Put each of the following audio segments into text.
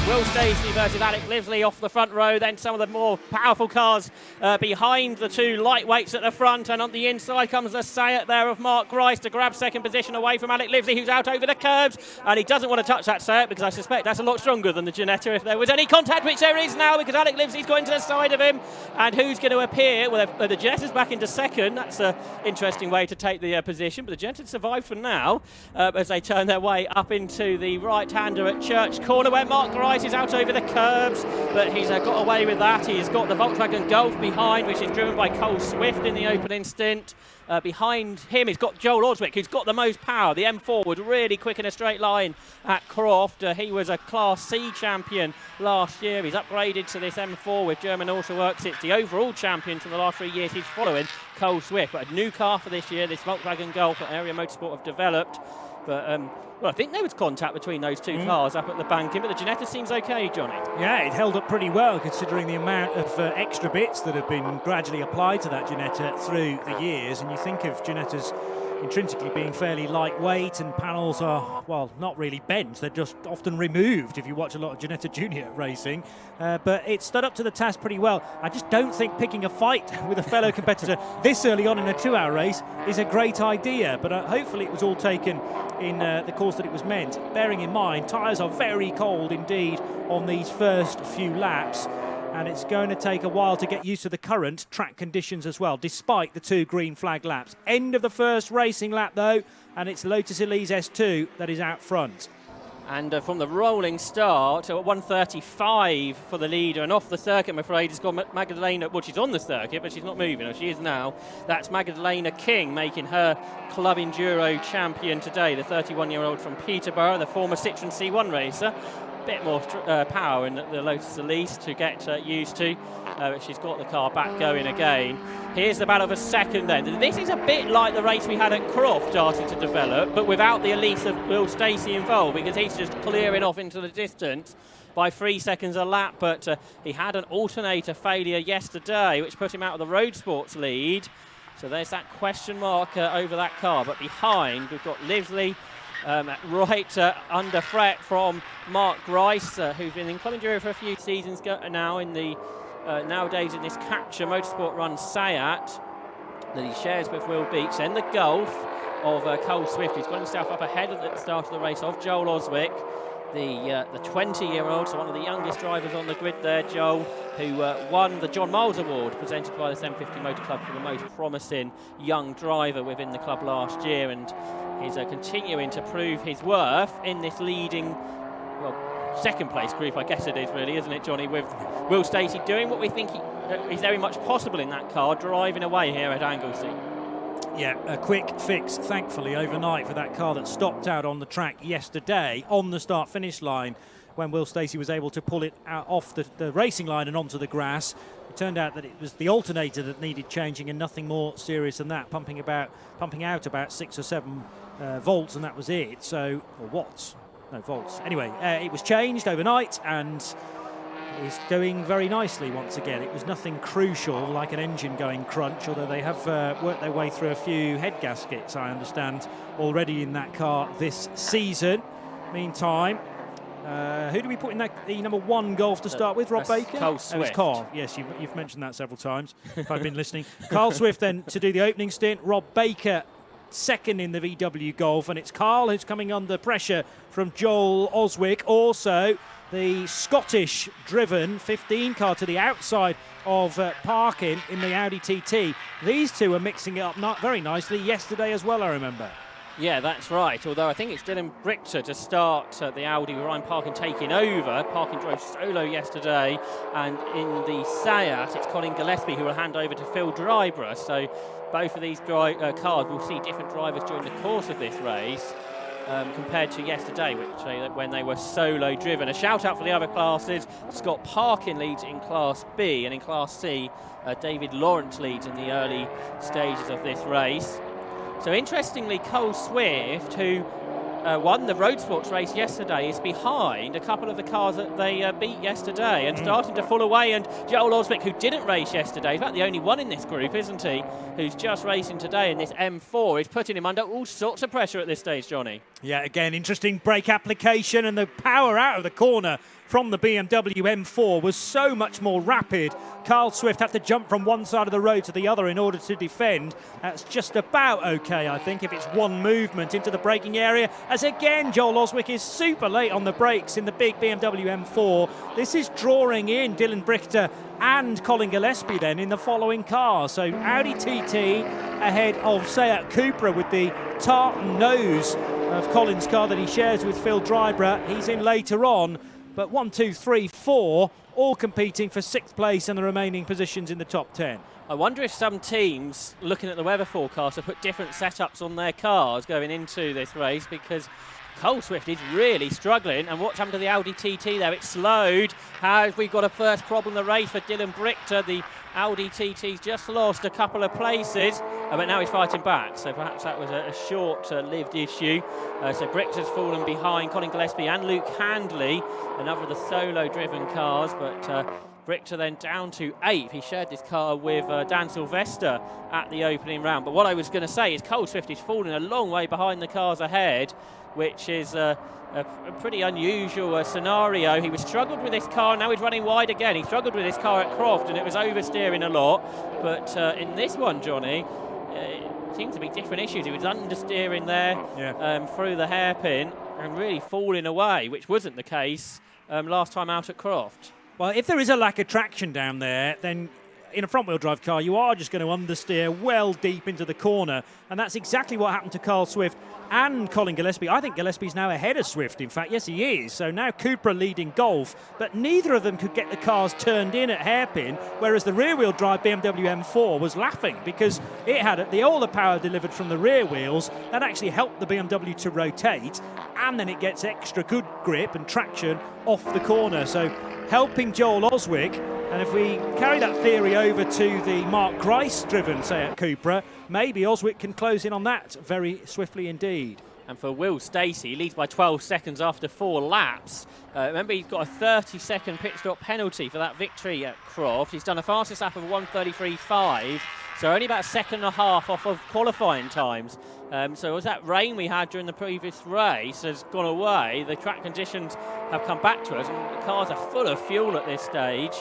Will Stacey versus Alec Livesey off the front row, then some of the more powerful cars behind the two lightweights at the front, and on the inside comes the Sayat there of Mark Grice to grab second position away from Alec Livesey, who's out over the curbs, and he doesn't want to touch that Sayat because I suspect that's a lot stronger than the Ginetta if there was any contact, which there is now because Alec Livesey's going to the side of him, and who's going to appear? Well, the Ginetta's back into second. That's an interesting way to take the position, but the Ginetta survived for now as they turn their way up into the right-hander at Church Corner, where Mark Grice is out over the curbs, but he's got away with that. He's got the Volkswagen Golf behind, which is driven by Cole Swift in the opening stint. Behind him, he's got Joel Oswick, who's got the most power. The M4 was really quick in a straight line at Croft. He was a Class C champion last year. He's upgraded to this M4 with German Autoworks. It's the overall champion from the last 3 years. He's following Cole Swift. But a new car for this year, this Volkswagen Golf that Area Motorsport have developed. But well, I think there was contact between those two cars up at the banking, but the Ginetta seems okay, Johnny. Yeah, it held up pretty well considering the amount of extra bits that have been gradually applied to that Ginetta through the years. And you think of Ginetta's intrinsically being fairly lightweight, and panels are, well, not really bent, they're just often removed if you watch a lot of Ginetta Junior racing. But it stood up to the task pretty well. I just don't think picking a fight with a fellow competitor this early on in a 2-hour race is a great idea, but hopefully it was all taken in the course that it was meant, bearing in mind tyres are very cold indeed on these first few laps, and it's going to take a while to get used to the current track conditions as well, despite the 2 green flag laps. End of the first racing lap though, and it's Lotus Elise S2 that is out front. And from the rolling start, at 1:35 for the leader, and off the circuit, I'm afraid, it's got Magdalena, well, she's on the circuit, but she's not moving, or she is now. That's Magdalena King making her Club Enduro champion today, the 31-year-old from Peterborough, the former Citroen C1 racer. Bit more power in the Lotus Elise to get used to. She's got the car back going again. Here's the battle for second then. This is a bit like the race we had at Croft starting to develop, but without the Elise of Will Stacey involved, because he's just clearing off into the distance by 3 seconds a lap, but he had an alternator failure yesterday, which put him out of the Road Sports lead. So there's that question mark over that car. But behind, we've got Livesey, right under threat from Mark Grice, who's been in Club Enduro for a few seasons now in the nowadays in this Capture Motorsport run Sayat that he shares with Will Beach. Then the Golf of Cole Swift, who's got himself up ahead at the start of the race of Joel Oswick, the 20-year-old, so one of the youngest drivers on the grid there, Joel, who won the John Miles Award presented by the 750 Motor Club for the most promising young driver within the club last year, and he's continuing to prove his worth in this leading, well, second place group, I guess it is really, isn't it, Johnny, with Will Stacey doing what we think is very much possible in that car, driving away here at Anglesey. Yeah, a quick fix, thankfully, overnight for that car that stopped out on the track yesterday on the start-finish line when Will Stacey was able to pull it out off the racing line and onto the grass. It turned out that it was the alternator that needed changing and nothing more serious than that, pumping out about 6 or 7 volts, and that was it. So, or watts, no volts. Anyway, it was changed overnight and is going very nicely once again. It was nothing crucial like an engine going crunch, although they have worked their way through a few head gaskets, I understand, already in that car this season. Meantime, who do we put in the number 1 Golf to start with? Rob Baker? Cole Swift. Oh, it's Carl. Yes, you've mentioned that several times, if I've been listening. Carl Swift then to do the opening stint. Rob Baker second in the VW Golf, and it's Carl who's coming under pressure from Joel Oswick. Also, the Scottish-driven 15 car to the outside of Parkin in the Audi TT. These two are mixing it up not very nicely yesterday as well, I remember. Yeah, that's right. Although I think it's Dylan Brichter to start the Audi with Ryan Parkin taking over. Parkin drove solo yesterday, and in the Sayat, it's Colin Gillespie who will hand over to Phil Dryborough. So both of these cars will see different drivers during the course of this race. Compared to yesterday, when they were solo driven. A shout out for the other classes. Scott Parkin leads in Class B, and in Class C, David Lawrence leads in the early stages of this race. So interestingly, Cole Swift, who won the Road Sports race yesterday, is behind a couple of the cars that they beat yesterday and starting to fall away. And Joel Oswick, who didn't race yesterday, is about the only one in this group, isn't he, who's just racing today in this M4, is putting him under all sorts of pressure at this stage, Johnny. Yeah, again, interesting brake application and the power out of the corner from the BMW M4 was so much more rapid. Carl Swift had to jump from one side of the road to the other in order to defend. That's just about okay, I think, if it's one movement into the braking area, as again Joel Oswick is super late on the brakes in the big BMW M4. This is drawing in Dylan Brichter and Colin Gillespie then in the following car. So Audi TT ahead of Seat Cupra with the tartan nose of Colin's car that he shares with Phil Drybra. He's in later on, but 1, 2, 3, 4 all competing for 6th place and the remaining positions in the top 10. I wonder if some teams, looking at the weather forecast, have put different setups on their cars going into this race, because Cole Swift is really struggling. And what's happened to the Audi TT there? It's slowed. Have we got a first problem in the race for Dylan Brichter? The Audi TT's just lost a couple of places, but now he's fighting back. So perhaps that was a short-lived issue. So Brichter's fallen behind Colin Gillespie and Luke Handley, another of the solo-driven cars. But Brichter then down to 8th. He shared this car with Dan Sylvester at the opening round. But what I was going to say is Cole Swift is falling a long way behind the cars ahead, which is a pretty unusual scenario. He was struggled with this car, now he's running wide again. He struggled with this car at Croft and it was oversteering a lot. But in this one, Johnny, it seems to be different issues. He was understeering there through the hairpin and really falling away, which wasn't the case last time out at Croft. Well, if there is a lack of traction down there, then in a front-wheel drive car, you are just going to understeer well deep into the corner. And that's exactly what happened to Carl Swift and Colin Gillespie. I think Gillespie's now ahead of Swift, in fact. Yes, he is. So now Cupra leading Golf, but neither of them could get the cars turned in at hairpin, whereas the rear-wheel drive BMW M4 was laughing because it had all the power delivered from the rear wheels. That actually helped the BMW to rotate, and then it gets extra good grip and traction off the corner. So helping Joel Oswick. And if we carry that theory over to the Mark Grice-driven Seat Cupra, maybe Oswick can close in on that very swiftly indeed. And for Will Stacey, he leads by 12 seconds after 4 laps. Remember, he's got a 30-second pit stop penalty for that victory at Croft. He's done a fastest lap of 1:33.5, so only about a second and a half off of qualifying times. So was that rain we had during the previous race has gone away. The track conditions have come back to us, and the cars are full of fuel at this stage.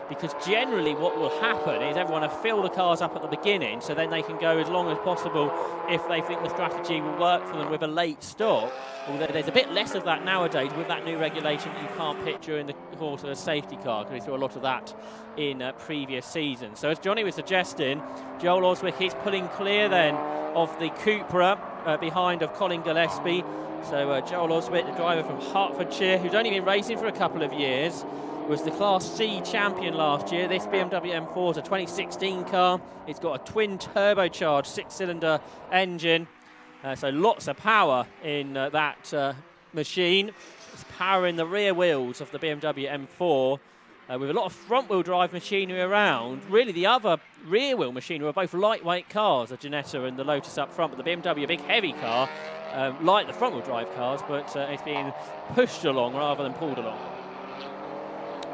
Because generally what will happen is everyone will fill the cars up at the beginning, so then they can go as long as possible if they think the strategy will work for them with a late stop. Although there's a bit less of that nowadays with that new regulation that you can't pit during the course of a safety car, because we saw a lot of that in previous seasons. So as Johnny was suggesting, Joel Oswick is pulling clear then of the Cupra behind of Colin Gillespie. So Joel Oswick, the driver from Hertfordshire, who's only been racing for a couple of years, was the Class C champion last year. This BMW M4 is a 2016 car. It's got a twin turbocharged 6-cylinder engine, so lots of power in that machine. It's powering the rear wheels of the BMW M4 with a lot of front-wheel drive machinery around. Really, the other rear-wheel machinery are both lightweight cars, the Ginetta and the Lotus up front, but the BMW, a big heavy car, like the front-wheel drive cars, but it's being pushed along rather than pulled along.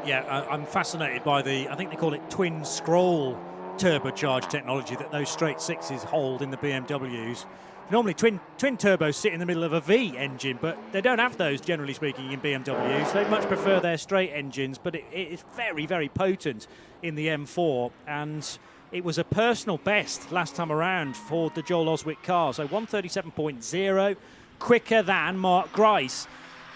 Yeah, I'm fascinated by I think they call it twin scroll turbocharged technology that those straight sixes hold in the BMWs. Normally twin turbos sit in the middle of a V engine, but they don't have those, generally speaking, in BMWs. They much prefer their straight engines, but it is very, very potent in the M4, and it was a personal best last time around for the Joel Oswick car, so 137.0, quicker than Mark Grice.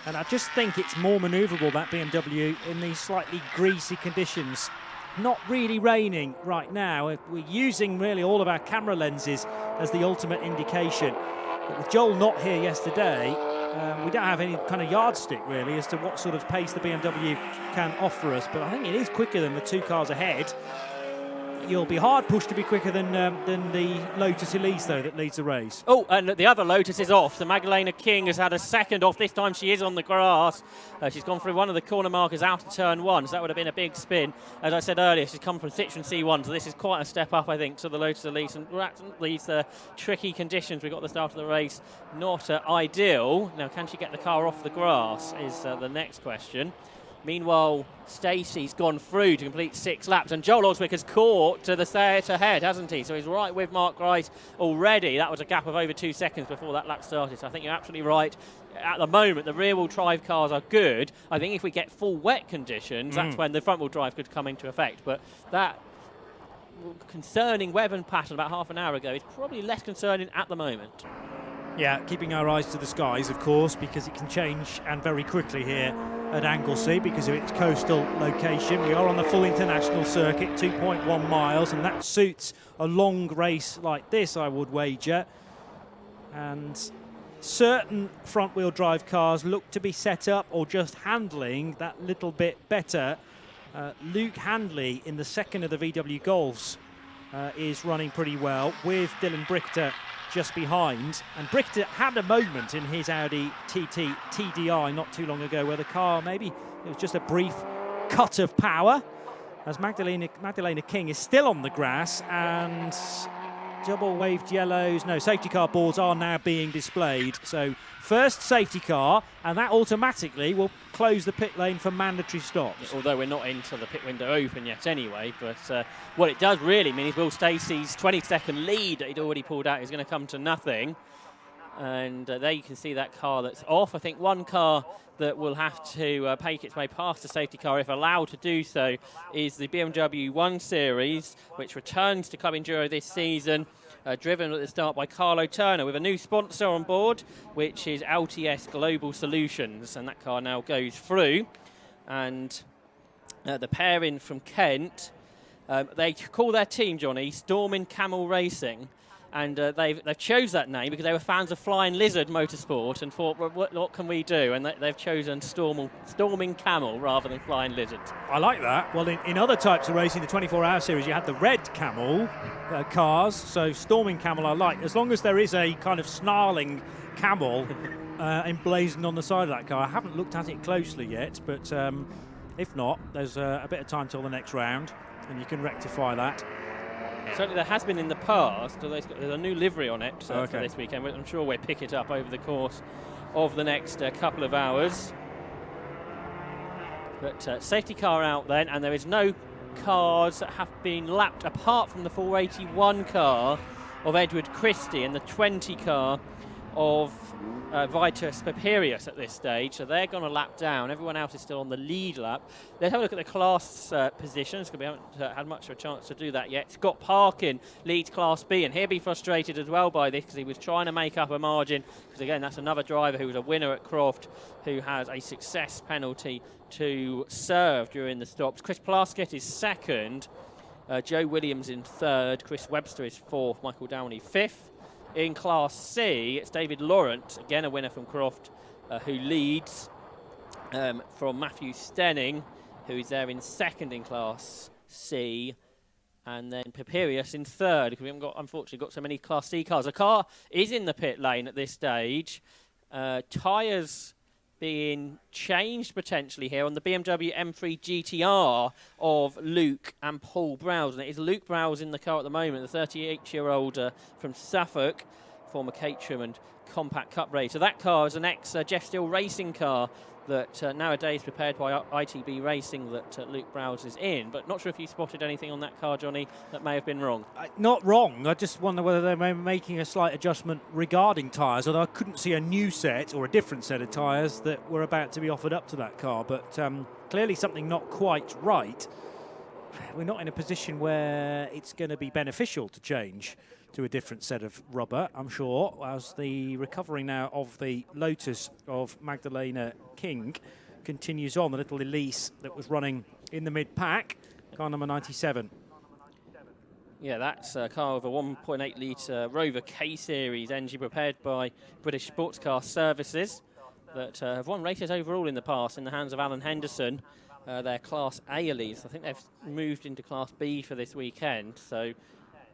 And I just think it's more manoeuvrable, that BMW, in these slightly greasy conditions. Not really raining right now. We're using really all of our camera lenses as the ultimate indication. But with Joel not here yesterday, we don't have any kind of yardstick really as to what sort of pace the BMW can offer us. But I think it is quicker than the 2 cars ahead. You'll be hard pushed to be quicker than the Lotus Elise, though, that leads the race. Oh, and the other Lotus is off. So Magdalena King has had a second off. This time she is on the grass. She's gone through one of the corner markers out of turn 1, so that would have been a big spin. As I said earlier, she's come from Citroen C1, so this is quite a step up, I think, to the Lotus Elise. And these tricky conditions we got at the start of the race, not ideal. Now, can she get the car off the grass is the next question. Meanwhile, Stacey's gone through to complete 6 laps, and Joel Oswick has caught to the set ahead, hasn't he? So he's right with Mark Grice already. That was a gap of over 2 seconds before that lap started. So I think you're absolutely right. At the moment, the rear-wheel drive cars are good. I think if we get full wet conditions, that's when the front-wheel drive could come into effect. But that concerning weather pattern about half an hour ago is probably less concerning at the moment. Yeah, keeping our eyes to the skies, of course, because it can change, and very quickly here at Anglesey because of its coastal location. We are on the full international circuit, 2.1 miles, and that suits a long race like this, I would wager. And certain front-wheel drive cars look to be set up or just handling that little bit better. Luke Handley in the second of the VW Golfs is running pretty well, with Dylan Brichter just behind. And Brichter had a moment in his Audi TT TDI not too long ago where the car, maybe it was just a brief cut of power, as Magdalena King is still on the grass, and double waved yellows, no, safety car boards are now being displayed. So first safety car, and that automatically will close the pit lane for mandatory stops. Yeah, although we're not into the pit window open yet anyway, but what it does really mean is Will Stacey's 20-second lead that he'd already pulled out is going to come to nothing. And there you can see that car that's off. I think one car that will have to make its way past the safety car, if allowed to do so, is the BMW 1 Series, which returns to Club Enduro this season, driven at the start by Carlo Turner, with a new sponsor on board, which is LTS Global Solutions, and that car now goes through. And the pairing from Kent, they call their team, Johnny, Stormin' Camel Racing. And they've chose that name because they were fans of Flying Lizard Motorsport and thought, well, what can we do? And they've chosen Storming Camel rather than Flying Lizard. I like that. Well, in other types of racing, the 24-hour series, you had the red camel cars, so Storming Camel I like. As long as there is a kind of snarling camel emblazoned on the side of that car. I haven't looked at it closely yet, but if not, there's a bit of time till the next round, and you can rectify that. Certainly there has been in the past, although there's a new livery on it for this weekend, but I'm sure we'll pick it up over the course of the next couple of hours. But safety car out then, and there is no cars that have been lapped apart from the 481 car of Edward Christie and the 20 car of Vitus Papirius at this stage, so they're going to lap down. Everyone else is still on the lead lap. Let's have a look at the class positions, because we haven't had much of a chance to do that yet. Scott Parkin leads Class B, and he'll be frustrated as well by this because he was trying to make up a margin, because again, that's another driver who was a winner at Croft who has a success penalty to serve during the stops. Chris Plaskett is second, Joe Williams in third, Chris Webster is fourth, Michael Downey fifth. In Class C, it's David Laurent, again a winner from Croft, who leads from Matthew Stenning, who is there in second in Class C, and then Papirius in third, because we haven't unfortunately got so many Class C cars. A car is in the pit lane at this stage. Tyres being changed potentially here on the BMW M3 GTR of Luke and Paul Browse. And it is Luke Browse in the car at the moment, the 38-year-old from Suffolk, former Caterham and Compact Cup racer. That car is an ex-Jeff Steele Racing car that nowadays prepared by ITB Racing that Luke Browse is in. But not sure if you spotted anything on that car, Johnny, that may have been wrong. Not wrong. I just wonder whether they may be making a slight adjustment regarding tyres, although I couldn't see a new set or a different set of tyres that were about to be offered up to that car. But clearly something not quite right. We're not in a position where it's going to be beneficial to change to a different set of rubber, I'm sure, as the recovery now of the Lotus of Magdalena King continues on. The little Elise that was running in the mid-pack, car number 97. Yeah, that's a car with a 1.8 litre Rover K-Series engine prepared by British Sports Car Services that have won races overall in the past in the hands of Alan Henderson. They're Class A Elise. I think they've moved into Class B for this weekend, so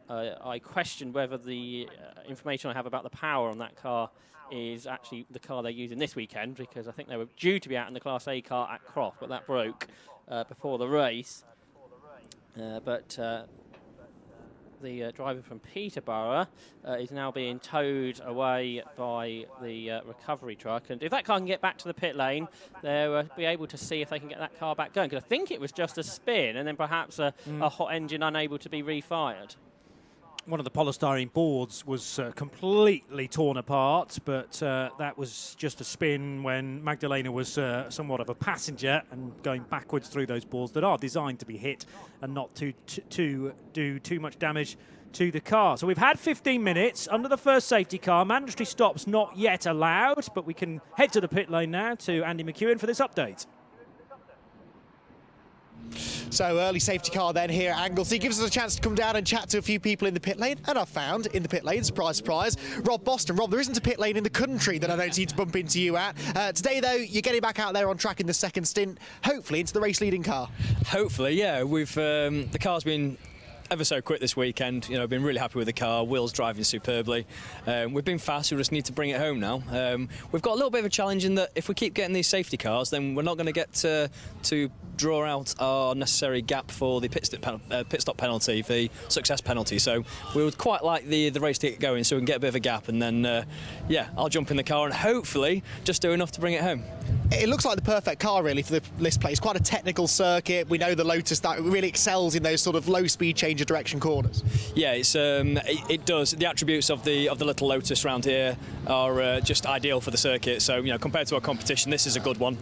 I question whether the information I have about the power on that car is actually the car they're using this weekend, because I think they were due to be out in the Class A car at Croft, but that broke before the race. But the driver from Peterborough, is now being towed away by the recovery truck. And if that car can get back to the pit lane, they'll be able to see if they can get that car back going. Because I think it was just a spin and then perhaps a hot engine unable to be refired. One of the polystyrene boards was completely torn apart, but that was just a spin when Magdalena was somewhat of a passenger and going backwards through those boards that are designed to be hit and not to do too much damage to the car. So we've had 15 minutes under the first safety car. Mandatory stops not yet allowed, but we can head to the pit lane now to Andy McEwen for this update. So early safety car then here at Anglesey gives us a chance to come down and chat to a few people in the pit lane, and I've found in the pit lane, surprise, surprise, Rob Boston. Rob, there isn't a pit lane in the country that I don't seem to bump into you at. Today though, you're getting back out there on track in the second stint, hopefully into the race leading car. Hopefully, yeah. We've the car's been ever so quick this weekend. You know, been really happy with the car. Will's driving superbly. We've been fast. We just need to bring it home now. We've got a little bit of a challenge in that if we keep getting these safety cars, then we're not going to get to draw out our necessary gap for the pit stop penalty, the success penalty. So we would quite like the race to get going so we can get a bit of a gap, and then yeah, I'll jump in the car and hopefully just do enough to bring it home. It looks like the perfect car really for the list play. It's quite a technical circuit. We know the Lotus that really excels in those sort of low speed change of direction corners. Yeah, it does. The attributes of the little Lotus around here are just ideal for the circuit. So you know, compared to our competition, this is a good one.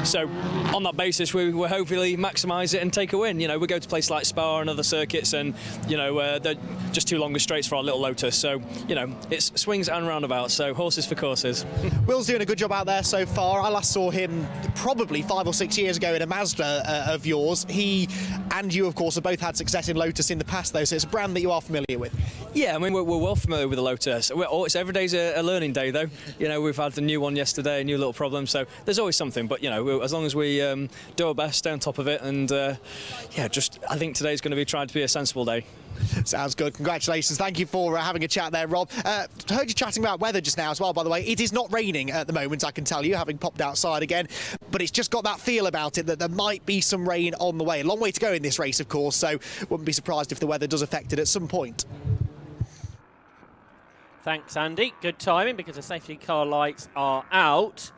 So on that basis, we will hopefully maximise it and take a win. You know, we go to places like Spa and other circuits, and you know they're just too long straights for our little Lotus. So you know, it's swings and roundabouts. So horses for courses. Will's doing a good job out there so far. I last saw him probably 5 or 6 years ago in a Mazda of yours. He and you, of course, have both had success in Lotus in the past, though, so it's a brand that you are familiar with. Yeah, I mean, we're well familiar with the Lotus. It's every day's a learning day, though. You know, we've had a new one yesterday, a new little problem, so there's always something. But, you know, as long as we do our best, stay on top of it, and, yeah, I think today's going to be trying to be a sensible day. Sounds good. Congratulations. Thank you for having a chat there, Rob. Heard you chatting about weather just now as well, by the way. It is not raining at the moment, I can tell you, having popped outside again. But it's just got that feel about it that there might be some rain on the way. A long way to go in this race, of course, so wouldn't be surprised if the weather does affect it at some point. Thanks, Andy. Good timing because the safety car lights are out.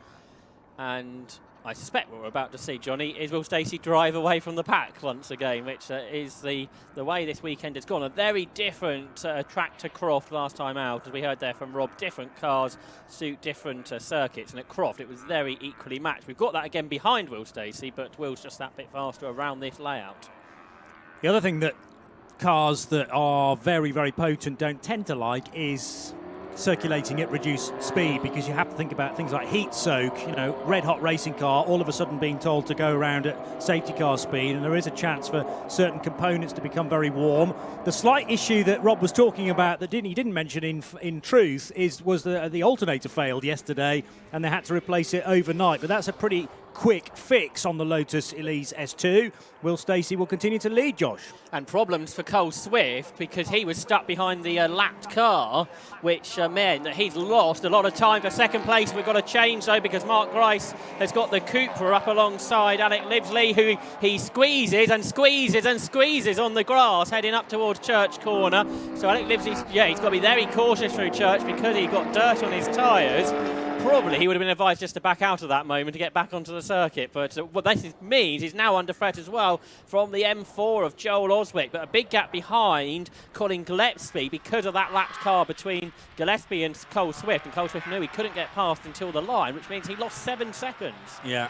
And I suspect what we're about to see, Johnny, is Will Stacey drive away from the pack once again, which is the way this weekend has gone. A very different track to Croft last time out, as we heard there from Rob. Different cars suit different circuits, and at Croft it was very equally matched. We've got that again behind Will Stacey, but Will's just that bit faster around this layout. The other thing that cars that are very, very potent don't tend to like is circulating at reduced speed, because you have to think about things like heat soak. You know, red hot racing car all of a sudden being told to go around at safety car speed, and there is a chance for certain components to become very warm. The slight issue that Rob was talking about that he didn't mention in truth was the alternator failed yesterday and they had to replace it overnight, but that's a pretty quick fix on the Lotus Elise S2. Will Stacey will continue to lead, Josh. And problems for Cole Swift because he was stuck behind the lapped car, which meant that he's lost a lot of time for second place. We've got to change though, because Mark Grice has got the Cupra up alongside Alec Livesley, who he squeezes and squeezes and squeezes on the grass heading up towards Church Corner. So Alec Livesley, yeah, he's got to be very cautious through Church because he got dirt on his tyres. Probably he would have been advised just to back out of that moment to get back onto the circuit. But what this means is now under threat as well from the M4 of Joel Oswick. But a big gap behind Colin Gillespie because of that lapped car between Gillespie and Cole Swift. And Cole Swift knew he couldn't get past until the line, which means he lost 7 seconds. Yeah.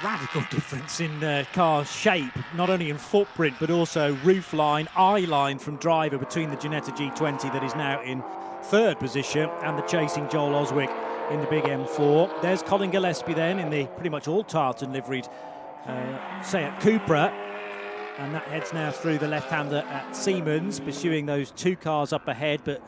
Radical difference in car shape, not only in footprint, but also roof line, eye line from driver between the Ginetta G20 that is now in third position and the chasing Joel Oswick in the big M4. There's Colin Gillespie then in the pretty much all tartan liveried Seat Cupra, and that heads now through the left-hander at Siemens, pursuing those two cars up ahead. But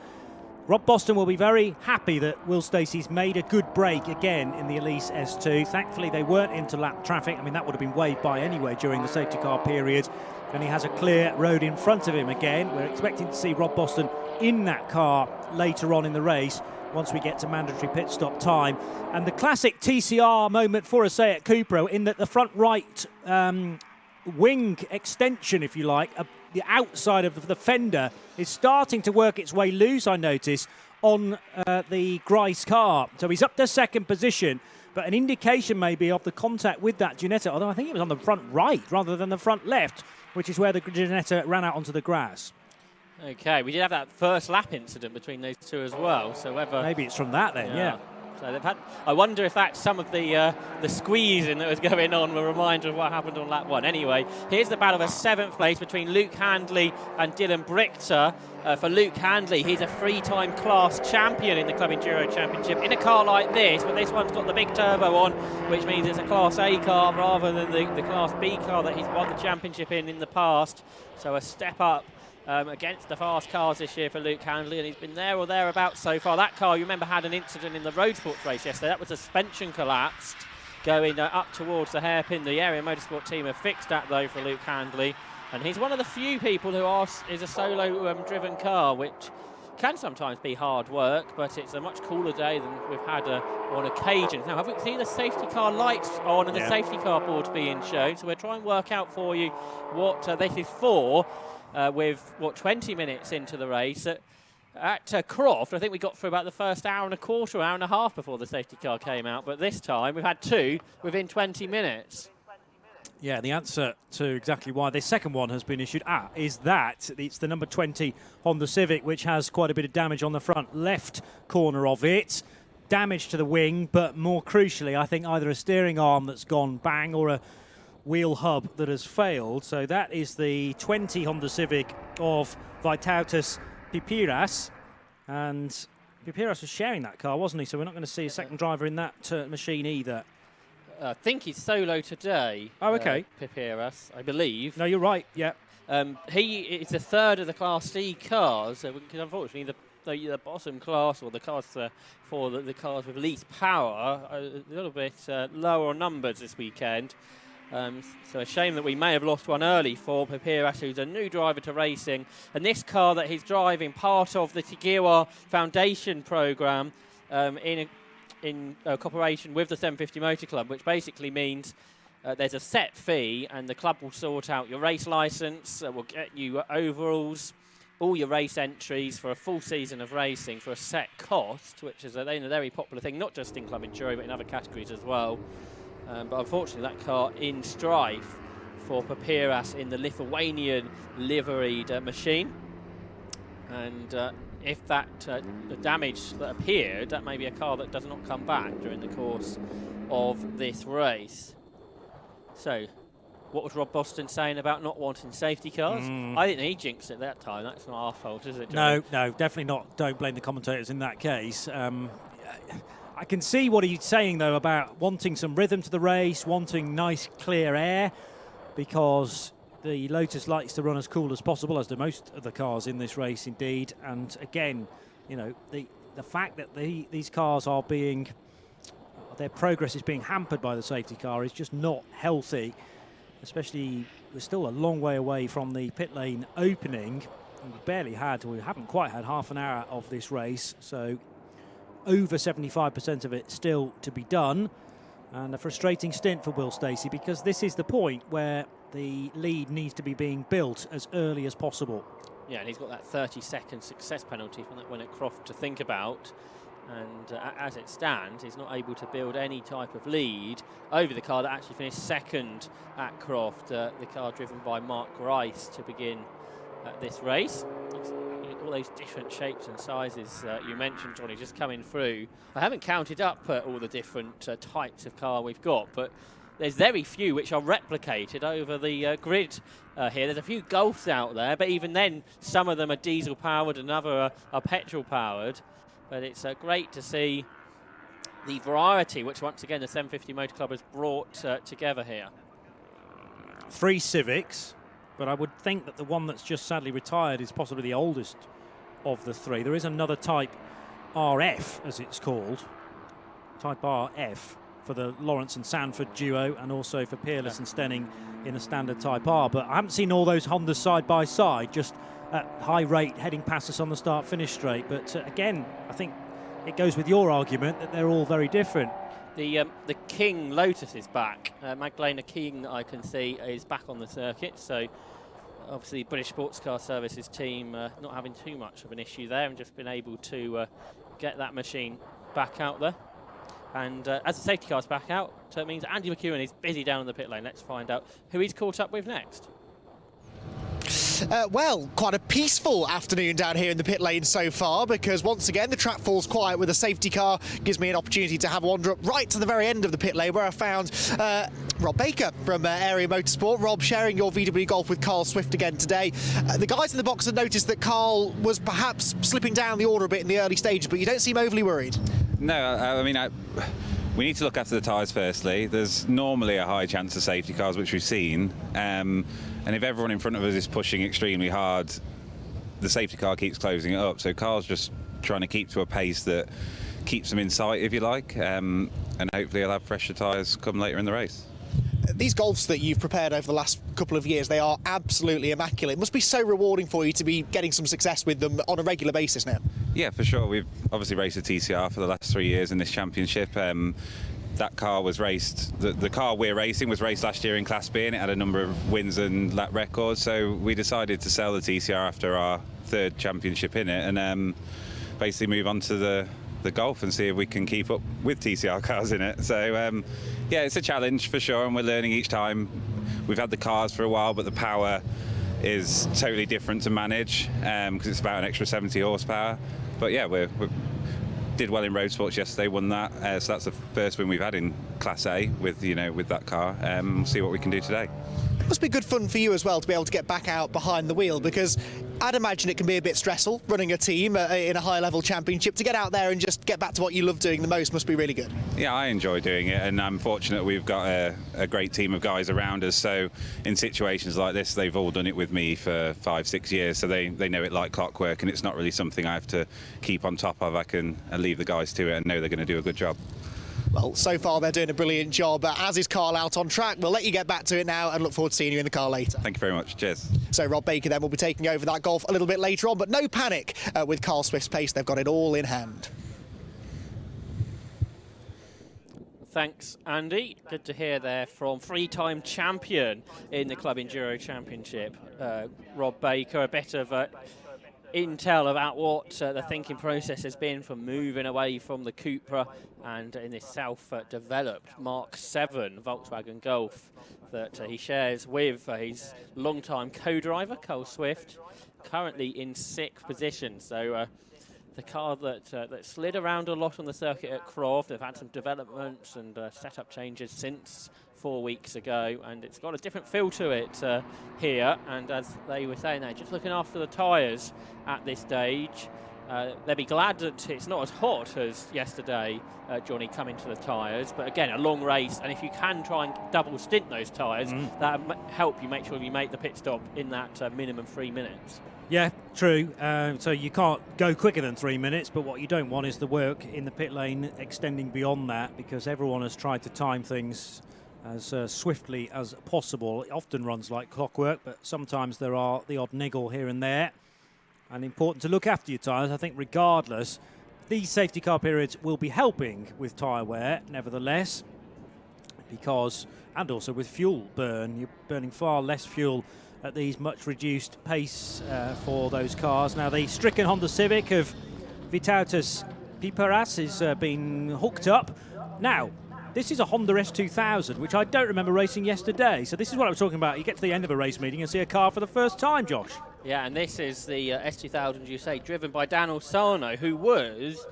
Rob Boston will be very happy that Will Stacey's made a good break again in the Elise S2. Thankfully they weren't into lap traffic. I mean, that would have been waved by anyway during the safety car period, and he has a clear road in front of him again. We're expecting to see Rob Boston in that car later on in the race once we get to mandatory pit stop time. And the classic TCR moment for a Seat Cupra, in that the front right wing extension, if you like, the outside of the fender is starting to work its way loose, I notice, on the Grice car. So he's up to second position, but an indication maybe of the contact with that Ginetta, although I think it was on the front right rather than the front left, which is where the Ginetta ran out onto the grass. Okay, we did have that first lap incident between those two as well, so whether... Maybe it's from that then, yeah. So they've had, I wonder if that's some of the squeezing that was going on, a reminder of what happened on lap 1. Anyway, here's the battle for 7th place between Luke Handley and Dylan Brichter. For Luke Handley, he's a 3-time class champion in the Club Enduro Championship in a car like this, but this one's got the big turbo on, which means it's a Class A car rather than the Class B car that he's won the championship in the past. So a step up against the fast cars this year for Luke Handley, and he's been there or thereabouts so far. That car, you remember, had an incident in the road sports race yesterday. That was a suspension collapsed going up towards the hairpin. The area motorsport team have fixed that though for Luke Handley, and he's one of the few people who is a solo driven car, which can sometimes be hard work, but it's a much cooler day than we've had on occasions. Now, have we seen the safety car lights on and the safety car boards being shown? So we'll try and work out for you what this is for. With 20 minutes into the race at Croft, I think we got through about the first hour and a quarter, hour and a half before the safety car came out. But this time we've had 2 within 20 minutes. Yeah, the answer to exactly why this second one has been issued is that it's the number 20 Honda Civic, which has quite a bit of damage on the front left corner of it. Damage to the wing, but more crucially, I think either a steering arm that's gone bang or a wheel hub that has failed. So that is the 20 Honda Civic of Vytautas Pipiras, and Pipiras was sharing that car, wasn't he? So we're not going to see a second driver in that machine either. I think he's solo today. Oh, okay. Pipiras, I believe. No, you're right, yeah. He is a third of the Class C cars, so unfortunately the bottom class, or the cars for the cars with least power, are a little bit lower on numbers this weekend. So a shame that we may have lost one early for Pipiras, who's a new driver to racing. And this car that he's driving, part of the TEGIWA Foundation programme in cooperation with the 750 Motor Club, which basically means there's a set fee and the club will sort out your race licence, will get you overalls, all your race entries for a full season of racing for a set cost, which is a very popular thing, not just in Club Enduro but in other categories as well. But unfortunately, that car in strife for Pipiras in the Lithuanian liveried machine. And if that the damage that appeared, that may be a car that does not come back during the course of this race. So, what was Rob Boston saying about not wanting safety cars? I think he jinxed it that time. That's not our fault, is it, John? No, definitely not. Don't blame the commentators in that case. I can see what he's saying, though, about wanting some rhythm to the race, wanting nice, clear air, because the Lotus likes to run as cool as possible, as do most of the cars in this race, indeed. And again, you know, the fact that these cars are being, their progress is being hampered by the safety car is just not healthy, especially we're still a long way away from the pit lane opening. And we haven't quite had half an hour of this race, so over 75% of it still to be done, and a frustrating stint for Will Stacey, because this is the point where the lead needs to be being built as early as possible. Yeah, and he's got that 30-second success penalty from that win at Croft to think about, and as it stands, he's not able to build any type of lead over the car that actually finished second at Croft, the car driven by Mark Grice to begin this race. All those different shapes and sizes you mentioned, Johnny, just coming through. I haven't counted up all the different types of car we've got, but there's very few which are replicated over the grid here. There's a few Golfs out there, but even then, some of them are diesel powered and other are petrol powered. But it's great to see the variety which, once again, the 750 Motor Club has brought together here. 3 Civics, but I would think that the one that's just sadly retired is possibly the oldest of the 3. There is another Type RF, as it's called, Type RF, for the Lawrence and Sanford duo, and also for Peerless and Stenning in a standard Type R. But I haven't seen all those Hondas side by side, just at high rate heading past us on the start-finish straight. But again, I think it goes with your argument that they're all very different. The King Lotus is back. Magdalena King, I can see, is back on the circuit. So Obviously, British Sports Car Services team not having too much of an issue there and just been able to get that machine back out there. And as the safety car's back out, so it means Andy McEwen is busy down in the pit lane. Let's find out who he's caught up with next. Well, quite a peaceful afternoon down here in the pit lane so far, because once again the track falls quiet with a safety car. Gives me an opportunity to have a wander up right to the very end of the pit lane, where I found Rob Baker from Area Motorsport. Rob, sharing your VW Golf with Carl Swift again today. The guys in the box have noticed that Carl was perhaps slipping down the order a bit in the early stages, but you don't seem overly worried. No, I mean, we need to look after the tyres firstly. There's normally a high chance of safety cars, which we've seen. And if everyone in front of us is pushing extremely hard, the safety car keeps closing it up. So Carl's just trying to keep to a pace that keeps them in sight, if you like. And hopefully he'll have fresher tyres come later in the race. These Golfs that you've prepared over the last couple of years, they are absolutely immaculate. It must be so rewarding for you to be getting some success with them on a regular basis now. Yeah, for sure. We've obviously raced a TCR for the last 3 years in this championship. That car was raced, the car we're racing was raced last year in Class B, and it had a number of wins and lap records, so we decided to sell the TCR after our third championship in it and basically move on to the Golf and see if we can keep up with TCR cars in it. So yeah, it's a challenge for sure, and we're learning each time. We've had the cars for a while, but the power is totally different to manage because it's about an extra 70 horsepower. But yeah, we did well in road sports yesterday, won that, so that's the first win we've had in Class A with that car. We'll see what we can do today. It must be good fun for you as well to be able to get back out behind the wheel, because I'd imagine it can be a bit stressful running a team in a high-level championship. To get out there and just get back to what you love doing the most must be really good. Yeah, I enjoy doing it, and I'm fortunate we've got a great team of guys around us. So in situations like this, they've all done it with me for 5-6 years, so they know it like clockwork, and it's not really something I have to keep on top of. I can leave the guys to it and know they're going to do a good job. Well, so far they're doing a brilliant job, as is Carl out on track. We'll let you get back to it now and look forward to seeing you in the car later. Thank you very much. Cheers. So Rob Baker then will be taking over that Golf a little bit later on, but no panic with Carl Swift's pace. They've got it all in hand. Thanks, Andy. Good to hear there from three-time champion in the Club Enduro Championship, Rob Baker. A bit of intel about what the thinking process has been for moving away from the Cupra and in this self-developed Mark 7 Volkswagen Golf that he shares with his long-time co-driver, Carl Swift, currently in 6th position. So the car that slid around a lot on the circuit at Croft. They've had some developments and setup changes since 4 weeks ago, and it's got a different feel to it here. And as they were saying, they're just looking after the tyres at this stage. They'll be glad that it's not as hot as yesterday, Johnny, coming to the tyres. But again, a long race, and if you can try and double stint those tyres, that'll help you make sure you make the pit stop in that minimum 3 minutes. Yeah, true. So you can't go quicker than 3 minutes, but what you don't want is the work in the pit lane extending beyond that, because everyone has tried to time things as swiftly as possible. It often runs like clockwork, but sometimes there are the odd niggle here and there. And important to look after your tyres. I think regardless, these safety car periods will be helping with tyre wear, nevertheless, because, and also with fuel burn. You're burning far less fuel at these much reduced pace for those cars. Now the stricken Honda Civic of Vytautas Piperas is been hooked up. Now, this is a Honda S2000, which I don't remember racing yesterday. So this is what I was talking about. You get to the end of a race meeting and see a car for the first time, Josh. Yeah, and this is the S2000, you say, driven by Dan Alsano, who was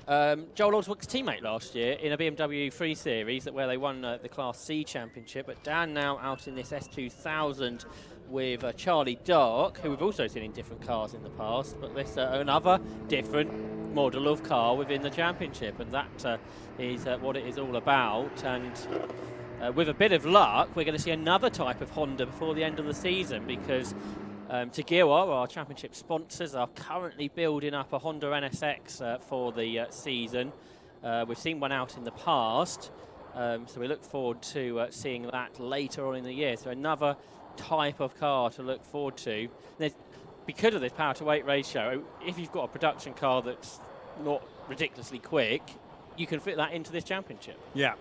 Joel Oswick's teammate last year in a BMW 3 Series, where they won the Class C championship. But Dan now out in this S2000 with Charlie Dark, who we've also seen in different cars in the past, but this another different model of car within the championship, and that is what it is all about. And with a bit of luck, we're going to see another type of Honda before the end of the season, because TEGIWA, our championship sponsors, are currently building up a Honda NSX for the season. We've seen one out in the past, so we look forward to seeing that later on in the year. So another type of car to look forward to. Because of this power to weight ratio, if you've got a production car that's not ridiculously quick, you can fit that into this championship. Yeah,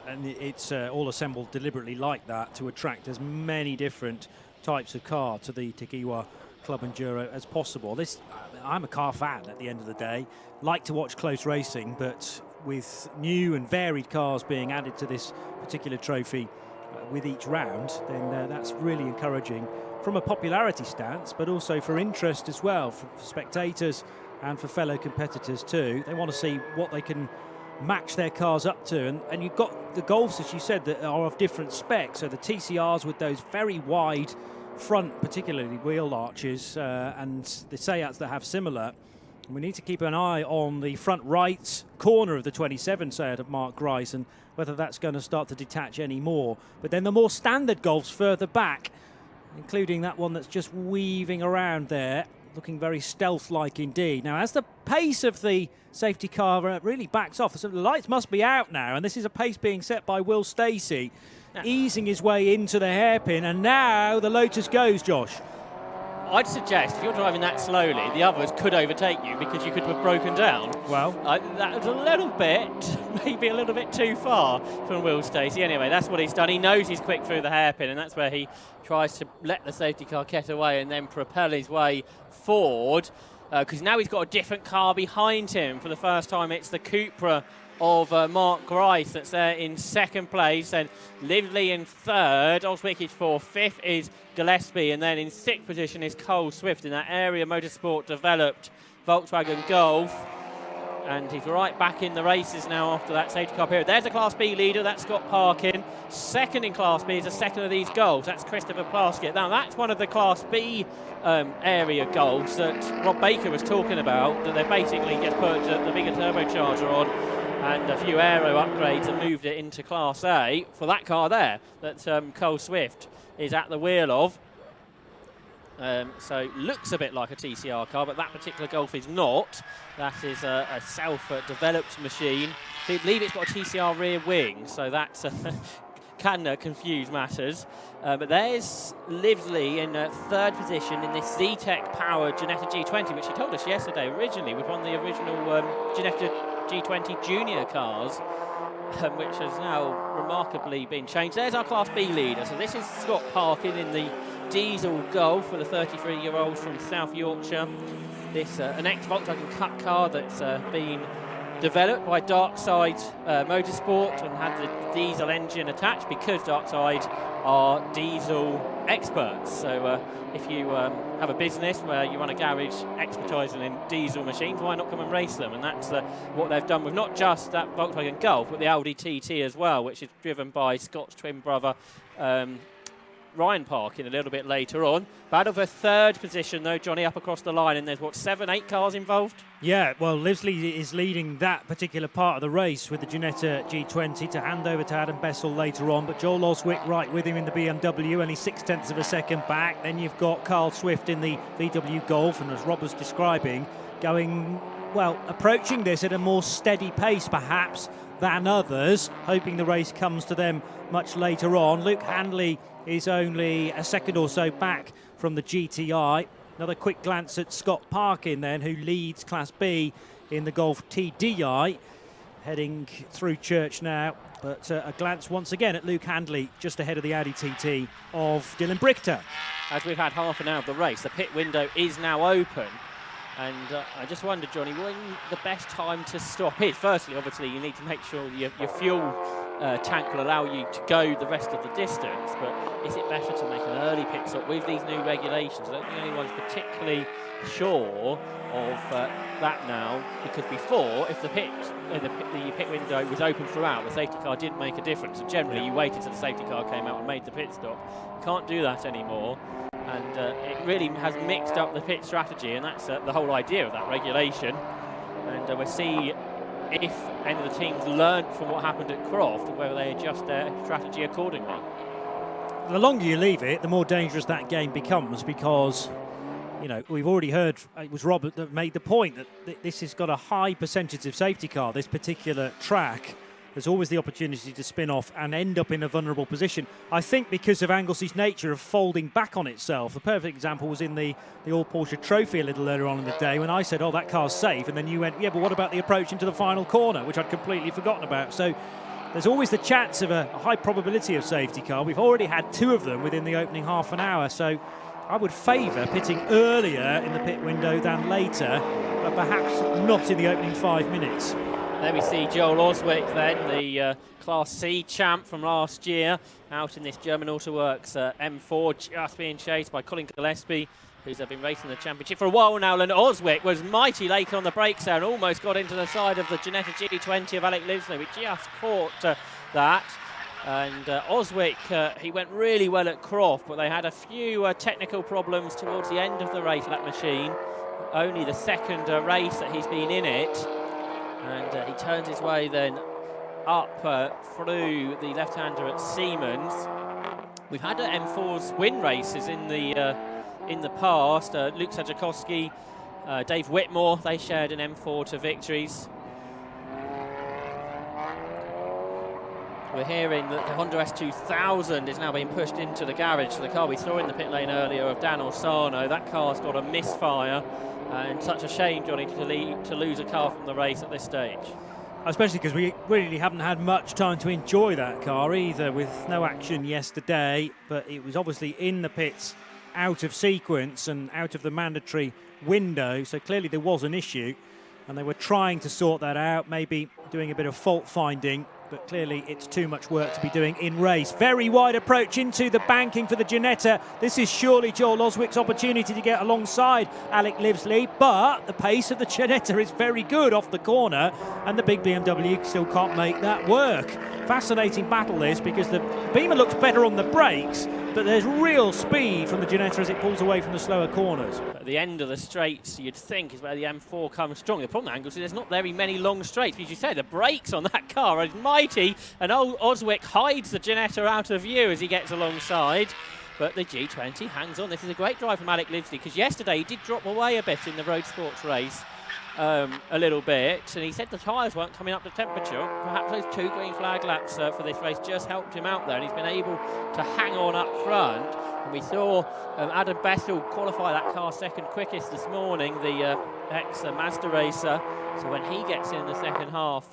and it's all assembled deliberately like that to attract as many different types of car to the TEGIWA Club Enduro as possible. I'm a car fan at the end of the day. Like to watch close racing, but with new and varied cars being added to this particular trophy with each round, then that's really encouraging from a popularity stance, but also for interest as well, for spectators and for fellow competitors too. They want to see what they can match their cars up to, and you've got the Golfs, as you said, that are of different specs. So the TCRs with those very wide front, particularly wheel arches, and the Seats that have similar. We need to keep an eye on the front right corner of the 27 Seat of Mark Grice and whether that's going to start to detach any more. But then the more standard Golfs further back, including that one that's just weaving around there, looking very stealth-like indeed. Now, as the pace of the safety car really backs off, so the lights must be out now, and this is a pace being set by Will Stacey, easing his way into the hairpin, and now the Lotus goes, Josh. I'd suggest if you're driving that slowly, the others could overtake you because you could have broken down. Well, that was a little bit, maybe a little bit too far from Will Stacey. Anyway, that's what he's done. He knows he's quick through the hairpin, and that's where he tries to let the safety car get away and then propel his way forward, because now he's got a different car behind him. For the first time, it's the Cupra of Mark Grice that's there in second place, and Lively in third, Oswick is fourth, fifth is Gillespie, and then in sixth position is Cole Swift in that area motorsport developed Volkswagen Golf, and he's right back in the races now after that safety car period. There's a Class B leader, that's Scott Parkin. Second in Class B is a second of these Golfs, that's Christopher Plaskett. Now that's one of the Class B area Golfs that Rob Baker was talking about, that they basically just put the bigger turbocharger on and a few aero upgrades and moved it into Class A for that car there that Cole Swift is at the wheel of. So looks a bit like a TCR car, but that particular Golf is not. That is a self-developed machine. I believe it's got a TCR rear wing, so that can confuse matters. But there's Lively in third position in this Z-Tech-powered Ginetta G20, which he told us yesterday originally was one of the original Ginetta G20 Junior cars, which has now remarkably been changed. There's our Class B leader. So this is Scott Parkin in the diesel Golf for the 33-year-old from South Yorkshire. This an ex-Volkswagen Cup car that's been developed by Darkside Motorsport and had the diesel engine attached because Darkside are diesel experts. So if you have a business where you run a garage expertising in diesel machines, why not come and race them? And that's what they've done with not just that Volkswagen Golf, but the Audi TT as well, which is driven by Scott's twin brother Ryan Parkin a little bit later on. Battle for third position though, Johnny, up across the line, and there's what, 7, 8 cars involved? Yeah, well, Lively is leading that particular part of the race with the Ginetta G20 to hand over to Adam Bessel later on, but Joel Oswick right with him in the BMW, only 0.6 of a second back. Then you've got Carl Swift in the VW Golf, and as Rob was describing, going, well, approaching this at a more steady pace perhaps than others, hoping the race comes to them much later on. Luke Handley is only a second or so back from the GTI. Another quick glance at Scott Parkin then, who leads Class B in the Golf TDI, heading through Church now. But a glance once again at Luke Handley, just ahead of the Audi TT of Dylan Brichter. As we've had half an hour of the race, the pit window is now open. And I just wondered, Johnny, when the best time to stop is? Firstly, obviously, you need to make sure your fuel tank will allow you to go the rest of the distance, but is it better to make an early pit stop with these new regulations? I don't think anyone's particularly sure of that now, because before, if the pit window was open throughout, the safety car didn't make a difference, and generally you waited till the safety car came out and made the pit stop. You can't do that anymore, and it really has mixed up the pit strategy, and that's the whole idea of that regulation. And we'll see if any of the teams learned from what happened at Croft and whether they adjust their strategy accordingly. The longer you leave it, the more dangerous that game becomes, because, you know, we've already heard, it was Robert that made the point that this has got a high percentage of safety car, this particular track. There's always the opportunity to spin off and end up in a vulnerable position. I think because of Anglesey's nature of folding back on itself. The perfect example was in the All Porsche Trophy a little earlier on in the day when I said, oh, that car's safe. And then you went, yeah, but what about the approach into the final corner, which I'd completely forgotten about. So there's always the chance of a high probability of safety car. We've already had 2 of them within the opening half an hour, so I would favour pitting earlier in the pit window than later, but perhaps not in the opening 5 minutes. There we see Joel Oswick then, the Class C champ from last year, out in this German Autoworks M4, just being chased by Colin Gillespie, who's been racing the championship for a while now. And Oswick was mighty late on the brakes there and almost got into the side of the Ginetta G20 of Alec Livesey. We just caught that. And Oswick, he went really well at Croft, but they had a few technical problems towards the end of the race, that machine. Only the second race that he's been in it. And he turns his way then up through the left-hander at Siemens. We've had M4's win races in the past. Luke Sajakowski, Dave Whitmore, they shared an M4 to victories. We're hearing that the Honda S2000 is now being pushed into the garage. So the car we saw in the pit lane earlier of Dan Orsano, that car's got a misfire. And such a shame, Johnny, to lose a car from the race at this stage. Especially because we really haven't had much time to enjoy that car either, with no action yesterday. But it was obviously in the pits, out of sequence and out of the mandatory window. So clearly there was an issue. And they were trying to sort that out, maybe doing a bit of fault finding. But clearly it's too much work to be doing in race. Very wide approach into the banking for the Ginetta. This is surely Joel Oswick's opportunity to get alongside Alec Livesey, but the pace of the Ginetta is very good off the corner, and the big BMW still can't make that work. Fascinating battle this, because the Beamer looks better on the brakes, but there's real speed from the Ginetta as it pulls away from the slower corners. At the end of the straights, you'd think, is where the M4 comes strong. The problem, Anglesey, there's not very many long straights. But as you say, the brakes on that car are mighty, and old Oswick hides the Ginetta out of view as he gets alongside. But the G20 hangs on. This is a great drive from Alec Livesey, because yesterday he did drop away a bit in the road sports race. A little bit, and he said the tyres weren't coming up to temperature. Perhaps those 2 green flag laps for this race just helped him out there, and he's been able to hang on up front. And we saw Adam Bessel qualify that car second quickest this morning, the ex-Mazda racer. So when he gets in the second half,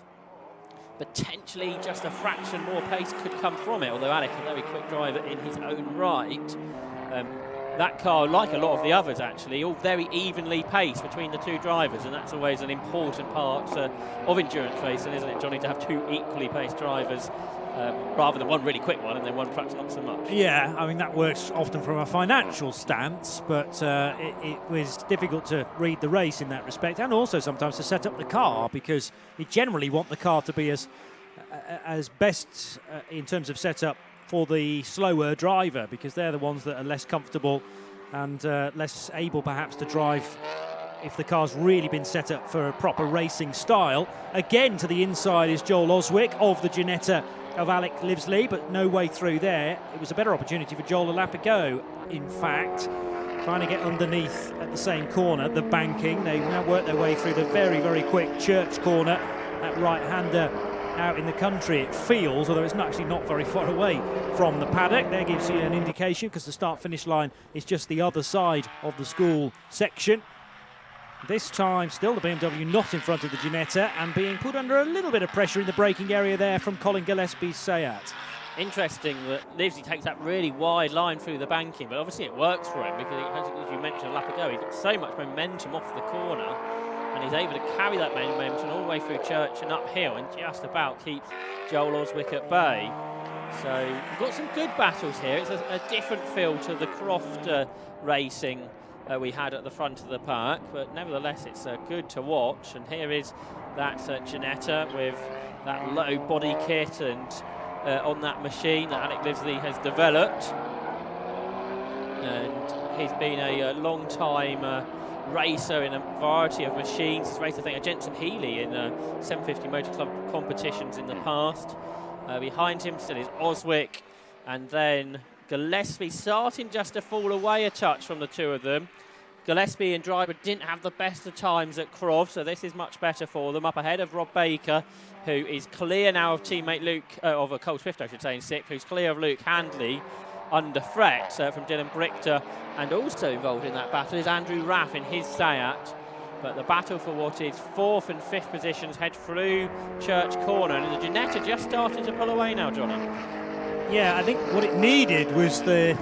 potentially just a fraction more pace could come from it, although Alec, a very quick driver in his own right. That car, like a lot of the others actually, all very evenly paced between the 2 drivers, and that's always an important part of endurance racing, isn't it, Johnny, to have 2 equally paced drivers rather than one really quick one and then one perhaps not so much. Yeah, I mean, that works often from a financial stance, but it was difficult to read the race in that respect, and also sometimes to set up the car, because you generally want the car to be as best in terms of setup for the slower driver, because they're the ones that are less comfortable and less able perhaps to drive if the car's really been set up for a proper racing style. Again, to the inside is Joel Oswick of the Ginetta of Alec Livesey, but no way through there. It was a better opportunity for Joel a lap ago, in fact, trying to get underneath at the same corner, the banking. They now work their way through the very, very quick Church corner, that right-hander out in the country, it feels, although it's actually not very far away from the paddock. There gives you an indication, because the start-finish line is just the other side of the school section. This time, still the BMW not in front of the Ginetta, and being put under a little bit of pressure in the braking area there from Colin Gillespie's Seat. Interesting that Livesey takes that really wide line through the banking, but obviously it works for him, because it has, as you mentioned a lap ago, he's got so much momentum off the corner, and he's able to carry that momentum all the way through Church and uphill, and just about keeps Joel Oswick at bay. So we've got some good battles here. It's a different feel to the Croft racing we had at the front of the park, but nevertheless it's good to watch. And here is that Ginetta with that low body kit and on that machine that Alec Livesey has developed, and he's been a long time racer in a variety of machines. He's raced, I think, a Jensen Healy in 750 Motor Club competitions in the past. Behind him still is Oswick, and then Gillespie starting just to fall away a touch from the 2 of them. Gillespie and driver didn't have the best of times at Croft, so this is much better for them. Up ahead of Rob Baker, who is clear now of teammate Luke, of Cole Swift, I should say, in 6th, who's clear of Luke Handley under threat from Dylan Brichter. And also involved in that battle is Andrew Raff in his Seat, But the battle for what is 4th and 5th positions head through Church Corner, and the Ginetta just starting to pull away now, Johnny. Yeah, I think what it needed was the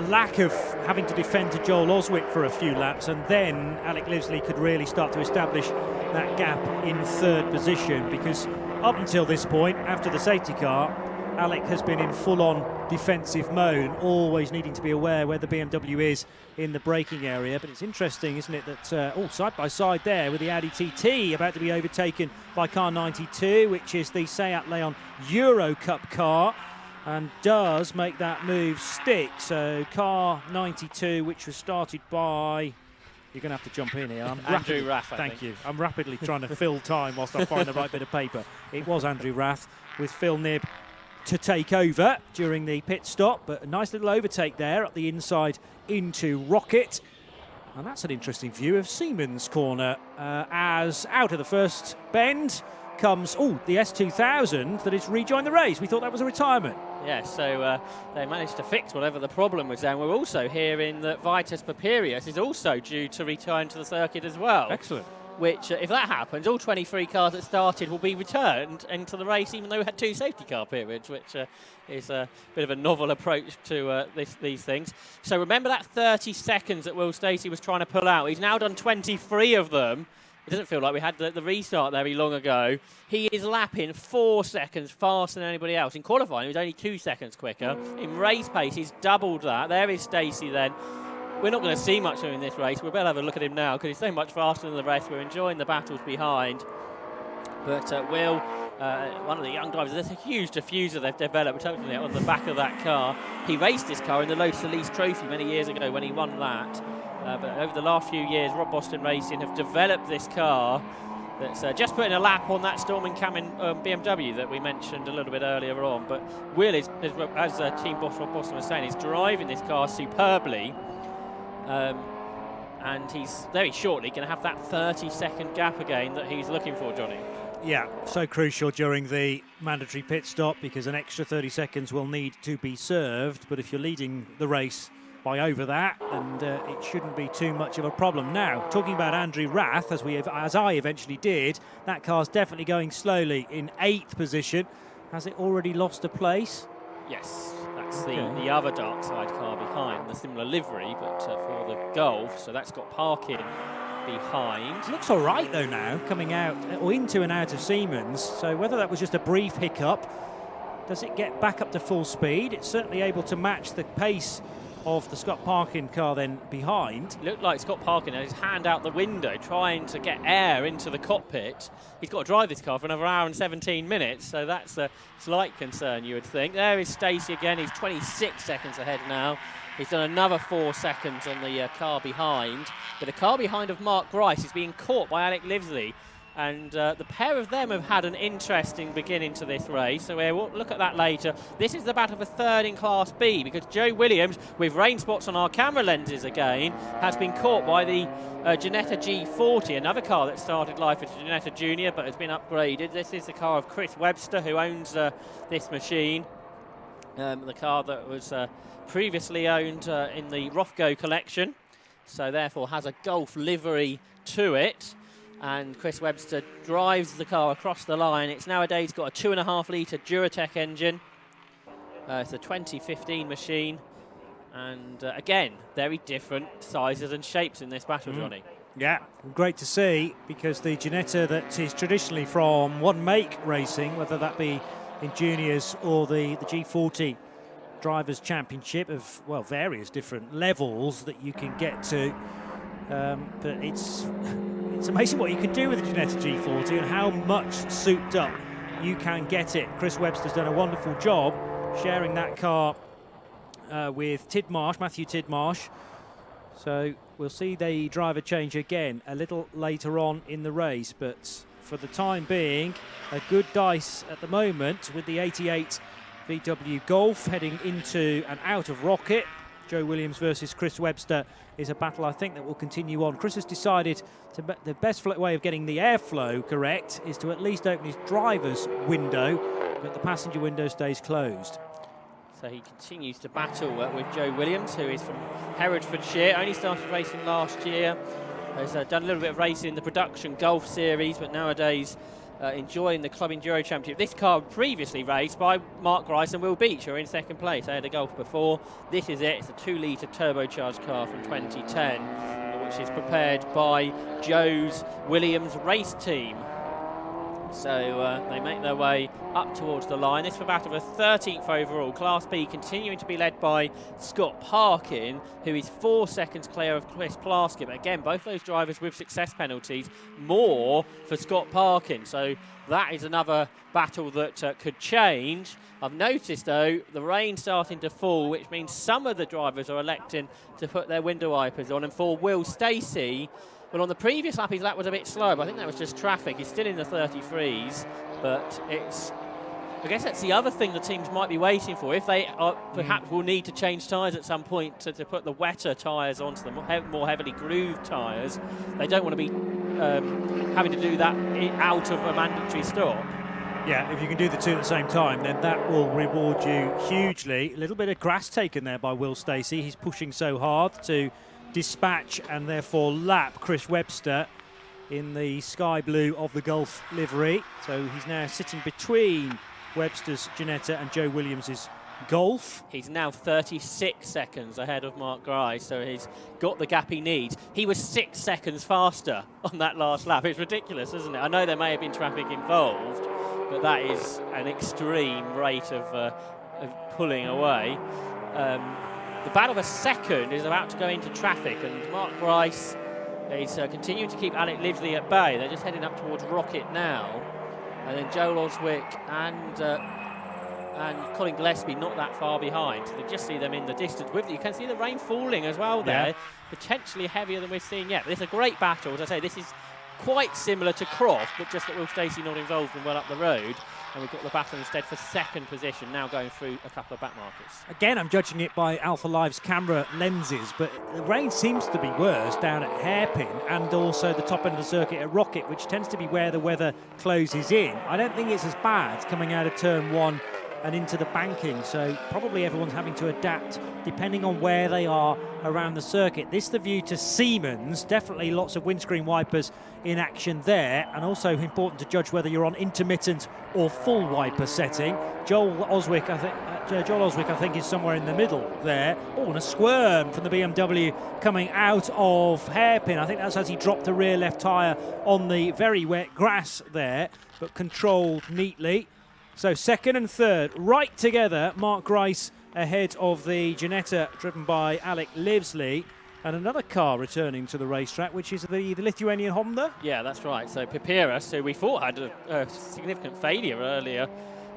lack of having to defend to Joel Oswick for a few laps, and then Alec Livesley could really start to establish that gap in 3rd position, because up until this point, after the safety car, Alec has been in full-on defensive mode, always needing to be aware where the BMW is in the braking area. But it's interesting, isn't it, that side by side there with the Audi TT about to be overtaken by car 92, which is the Seat Leon Euro Cup car, and does make that move stick. So car 92, which was started by... You're going to have to jump in here. Andrew Rath, Thank you. I'm rapidly trying to fill time whilst I find the right bit of paper. It was Andrew Rath with Phil Knibb to take over during the pit stop, but a nice little overtake there up the inside into Rocket. And that's an interesting view of Siemens Corner as out of the first bend comes the S2000 that has rejoined the race. We thought that was a retirement. Yeah, so they managed to fix whatever the problem was there. And we're also hearing that Vitus Papirius is also due to return to the circuit as well. Excellent. Which, if that happens, all 23 cars that started will be returned into the race, even though we had 2 safety car periods, which is a bit of a novel approach to these things. So remember that 30 seconds that Will Stacey was trying to pull out. He's now done 23 of them. It doesn't feel like we had the restart very long ago. He is lapping 4 seconds faster than anybody else. In qualifying, he was only 2 seconds quicker. In race pace, he's doubled that. There is Stacey then. We're not going to see much of him in this race. We'll better have a look at him now because he's so much faster than the rest. We're enjoying the battles behind. But Will, one of the young drivers, there's a huge diffuser they've developed totally on the back of that car. He raced this car in the Lotus Elise Trophy many years ago when he won that. But over the last few years, Rob Boston Racing have developed this car that's just putting a lap on that Storm and Camin BMW that we mentioned a little bit earlier on. But Will is as Team Boss Rob Boston was saying, is driving this car superbly. And he's very shortly going to have that 30-second gap again that he's looking for, Johnny. Yeah, so crucial during the mandatory pit stop because an extra 30 seconds will need to be served. But if you're leading the race by over that, and it shouldn't be too much of a problem. Now, talking about Andrew Rath, as I eventually did, that car's definitely going slowly in 8th position. Has it already lost a place? Yes, that's the other dark side car behind, the similar livery, but for the Golf, so that's got parking behind. Looks all right though now, coming out or into and out of Siemens. So whether that was just a brief hiccup, does it get back up to full speed? It's certainly able to match the pace of the Scott Parkin car then behind. Looked like Scott Parkin had his hand out the window trying to get air into the cockpit. He's got to drive this car for another hour and 17 minutes, so that's a slight concern, you would think. There is Stacey again. He's 26 seconds ahead now. He's done another 4 seconds on the car behind. But the car behind of Mark Grice is being caught by Alec Livesley. And the pair of them have had an interesting beginning to this race, so we'll look at that later. This is the battle for 3rd in Class B, because Joe Williams, with rain spots on our camera lenses again, has been caught by the Ginetta G40, another car that started life as Ginetta Junior but has been upgraded. This is the car of Chris Webster, who owns this machine, the car that was previously owned in the Rothko collection, so therefore has a Golf livery to it. And Chris Webster drives the car across the line. It's nowadays got a 2.5 litre Duratec engine. It's a 2015 machine. And again, very different sizes and shapes in this battle, Johnny. Yeah, great to see, because the Ginetta that is traditionally from one make racing, whether that be in juniors or the G40 Drivers' Championship of, well, various different levels that you can get to. But it's amazing what you can do with the Ginetta G40 and how much souped up you can get it. Chris Webster's done a wonderful job sharing that car with Matthew Tidmarsh. So we'll see the driver change again a little later on in the race. But for the time being, a good dice at the moment with the 88 VW Golf heading into and out of Rocket. Joe Williams versus Chris Webster is a battle, I think, that will continue on. Chris has decided the best way of getting the airflow correct is to at least open his driver's window, but the passenger window stays closed. So he continues to battle with Joe Williams, who is from Herefordshire, only started racing last year. Has done a little bit of racing in the production Golf Series, but nowadays enjoying the Club Enduro Championship. This car previously raced by Mark Grice and Will Beach, who are in second place. They had a Golf before. This is it. It's a 2-litre turbocharged car from 2010, which is prepared by Joe's Williams race team. So they make their way up towards the line. This for battle of a 13th overall. Class B continuing to be led by Scott Parkin, who is 4 seconds clear of Chris Plaskett. But again, both those drivers with success penalties, more for Scott Parkin. So that is another battle that could change. I've noticed, though, the rain starting to fall, which means some of the drivers are electing to put their window wipers on. And for Will Stacey, well, on the previous lap, his lap was a bit slow, but I think that was just traffic. He's still in the 33s, but I guess that's the other thing the teams might be waiting for. If they perhaps will need to change tyres at some point to put the wetter tyres onto the more heavily grooved tyres, they don't want to be having to do that out of a mandatory stop. Yeah, if you can do the two at the same time, then that will reward you hugely. A little bit of grass taken there by Will Stacey. He's pushing so hard to dispatch and therefore lap Chris Webster in the sky blue of the Gulf livery. So he's now sitting between Webster's Ginetta and Joe Williams's Golf. He's now 36 seconds ahead of Mark Grice, so he's got the gap he needs. He was 6 seconds faster on that last lap. It's ridiculous, isn't it? I know there may have been traffic involved, but that is an extreme rate of pulling away. The battle of a second is about to go into traffic, and Mark Grice is continuing to keep Alec Livesley at bay. They're just heading up towards Rocket now. And then Joel Oswick and Colin Gillespie not that far behind. So they just see them in the distance. You can see the rain falling as well there, yeah. Potentially heavier than we've seen yet. But it's a great battle. As I say, this is quite similar to Croft, but just that Will Stacey not involved and well up the road. And we've got the battle instead for second position, now going through a couple of back markers. Again, I'm judging it by Alpha Live's camera lenses, but the rain seems to be worse down at Hairpin and also the top end of the circuit at Rocket, which tends to be where the weather closes in. I don't think it's as bad coming out of turn one and into the banking, so probably everyone's having to adapt depending on where they are around the circuit. This the view to Siemens, definitely lots of windscreen wipers in action there, and also important to judge whether you're on intermittent or full wiper setting. Joel Oswick, I think, is somewhere in the middle there. Oh, and a squirm from the BMW coming out of Hairpin. I think that's as he dropped the rear left tyre on the very wet grass there, but controlled neatly. So second and third right together. Mark Grice ahead of the Ginetta driven by Alec Livesley, and another car returning to the racetrack, which is the Lithuanian Honda. Yeah, that's right. So Papyrus, who we thought had a significant failure earlier.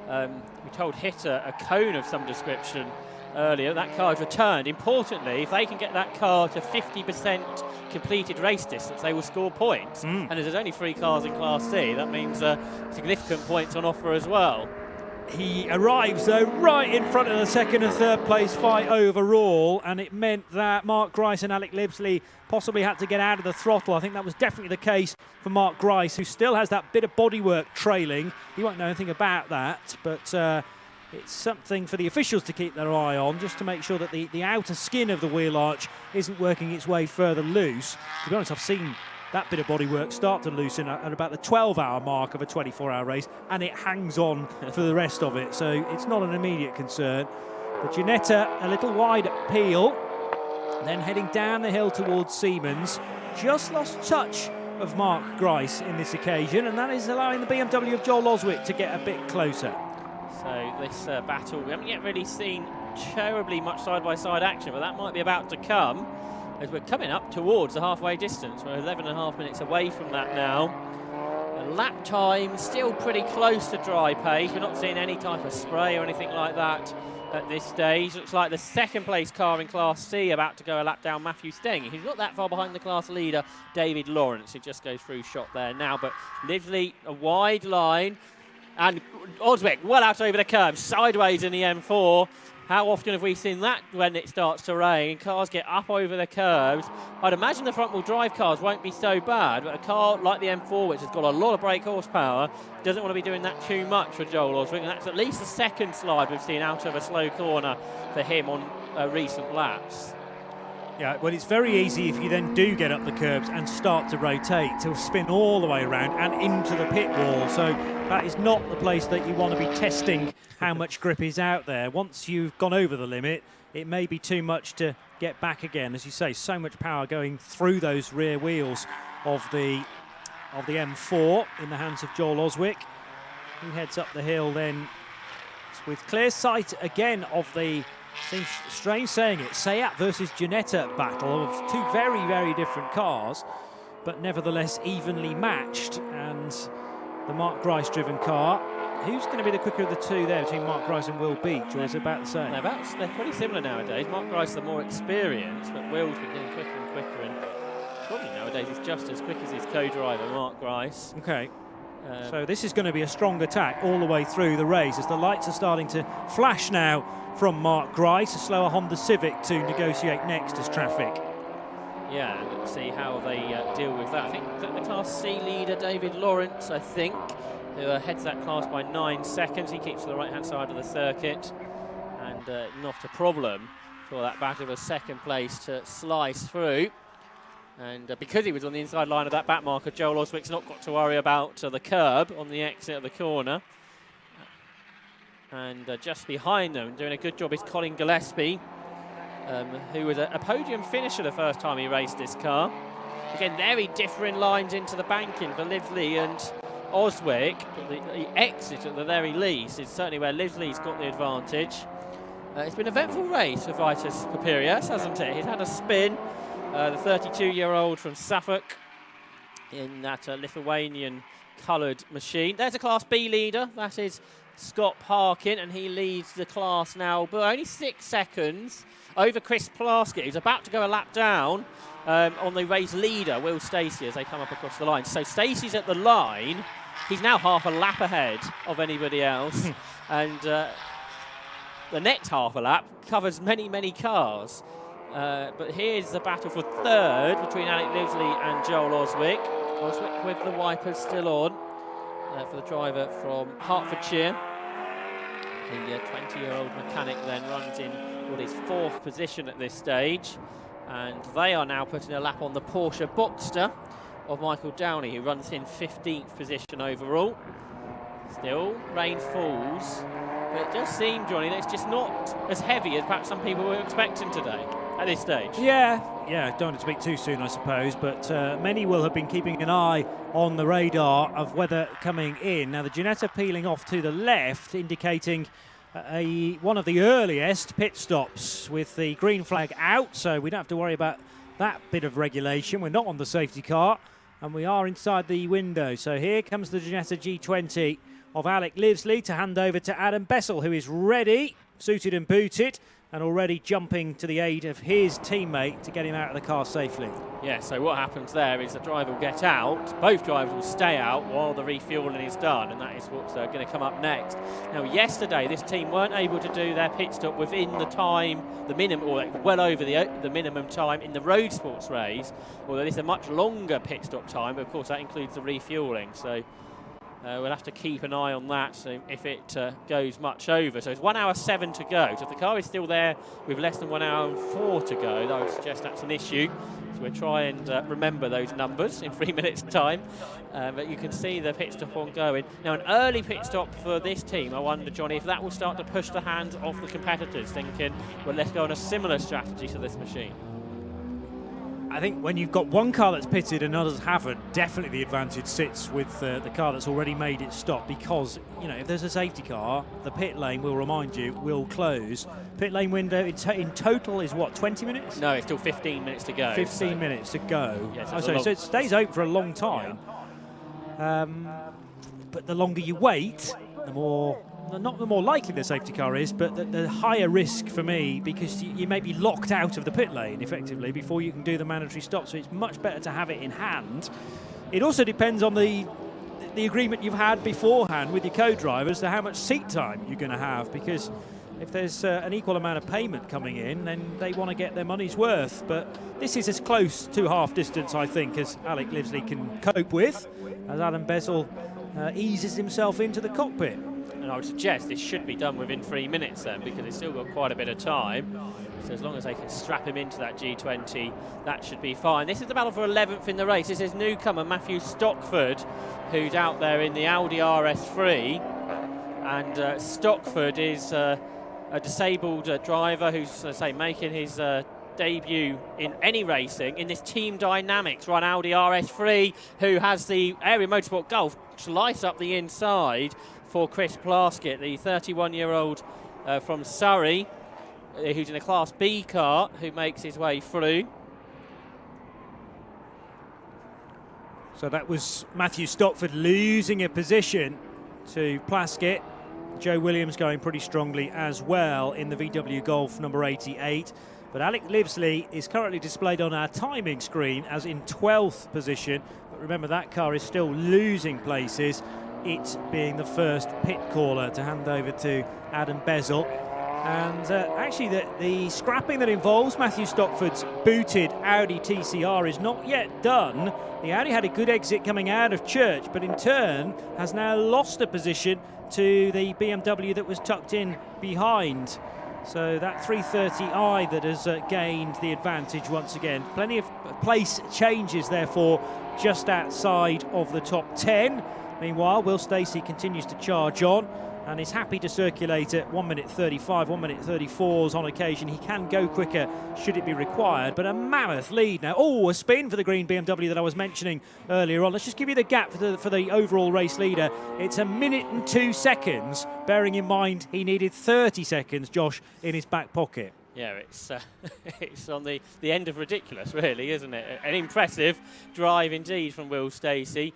We told hit a cone of some description earlier. That car has returned. Importantly, if they can get that car to 50% completed race distance, they will score points. And as there's only 3 cars in Class C, that means significant points on offer as well. He arrives, though, right in front of the second and third place fight overall, and it meant that Mark Grice and Alec Livesley possibly had to get out of the throttle. I think that was definitely the case for Mark Grice, who still has that bit of bodywork trailing. He won't know anything about that, but it's something for the officials to keep their eye on, just to make sure that the outer skin of the wheel arch isn't working its way further loose. To be honest, I've seen that bit of bodywork start to loosen at about the 12-hour mark of a 24-hour race, and it hangs on for the rest of it, so it's not an immediate concern. The Ginetta a little wide at Peel, then heading down the hill towards Siemens. Just lost touch of Mark Grice in this occasion, and that is allowing the BMW of Joel Oswick to get a bit closer. So this battle, we haven't yet really seen terribly much side-by-side action, but that might be about to come as we're coming up towards the halfway distance. We're 11.5 minutes away from that now. And lap time still pretty close to dry pace. We're not seeing any type of spray or anything like that at this stage. Looks like the second place car in Class C about to go a lap down Matthew Steng. He's not that far behind the class leader, David Lawrence, who just goes through shot there now. But Livesley, a wide line. And Oswick well out over the curb, sideways in the M4. How often have we seen that when it starts to rain? Cars get up over the curbs. I'd imagine the front-wheel drive cars won't be so bad, but a car like the M4, which has got a lot of brake horsepower, doesn't want to be doing that too much for Joel Oswick, and that's at least the second slide we've seen out of a slow corner for him on recent laps. Yeah, well, it's very easy if you then do get up the curbs and start to rotate to spin all the way around and into the pit wall. So that is not the place that you want to be testing how much grip is out there. Once you've gone over the limit, it may be too much to get back again. As you say, so much power going through those rear wheels of the M4 in the hands of Joel Oswick. He heads up the hill then with clear sight again of the, seems strange saying it, Seat versus Ginetta battle of two very, very different cars, but nevertheless evenly matched. And the Mark Grice driven car, who's going to be the quicker of the two there between Mark Grice and Will Beach, or is it about the same? They're pretty similar nowadays. Mark Grice is the more experienced, but Will's been getting quicker and quicker, and probably nowadays he's just as quick as his co-driver, Mark Grice. Okay. So this is going to be a strong attack all the way through the race as the lights are starting to flash now from Mark Grice, a slower Honda Civic to negotiate next as traffic. Yeah, let's see how they deal with that. I think the Class C leader, David Lawrence, who heads that class by 9 seconds. He keeps to the right-hand side of the circuit, and not a problem for that battle of a second place to slice through. And because he was on the inside line of that back marker, Joel Oswick's not got to worry about the curb on the exit of the corner. And just behind them, doing a good job, is Colin Gillespie, who was a podium finisher the first time he raced this car. Again, very different lines into the banking for Lively and Oswick, but the exit at the very least is certainly where Lively's got the advantage. It's been an eventful race for Vitus Papirias, hasn't it? He's had a spin. The 32-year-old from Suffolk in that Lithuanian coloured machine. There's a Class B leader, that is Scott Parkin, and he leads the class now, but only 6 seconds over Chris Plaskett, who's about to go a lap down on the race leader, Will Stacey, as they come up across the line. So Stacey's at the line. He's now half a lap ahead of anybody else, and the next half a lap covers many, many cars. But here's the battle for third between Alec Lively and Joel Oswick. Oswick with the wipers still on for the driver from Hertfordshire. The 20-year-old mechanic then runs in what is 4th position at this stage. And they are now putting a lap on the Porsche Boxster of Michael Downey, who runs in 15th position overall. Still, rain falls. But it does seem, Johnny, that it's just not as heavy as perhaps some people were expecting today at this stage. Yeah, don't want to speak too soon, I suppose, but many will have been keeping an eye on the radar of weather coming in. Now, the Ginetta peeling off to the left, indicating one of the earliest pit stops with the green flag out, so we don't have to worry about that bit of regulation. We're not on the safety car, and we are inside the window. So here comes the Ginetta G20 of Alec Livesley to hand over to Adam Bessel, who is ready, suited and booted, and already jumping to the aid of his teammate to get him out of the car safely. Yeah, so what happens there is the driver will get out, both drivers will stay out while the refueling is done, and that is what's going to come up next. Now, yesterday, this team weren't able to do their pit stop within the time, the minimum, or well over the minimum time in the road sports race, although it's a much longer pit stop time, but of course that includes the refueling. So we'll have to keep an eye on that, so if it goes much over. So it's 1 hour 7 to go. So if the car is still there with less than 1 hour and 4 to go, I would suggest that's an issue. So we'll try and remember those numbers in 3 minutes' time. But you can see the pit stop ongoing. Now, an early pit stop for this team, I wonder, Johnny, if that will start to push the hands off the competitors, thinking, well, let's go on a similar strategy to this machine. I think when you've got one car that's pitted and others haven't, definitely the advantage sits with the car that's already made its stop, because, you know, if there's a safety car, the pit lane, will remind you, will close. Pit lane window in total is what, 20 minutes? No, it's still 15 minutes to go. 15 minutes to go. Yes, so it stays open for a long time. Yeah. But the longer you wait, not the more likely the safety car is, but the higher risk for me, because you may be locked out of the pit lane effectively before you can do the mandatory stop. So it's much better to have it in hand. It also depends on the agreement you've had beforehand with your co-drivers to how much seat time you're going to have, because if there's an equal amount of payment coming in, then they want to get their money's worth. But this is as close to half distance, I think, as Alec Livesley can cope with, as Adam Bessel eases himself into the cockpit. And I would suggest this should be done within 3 minutes then, because it's still got quite a bit of time. So as long as they can strap him into that G20, that should be fine. This is the battle for 11th in the race. This is newcomer Matthew Stockford, who's out there in the Audi RS3. And Stockford is a disabled driver who's, as I say, making his debut in any racing in this Team Dynamics run Audi RS3, who has the Area Motorsport Golf slice up the inside for Chris Plaskett, the 31-year-old from Surrey, who's in a Class B car, who makes his way through. So that was Matthew Stockford losing a position to Plaskett. Joe Williams going pretty strongly as well in the VW Golf number 88. But Alec Livesley is currently displayed on our timing screen as in 12th position. But remember, that car is still losing places, it being the first pit caller to hand over to Adam Bezel. And actually, the scrapping that involves Matthew Stockford's booted Audi TCR is not yet done. The Audi had a good exit coming out of Church, but in turn has now lost a position to the BMW that was tucked in behind. So that 330i that has gained the advantage once again. Plenty of place changes, therefore, just outside of the top 10. Meanwhile, Will Stacey continues to charge on and is happy to circulate at 1 minute 35, 1 minute 34s on occasion. He can go quicker should it be required, but a mammoth lead now. Oh, a spin for the green BMW that I was mentioning earlier on. Let's just give you the gap for the overall race leader. It's 1 minute and 2 seconds, bearing in mind he needed 30 seconds, Josh, in his back pocket. Yeah, it's on the end of ridiculous, really, isn't it? An impressive drive indeed from Will Stacey.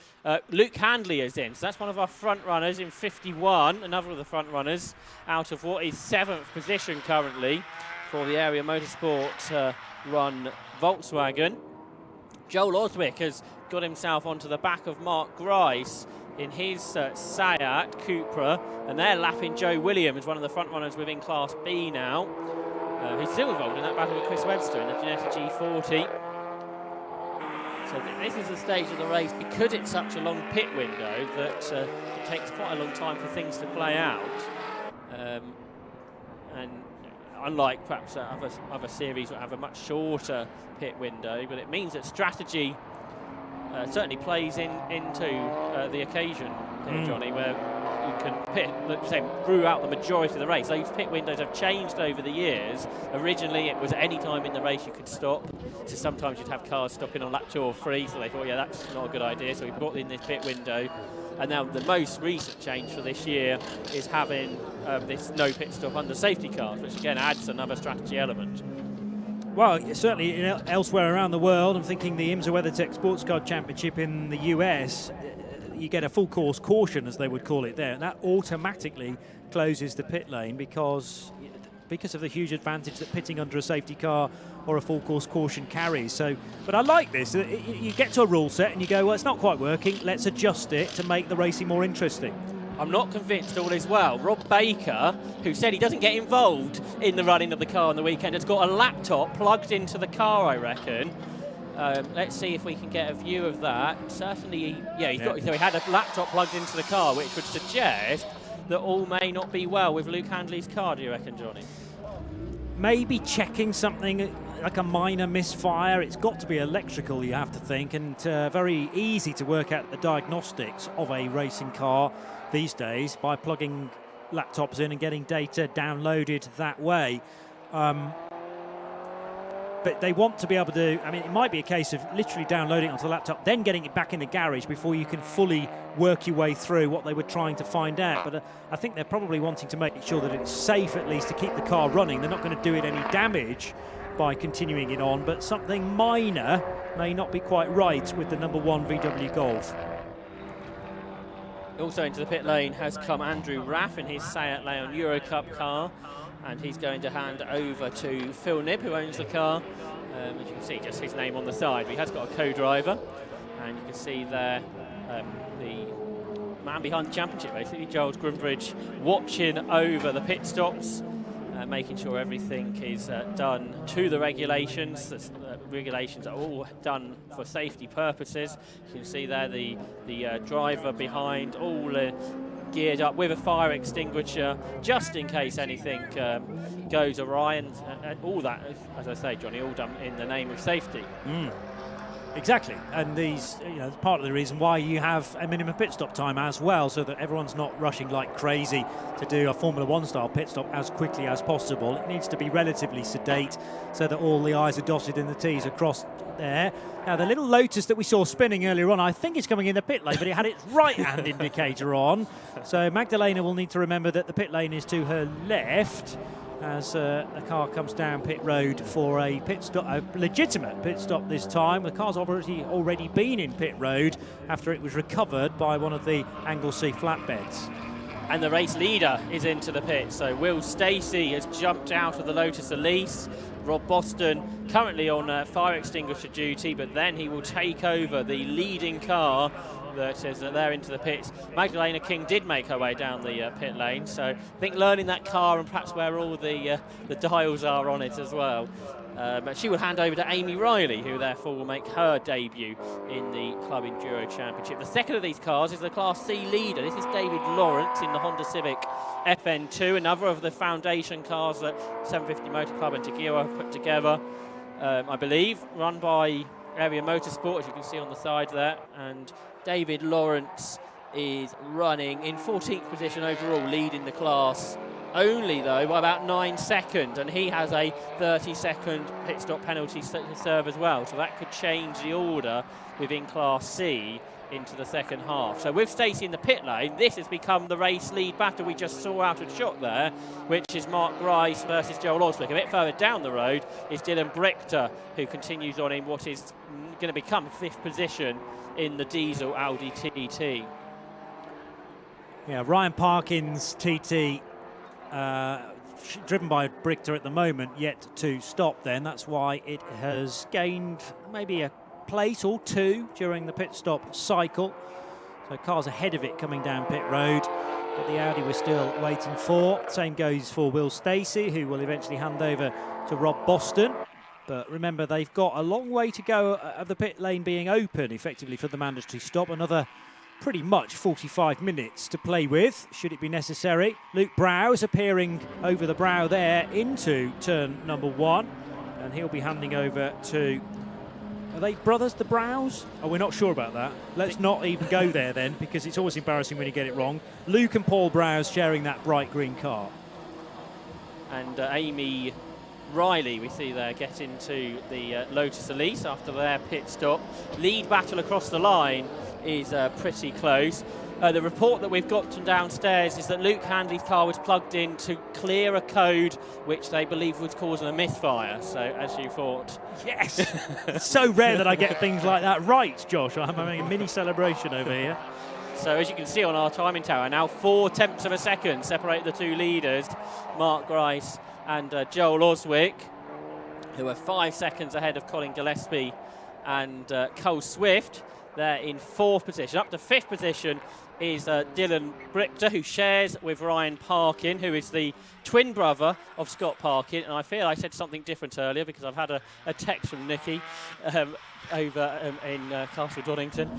Luke Handley is in, so that's one of our front runners in 51, another of the front runners out of what is 7th position currently for the Area Motorsport run Volkswagen. Joel Oswick has got himself onto the back of Mark Grice in his Seat Cupra, and they're lapping Joe Williams, one of the front runners within Class B now. He's still involved in that battle with Chris Webster in the Ginetta G40. So this is the stage of the race, because it's such a long pit window, that it takes quite a long time for things to play out. And unlike perhaps other series that have a much shorter pit window, but it means that strategy certainly plays into the occasion here, Johnny, where you can pit, let's say, throughout the majority of the race. Those pit windows have changed over the years. Originally, it was any time in the race you could stop. So sometimes you'd have cars stopping on lap 2 or 3, so they thought, yeah, that's not a good idea. So we brought in this pit window. And now the most recent change for this year is having this no pit stop under safety cars, which again adds another strategy element. Well, certainly elsewhere around the world, I'm thinking the IMSA WeatherTech Sports Car Championship in the US, you get a full course caution, as they would call it there, and that automatically closes the pit lane because of the huge advantage that pitting under a safety car or a full course caution carries. So, but I like this. You get to a rule set and you go, well, it's not quite working, let's adjust it to make the racing more interesting. I'm not convinced all is well. Rob Baker, who said he doesn't get involved in the running of the car on the weekend, has got a laptop plugged into the car, I reckon. Let's see if we can get a view of that. Certainly, so he had a laptop plugged into the car, which would suggest that all may not be well with Luke Handley's car, do you reckon, Johnny? Maybe checking something like a minor misfire. It's got to be electrical, you have to think, and very easy to work out the diagnostics of a racing car these days by plugging laptops in and getting data downloaded that way. But they want to be able to, I mean, it might be a case of literally downloading it onto the laptop, then getting it back in the garage before you can fully work your way through what they were trying to find out. But I think they're probably wanting to make sure that it's safe, at least, to keep the car running. They're not going to do it any damage by continuing it on, but something minor may not be quite right with the number 1 VW Golf. Also into the pit lane has come Andrew Raff in his Seat Leon Eurocup car, and he's going to hand over to Phil Knibb, who owns the car. As you can see, just his name on the side, but he has got a co-driver, and you can see there the man behind the championship, basically, Giles Grumbridge, watching over the pit stops, making sure everything is done to the regulations. The regulations are all done for safety purposes. You can see there the driver behind, all geared up with a fire extinguisher just in case anything goes awry, and all that, as I say, Johnny, all done in the name of safety. Exactly, and these, part of the reason why you have a minimum pit stop time as well, so that everyone's not rushing like crazy to do a Formula One style pit stop as quickly as possible. It needs to be relatively sedate so that all the I's are dotted and the T's are crossed there. Now, the little Lotus that we saw spinning earlier on, I think it's coming in the pit lane, but it had its right-hand indicator on. So Magdalena will need to remember that the pit lane is to her left, as the car comes down pit road for a pit stop, a legitimate pit stop this time. The car's already been in pit road after it was recovered by one of the Anglesey flatbeds. And the race leader is into the pit. So Will Stacey has jumped out of the Lotus Elise. Rob Boston currently on fire extinguisher duty, but then he will take over the leading car that is there into the pits. Magdalena King did make her way down the pit lane, so I think learning that car and perhaps where all the dials are on it as well. But she will hand over to Amy Riley, who therefore will make her debut in the Club Enduro Championship. The second of these cars is the Class C leader. This is David Lawrence in the Honda Civic FN2, another of the foundation cars that 750 Motor Club and TEGIWA have put together, I believe, run by Area Motorsport, as you can see on the side there. And David Lawrence is running in 14th position overall, leading the class only though by about 9 seconds, and he has a 30-second pit stop penalty to serve as well, so that could change the order within Class C into the second half. So with Stacey in the pit lane, this has become the race lead battle we just saw out of shot there, which is Mark Grice versus Joel Oswick. A bit further down the road is Dylan Brichter, who continues on in what is going to become 5th position in the diesel Audi TT. Yeah, Ryan Parkins TT driven by Brichter at the moment, yet to stop then. That's why it has gained maybe a place or two during the pit stop cycle. So cars ahead of it coming down pit road, but the Audi we're still waiting for. Same goes for Will Stacey, who will eventually hand over to Rob Boston. But remember, they've got a long way to go of the pit lane being open effectively for the mandatory stop. Another pretty much 45 minutes to play with, should it be necessary. Luke Browse appearing over the brow there into turn number 1, and he'll be handing over to, are they brothers, the Browse? Oh, we're not sure about that. Let's not even go there then, because it's always embarrassing when you get it wrong. Luke and Paul Browse sharing that bright green car. And Amy Riley, we see there, get into the Lotus Elise after their pit stop. Lead battle across the line is pretty close. The report that we've got from downstairs is that Luke Handley's car was plugged in to clear a code which they believe was causing a misfire. So, as you thought. Yes! It's so rare that I get things like that right, Josh. I'm having a mini celebration over here. So, as you can see on our timing tower, now 4/10 of a second separate the two leaders, Mark Grice and Joel Oswick, who are 5 seconds ahead of Colin Gillespie and Cole Swift. They're in 4th position. Up to 5th position is Dylan Brichter, who shares with Ryan Parkin, who is the twin brother of Scott Parkin. And I feel I said something different earlier because I've had a text from Nikki over in Castle Donington.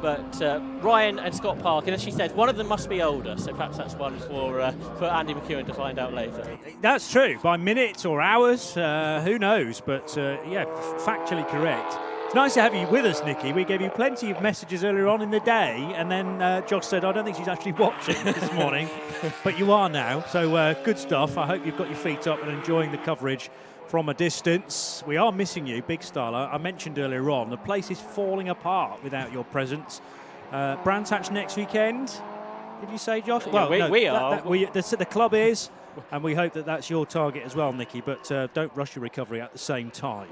But Ryan and Scott Parkin, as she said, one of them must be older. So perhaps that's one for Andy McEwen to find out later. That's true. By minutes or hours, who knows? But yeah, factually correct. It's nice to have you with us, Nikki. We gave you plenty of messages earlier on in the day, and then Josh said, I don't think she's actually watching this morning, but you are now, so good stuff. I hope you've got your feet up and enjoying the coverage from a distance. We are missing you, big style. I mentioned earlier on, the place is falling apart without your presence. Brands Hatch next weekend, did you say, Josh? Yeah, well, we are. The club is, and we hope that that's your target as well, Nikki, but don't rush your recovery at the same time.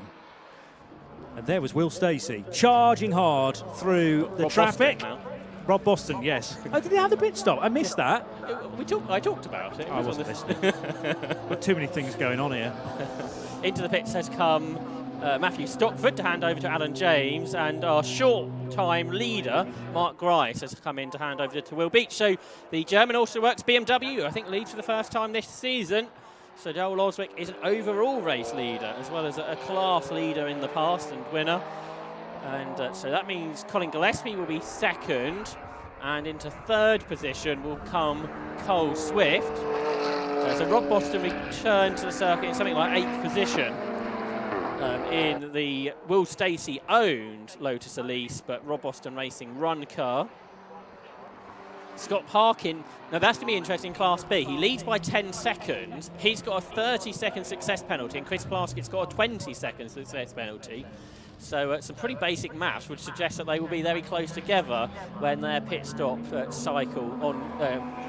And there was Will Stacey charging hard through the traffic. Rob Boston, yes. Oh, did they have the pit stop? I missed that. I talked about it. I wasn't listening. Got too many things going on here. Into the pits has come Matthew Stockford to hand over to Alan James, and our short-time leader, Mark Grice, has come in to hand over to Will Beach. So the German also works BMW, I think leads for the first time this season. So Joel Oswick is an overall race leader as well as a class leader in the past and winner. And so that means Colin Gillespie will be second. and into third position will come Cole Swift. So Rob Boston returned to the circuit in something like 8th position in the Will Stacey owned Lotus Elise, but Rob Boston Racing run car. Scott Parkin, now that's going to be interesting in Class B. He leads by 10 seconds. He's got a 30-second success penalty, and Chris Plaskett's got a 20-second success penalty. So some pretty basic maths would suggest that they will be very close together when their pit stop cycle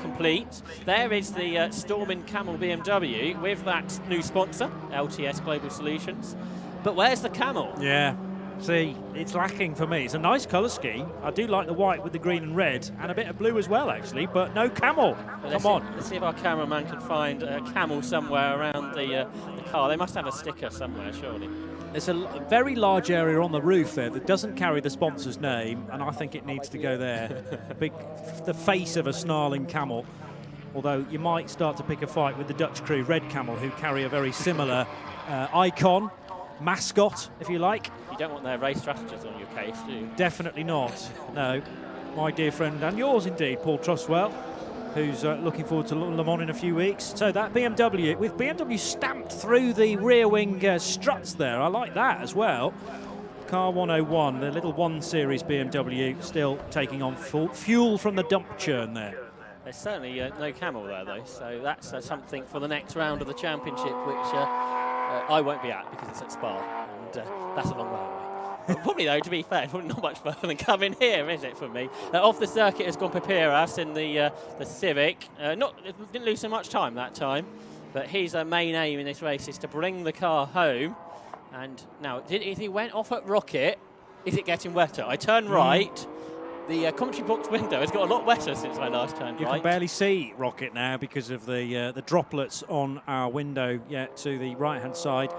complete. There is the Stormin Camel BMW with that new sponsor, LTS Global Solutions. But where's the Camel? Yeah. See, it's lacking for me. It's a nice colour scheme. I do like the white with the green and red, and a bit of blue as well, actually, but no camel. Come on. Let's see if our cameraman can find a camel somewhere around the car. They must have a sticker somewhere, surely. There's a very large area on the roof there that doesn't carry the sponsor's name, and I think it needs to go there. The face of a snarling camel. Although you might start to pick a fight with the Dutch crew, Red Camel, who carry a very similar icon, mascot, if you like. You don't want their race strategists on your case, do you? Definitely not, no. My dear friend, and yours indeed, Paul Truswell, who's looking forward to Le Mans in a few weeks. So that BMW, with BMW stamped through the rear wing struts there, I like that as well. Car 101, the little 1 Series BMW, still taking on fuel from the dump churn there. There's certainly no camel there, though, so that's something for the next round of the championship, which I won't be at because it's at Spa, and that's a long way away. Probably, though, to be fair, probably not much further than coming here, is it, for me? Off the circuit has gone Papiras in the Civic. Didn't lose so much time that time, but his main aim in this race is to bring the car home. And now, if he went off at Rocket, is it getting wetter? I turn right. The commentary box window has got a lot wetter since I last turned right. You can barely see Rocket now because of the droplets on our window to the right-hand side.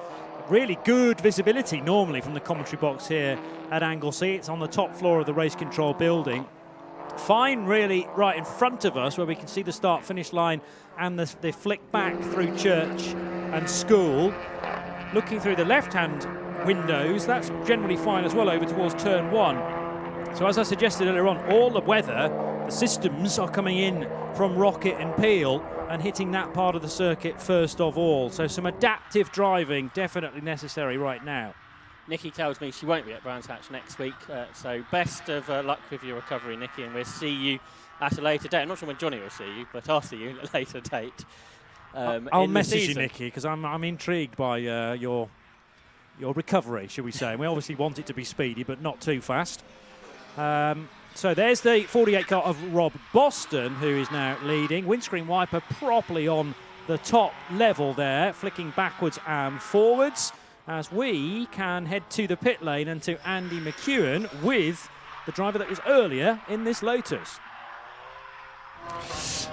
Really good visibility normally from the commentary box here at Anglesey. It's on the top floor of the race control building. Fine, really, right in front of us where we can see the start-finish line and the flick back through church and school. Looking through the left-hand windows, that's generally fine as well over towards turn 1. So as I suggested earlier on, all the weather, the systems are coming in from Rocket and Peel and hitting that part of the circuit first of all. So some adaptive driving definitely necessary right now. Nikki tells me she won't be at Brands Hatch next week, so best of luck with your recovery, Nikki, and we'll see you at a later date. I'm not sure when Johnny will see you, but I'll see you at a later date. I'll message you, Nikki, because I'm intrigued by your recovery, shall we say. And we obviously want it to be speedy, but not too fast. So there's the 48 car of Rob Boston, who is now leading. Windscreen wiper properly on the top level there, flicking backwards and forwards, as we can head to the pit lane and to Andy McEwen with the driver that was earlier in this Lotus.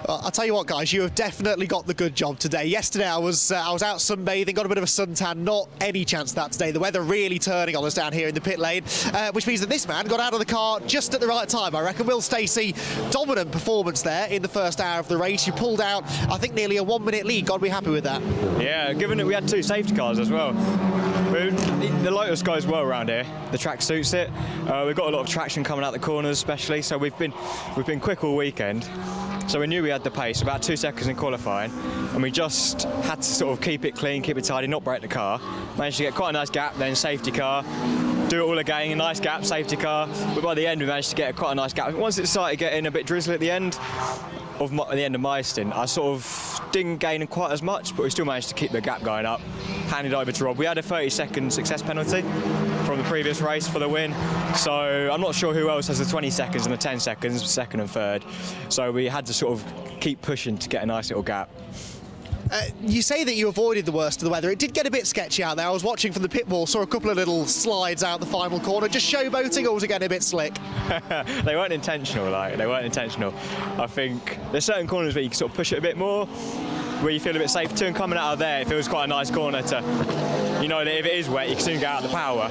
I'll tell you what, guys, you have definitely got the good job today. Yesterday I was out sunbathing, got a bit of a suntan. Not any chance of that today. The weather really turning on us down here in the pit lane, which means that this man got out of the car just at the right time, I reckon. Will Stacey, dominant performance there in the first hour of the race. You pulled out, I think, nearly a 1-minute lead. Got to be happy with that. Yeah, given that we had 2 safety cars as well. The Lotus goes well around here. The track suits it. We've got a lot of traction coming out the corners, especially. So we've been quick all weekend. So we knew we had the pace, about 2 seconds in qualifying, and we just had to sort of keep it clean, keep it tidy, not break the car. Managed to get quite a nice gap, then safety car, do it all again, a nice gap, safety car. But by the end, we managed to get quite a nice gap. Once it started getting a bit drizzly at the end of my stint, I sort of didn't gain quite as much, but we still managed to keep the gap going up. Handed over to Rob. We had a 30-second success penalty from the previous race for the win, so I'm not sure who else has the 20 seconds and the 10 seconds, second and third. So we had to sort of keep pushing to get a nice little gap. You say that you avoided the worst of the weather. It did get a bit sketchy out there. I was watching from the pit wall, saw a couple of little slides out the final corner. Just showboating, or was it getting a bit slick? They weren't intentional, I think there's certain corners where you can sort of push it a bit more, where you feel a bit safer too, and coming out of there, it feels quite a nice corner to, you know, that if it is wet, you can soon get out the power.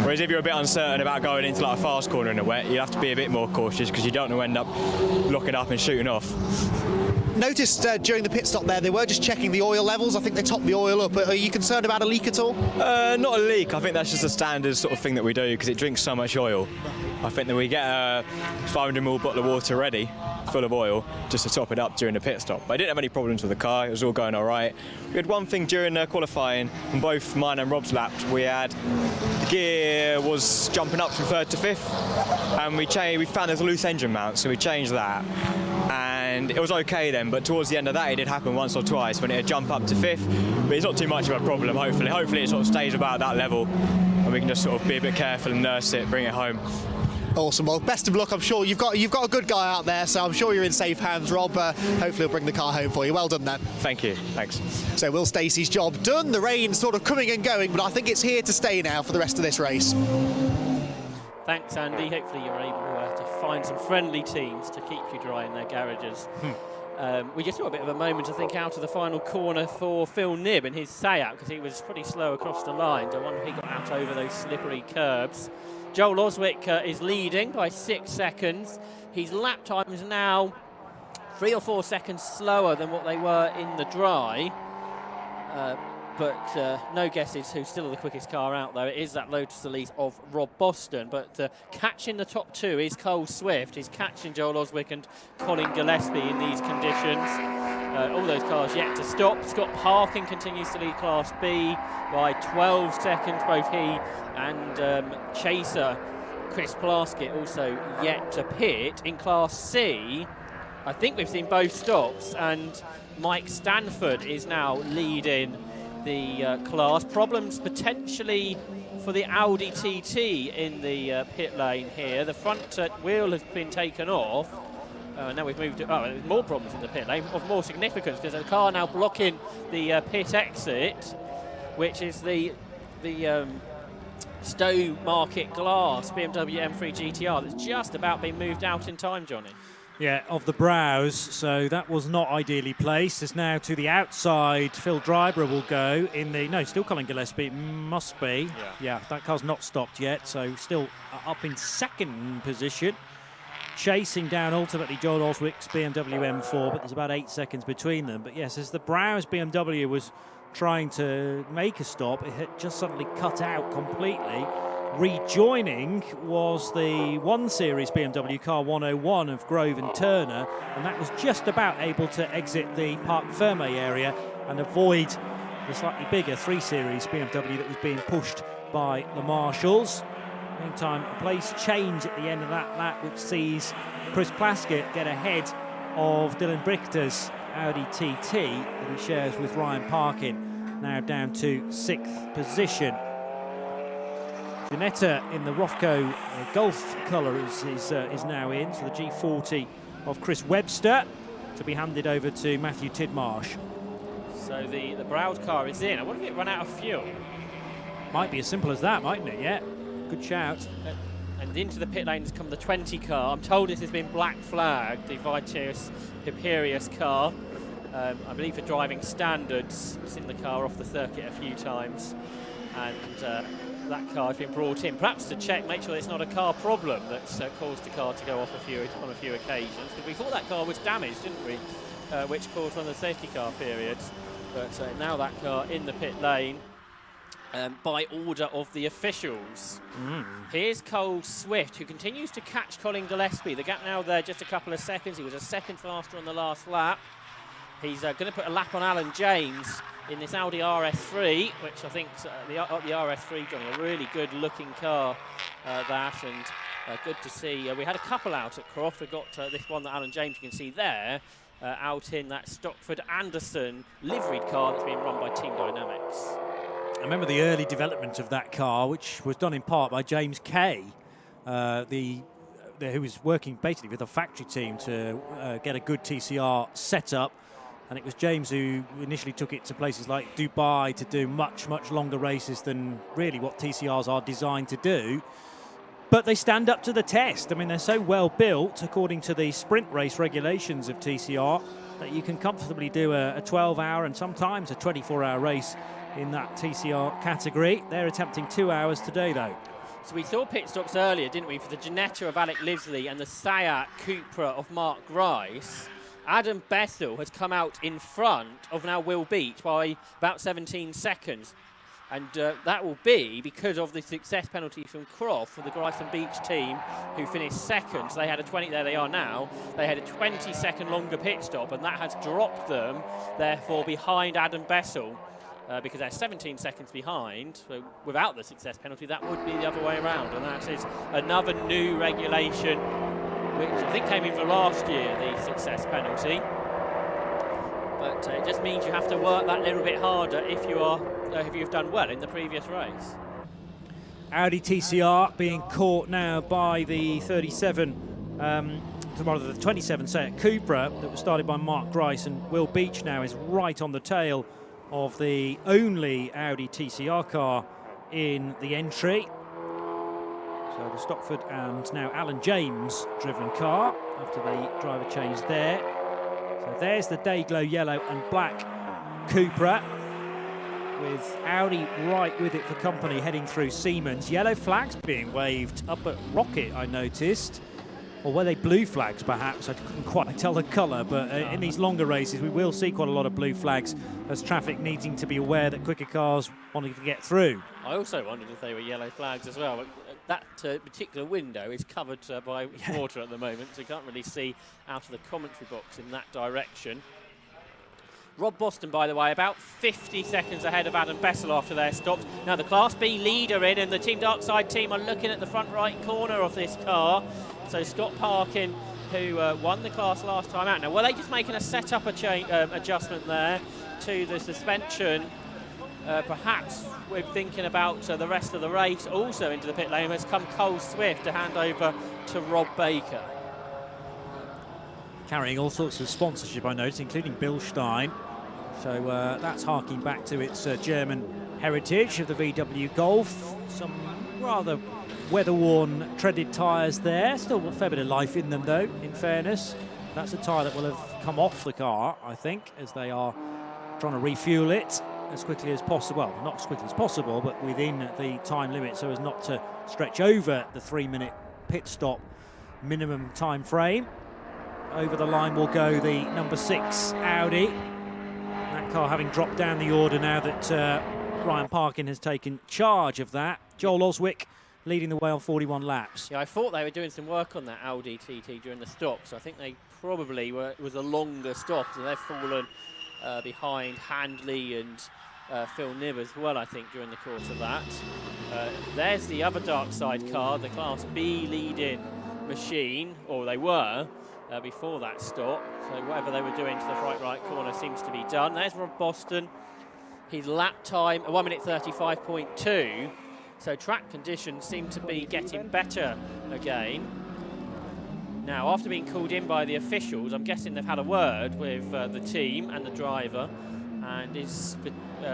Whereas if you're a bit uncertain about going into like a fast corner in the wet, you have to be a bit more cautious because you don't want to end up locking up and shooting off. Noticed during the pit stop there, they were just checking the oil levels. I think they topped the oil up. Are you concerned about a leak at all? Not a leak. I think that's just a standard sort of thing that we do because it drinks so much oil. I think that we get a 500ml bottle of water ready, full of oil, just to top it up during the pit stop. But I didn't have any problems with the car. It was all going all right. We had one thing during qualifying, on both mine and Rob's laps. We had the gear was jumping up from 3rd to 5th, and we found there's a loose engine mount, so we changed that. And it was okay then, but towards the end of that it did happen once or twice when it would jump up to 5th, but it's not too much of a problem, hopefully it sort of stays about that level and we can just sort of be a bit careful and nurse it, bring it home. Awesome. Well, best of luck. I'm sure you've got a good guy out there, so I'm sure you're in safe hands, Rob. Hopefully he'll bring the car home for you. Well done then. Thank you. Thanks. So Will Stacey's job done. The rain's sort of coming and going, but I think it's here to stay now for the rest of this race. Thanks, Andy. Hopefully you're able to find some friendly teams to keep you dry in their garages. We just saw a bit of a moment, I think, out of the final corner for Phil Knibb in his Seat, because he was pretty slow across the line. I wonder if he got out over those slippery curbs. Joel Oswick is leading by 6 seconds. His lap time is now 3 or 4 seconds slower than what they were in the dry. But no guesses who's still the quickest car out there. It is that Lotus Elise of Rob Boston. But catching the top 2 is Cole Swift. He's catching Joel Oswick and Colin Gillespie in these conditions. All those cars yet to stop. Scott Parkin continues to lead Class B by 12 seconds. Both he and Chaser Chris Plaskett also yet to pit. In Class C, I think we've seen both stops, and Mike Stanford is now leading the class. Problems potentially for the Audi TT in the pit lane here. The front wheel has been taken off. Now we've moved to, there's more problems in the pit lane of more significance, because there's a car now blocking the pit exit, which is the Stowe Market Glass BMW M3 GTR that's just about been moved out in time, Johnny. Yeah, of the brows, so that was not ideally placed. It's now to the outside. Phil Dryborough will go in the... No, still Colin Gillespie, must be. Yeah, that car's not stopped yet, so still up in second position. Chasing down ultimately Joel Oswick's BMW M4, but there's about 8 seconds between them. But yes, as the Browse BMW was trying to make a stop, it had just suddenly cut out completely. Rejoining was the 1 Series BMW car 101 of Grove and Turner, and that was just about able to exit the Parc Ferme area and avoid the slightly bigger 3 Series BMW that was being pushed by the marshals. Meantime, a place change at the end of that lap, which sees Chris Plaskett get ahead of Dylan Brichter's Audi TT that he shares with Ryan Parkin, now down to 6th position. Ginetta in the Rofco Golf colour is now in, so the G40 of Chris Webster to be handed over to Matthew Tidmarsh. So the Browse car is in. I wonder if it ran out of fuel. Might be as simple as that, mightn't it? Yeah, good shout. And into the pit lane has come the 20 car. I'm told this has been black flagged, the Vitius Hyperius car. I believe for driving standards. I've seen the car off the circuit a few times. And that car has been brought in, perhaps to check, make sure it's not a car problem that's caused the car to go off on a few occasions. Because we thought that car was damaged, didn't we? Which caused one of the safety car periods. But now that car in the pit lane by order of the officials. Here's Cole Swift, who continues to catch Colin Gillespie. The gap now there just a couple of seconds. He was a second faster on the last lap. He's going to put a lap on Alan James in this Audi RS3, which I think the RS3, Johnny, a really good looking car, and good to see. We had a couple out at Croft. We've got this one that Alan James, you can see there, out in that Stockford Anderson liveried car that's being run by Team Dynamics. I remember the early development of that car, which was done in part by James Kay, who was working basically with a factory team to get a good TCR setup. And it was James who initially took it to places like Dubai to do much, much longer races than really what TCRs are designed to do. But they stand up to the test. I mean, they're so well built, according to the sprint race regulations of TCR, that you can comfortably do a 12-hour and sometimes a 24-hour race in that TCR category. They're attempting 2 hours today, though. So we saw pit stops earlier, didn't we, for the Ginetta of Alec Livesley and the Seat Cupra of Mark Grice. Adam Bessel has come out in front of now Will Beach by about 17 seconds. And that will be because of the success penalty from Croft for the Gryson Beach team, who finished second. So they had a 20, there they are now, they had a 20-second longer pit stop, and that has dropped them, therefore, behind Adam Bessel, because they're 17 seconds behind. So without the success penalty, that would be the other way around, and that is another new regulation, which I think came in for last year, the success penalty. But it just means you have to work that little bit harder if you've done well in the previous race. Audi TCR being caught now by the 27 Seat Cupra that was started by Mark Grice, and Will Beach now is right on the tail of the only Audi TCR car in the entry. So the Stockford and now Alan James driven car after the driver change there. So there's the Dayglow yellow and black Cupra, with Audi right with it for company heading through Siemens. Yellow flags being waved up at Rocket, I noticed. Or were they blue flags, perhaps? I couldn't quite tell the colour, but in these longer races we will see quite a lot of blue flags as traffic needing to be aware that quicker cars wanting to get through. I also wondered if they were yellow flags as well. That particular window is covered by water at the moment, so you can't really see out of the commentary box in that direction. Rob Boston, by the way, about 50 seconds ahead of Adam Bessel after their stops. Now the Class B leader in, and the Team Darkside team are looking at the front right corner of this car. So Scott Parkin, who won the class last time out. Now, were they just making a setup adjustment there to the suspension? Perhaps we're thinking about the rest of the race. Also into the pit lane has come Cole Swift to hand over to Rob Baker. Carrying all sorts of sponsorship, I noticed, including Bill Stein. So that's harking back to its German heritage of the VW Golf. Some rather weather-worn treaded tyres there. Still a fair bit of life in them, though, in fairness. That's a tyre that will have come off the car, I think, as they are trying to refuel it as quickly as possible. Well, not as quickly as possible, but within the time limit, so as not to stretch over the 3-minute pit stop minimum time frame. Over the line will go the number 6 Audi. That car having dropped down the order now that Ryan Parkin has taken charge of that. Joel Oswick leading the way on 41 laps. Yeah, I thought they were doing some work on that Audi TT during the stop, so I think they probably were. It was a longer stop, so they've fallen behind Handley and Phil Nibb as well, I think, during the course of that. There's the other Darkside car, the Class B lead-in machine, or they were, before that stop. So whatever they were doing to the right corner seems to be done. There's Rob Boston. His lap time, 1 minute 35.2. So track conditions seem to be getting better again. Now, after being called in by the officials, I'm guessing they've had a word with the team and the driver, and is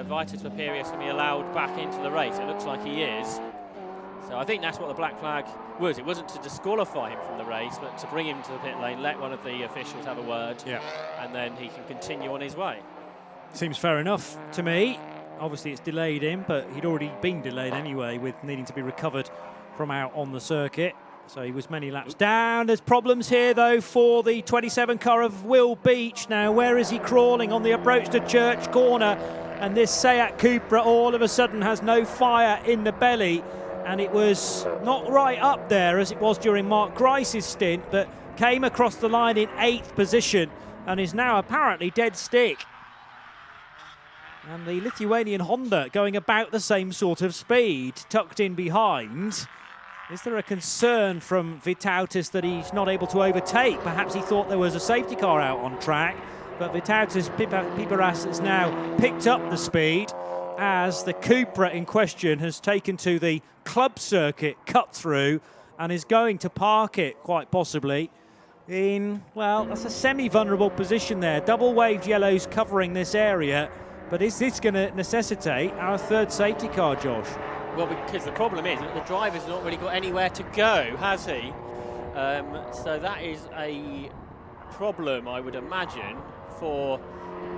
Vitus Papirius going to be allowed back into the race? It looks like he is. So I think that's what the black flag was. It wasn't to disqualify him from the race, but to bring him to the pit lane, let one of the officials have a word, and then he can continue on his way. Seems fair enough to me. Obviously it's delayed him, but he'd already been delayed anyway with needing to be recovered from out on the circuit. So he was many laps down. There's problems here, though, for the 27 car of Will Beach. Now, where is he crawling on the approach to Church Corner? And this Seat Cupra all of a sudden has no fire in the belly. And it was not right up there as it was during Mark Grice's stint, but came across the line in 8th position and is now apparently dead stick. And the Lithuanian Honda going about the same sort of speed, tucked in behind. Is there a concern from Vitautas that he's not able to overtake? Perhaps he thought there was a safety car out on track, but Vitautas Piperas has now picked up the speed as the Cupra in question has taken to the club circuit cut through and is going to park it, quite possibly, in, well, that's a semi-vulnerable position there. Double waved yellows covering this area. But is this going to necessitate our third safety car, Josh? Well, because the problem is that the driver's not really got anywhere to go, has he? So that is a problem, I would imagine, for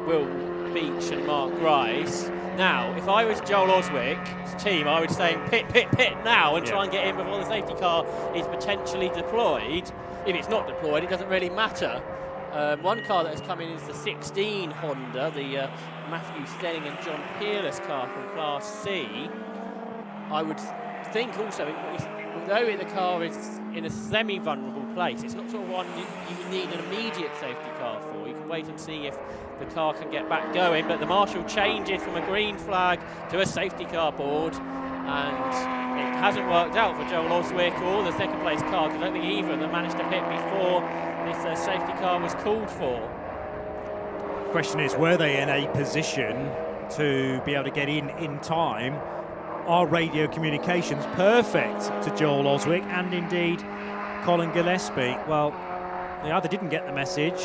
Will Beach and Mark Grice. Now, if I was Joel Oswick's team, I would say pit now and try and get in before the safety car is potentially deployed. If it's not deployed, it doesn't really matter. One car that has come in is the 16 Honda, the Matthew Stelling and John Peerless car from Class C. I would think also, although the car is in a semi-vulnerable place, it's not sort of one you need an immediate safety car for. You can wait and see if the car can get back going, but the marshal changes from a green flag to a safety car board, and it hasn't worked out for Joel Oswick or the second place car, because I don't think either of them managed to pit before this safety car was called for. Question is, were they in a position to be able to get in time? Are radio communications perfect to Joel Oswick and indeed Colin Gillespie? Well, they either didn't get the message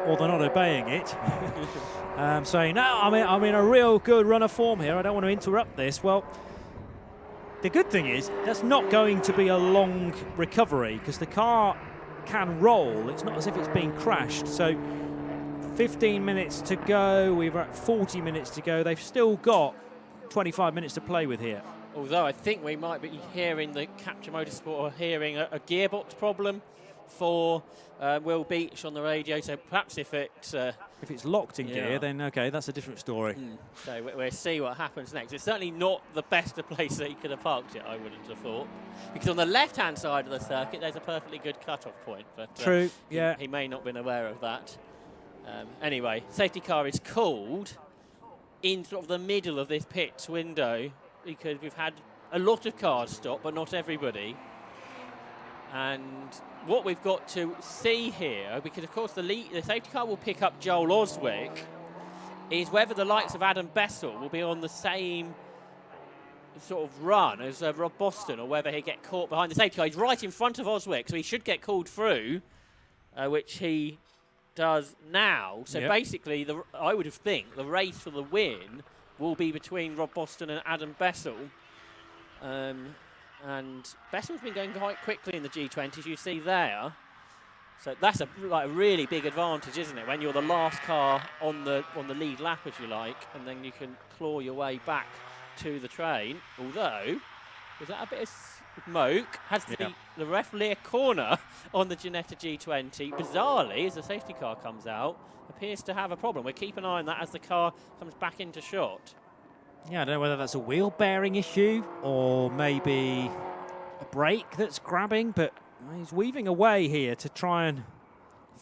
or they're not obeying it. Saying, no, I'm in a real good run of form here, I don't want to interrupt this. Well, the good thing is that's not going to be a long recovery, because the car can roll. It's not as if it's being crashed. So 15 minutes to go, we're at 40 minutes to go. They've still got 25 minutes to play with here. Although I think we might be hearing the Capture Motorsport or hearing a gearbox problem for Will Beach on the radio. So perhaps if it's locked in gear, then okay, that's a different story. So we'll see what happens next. It's certainly not the best of place that he could have parked it, I wouldn't have thought, because on the left-hand side of the circuit there's a perfectly good cut-off point. But true, yeah, he may not have been aware of that. Anyway, safety car is called in sort of the middle of this pits window, because we've had a lot of cars stop, but not everybody. And what we've got to see here, because of course the safety car will pick up Joel Oswick, is whether the likes of Adam Bessel will be on the same sort of run as Rob Boston, or whether he'll get caught behind the safety car. He's right in front of Oswick, so he should get called through, which he does now. So basically, I would think the race for the win will be between Rob Boston and Adam Bessel. And Bessel's been going quite quickly in the G20, as you see there. So that's a really big advantage, isn't it? When you're the last car on the lead lap, if you like, and then you can claw your way back to the train. Although, was that a bit of smoke? Has the ref Lear corner on the Ginetta G20, bizarrely, as the safety car comes out, appears to have a problem. We'll keep an eye on that as the car comes back into shot. Yeah, I don't know whether that's a wheel bearing issue or maybe a brake that's grabbing, but he's weaving away here to try and